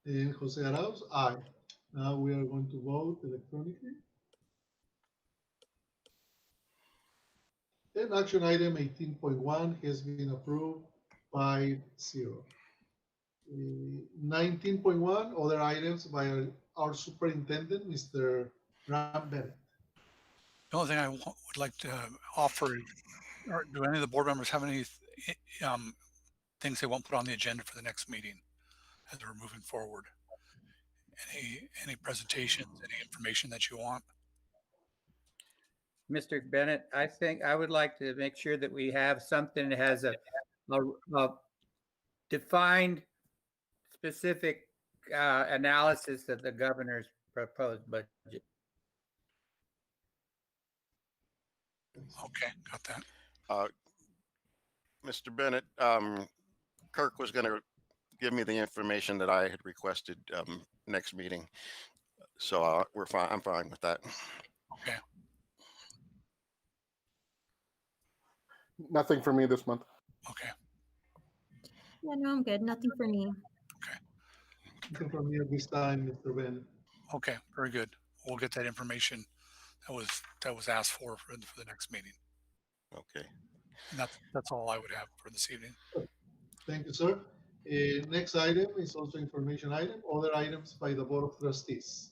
and Jose Arauz, aye. Now we are going to vote electronically. And action item 18.1 has been approved 5-0. 19.1, other items by our superintendent, Mr. Ram Bennett. The only thing I would like to offer, or do any of the board members have any things they won't put on the agenda for the next meeting as we're moving forward? Any presentations, any information that you want? Mr. Bennett, I think I would like to make sure that we have something that has a defined specific analysis of the governor's proposed budget. Okay, got that. Mr. Bennett, Kirk was going to give me the information that I had requested next meeting. So we're fine. I'm fine with that. Okay. Nothing for me this month. Okay. Yeah, no, I'm good. Nothing for me. Nothing from me at this time, Mr. Bennett. Okay, very good. We'll get that information that was asked for the next meeting. Okay. And that's all I would have for this evening. Thank you, sir. Next item is also information item, other items by the Board of Trustees.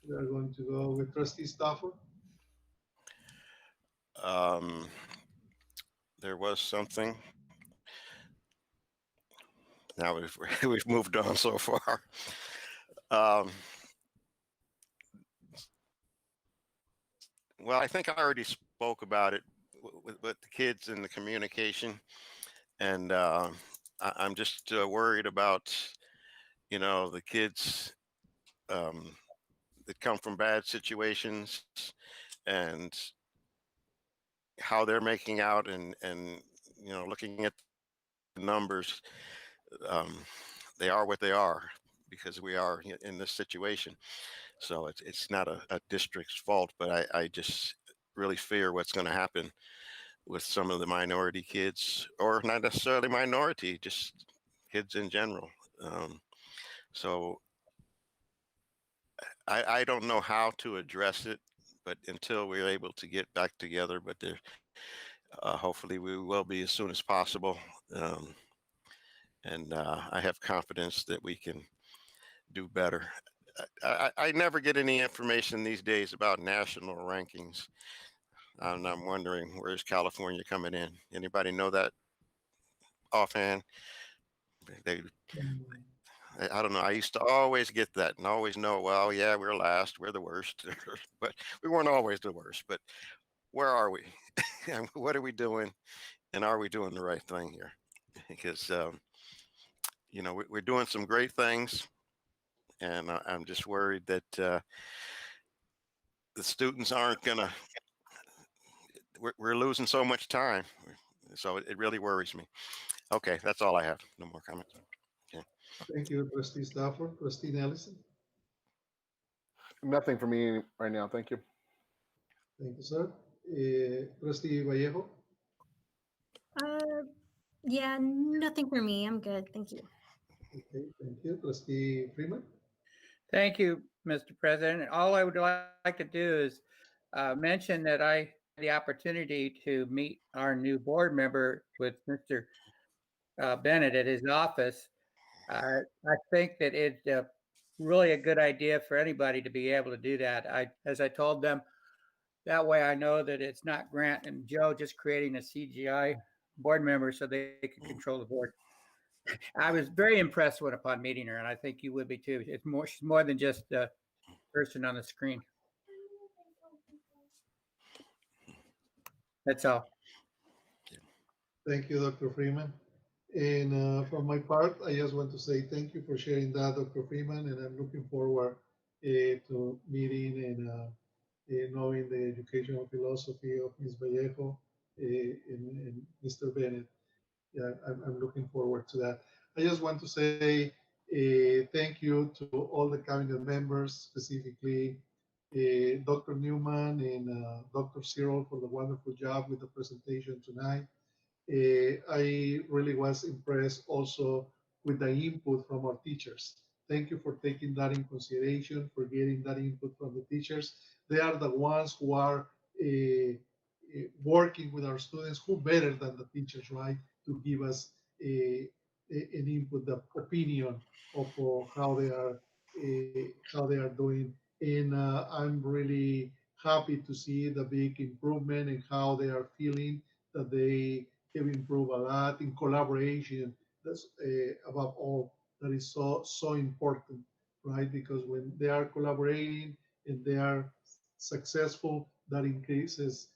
We are going to go with Trustee Stafford. There was something. Now we've moved on so far. Well, I think I already spoke about it with the kids and the communication, and I'm just worried about, you know, the kids that come from bad situations, and how they're making out, and looking at the numbers, they are what they are because we are in this situation. So it's not a district's fault, but I just really fear what's going to happen with some of the minority kids, or not necessarily minority, just kids in general. So I don't know how to address it, but until we're able to get back together, but hopefully we will be as soon as possible. And I have confidence that we can do better. I never get any information these days about national rankings. And I'm wondering, where's California coming in? Anybody know that offhand? I don't know. I used to always get that and always know, well, yeah, we're last, we're the worst, but we weren't always the worst. But where are we? And what are we doing? And are we doing the right thing here? Because, we're doing some great things. And I'm just worried that the students aren't going to, we're losing so much time. So it really worries me. Okay, that's all I have. No more comments. Okay. Thank you, Trustee Stafford. Trustee Nelson. Nothing for me right now. Thank you. Thank you, sir. Trustee Vallejo. Yeah, nothing for me. I'm good. Thank you. Okay, thank you. Trustee Freeman. Thank you, Mr. President. All I would like to do is mention that I had the opportunity to meet our new board member with Mr. Bennett at his office. I think that it's really a good idea for anybody to be able to do that. As I told them, that way I know that it's not Grant and Joe just creating a CGI board member so they can control the board. I was very impressed upon meeting her, and I think you would be too. She's more than just a person on the screen. That's all. Thank you, Dr. Freeman. And from my part, I just want to say thank you for sharing that, Dr. Freeman, and I'm looking forward to meeting and knowing the educational philosophy of Ms. Vallejo and Mr. Bennett. Yeah, I'm looking forward to that. I just want to say thank you to all the cabinet members, specifically Dr. Newman and Dr. Cyril for the wonderful job with the presentation tonight. I really was impressed also with the input from our teachers. Thank you for taking that in consideration, for getting that input from the teachers. They are the ones who are working with our students, who better than the teachers, right, to give us an input, the opinion of how they are doing. And I'm really happy to see the big improvement and how they are feeling that they have improved a lot in collaboration. That's above all, that is so important, right? Because when they are collaborating and they are successful, that increases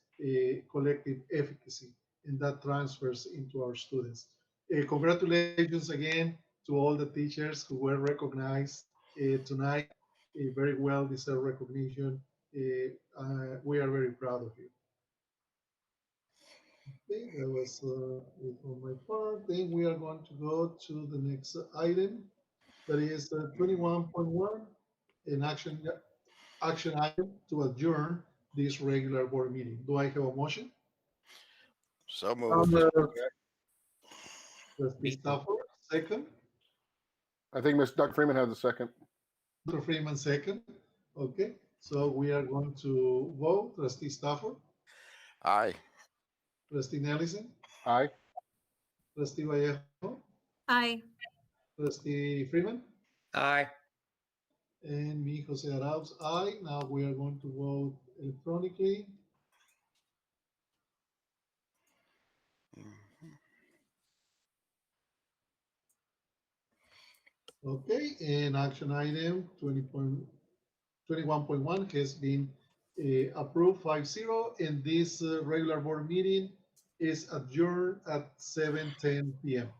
collective efficacy, and that transfers into our students. Congratulations again to all the teachers who were recognized tonight. A very well-deserved recognition. We are very proud of you. Okay, that was it on my part. Then we are going to go to the next item. That is 21.1, an action item to adjourn this regular board meeting. Do I have a motion? So moved. Trustee Stafford, second. I think Dr. Freeman has a second. Dr. Freeman, second. Okay, so we are going to vote. Trustee Stafford. Aye. Trustee Nelson. Aye. Trustee Vallejo. Aye. Trustee Freeman. Aye. And me, Jose Arauz, aye. Now we are going to vote electronically. Okay, and action item 21.1 has been approved 5-0, and this regular board meeting is adjourned at 7:10 p.m.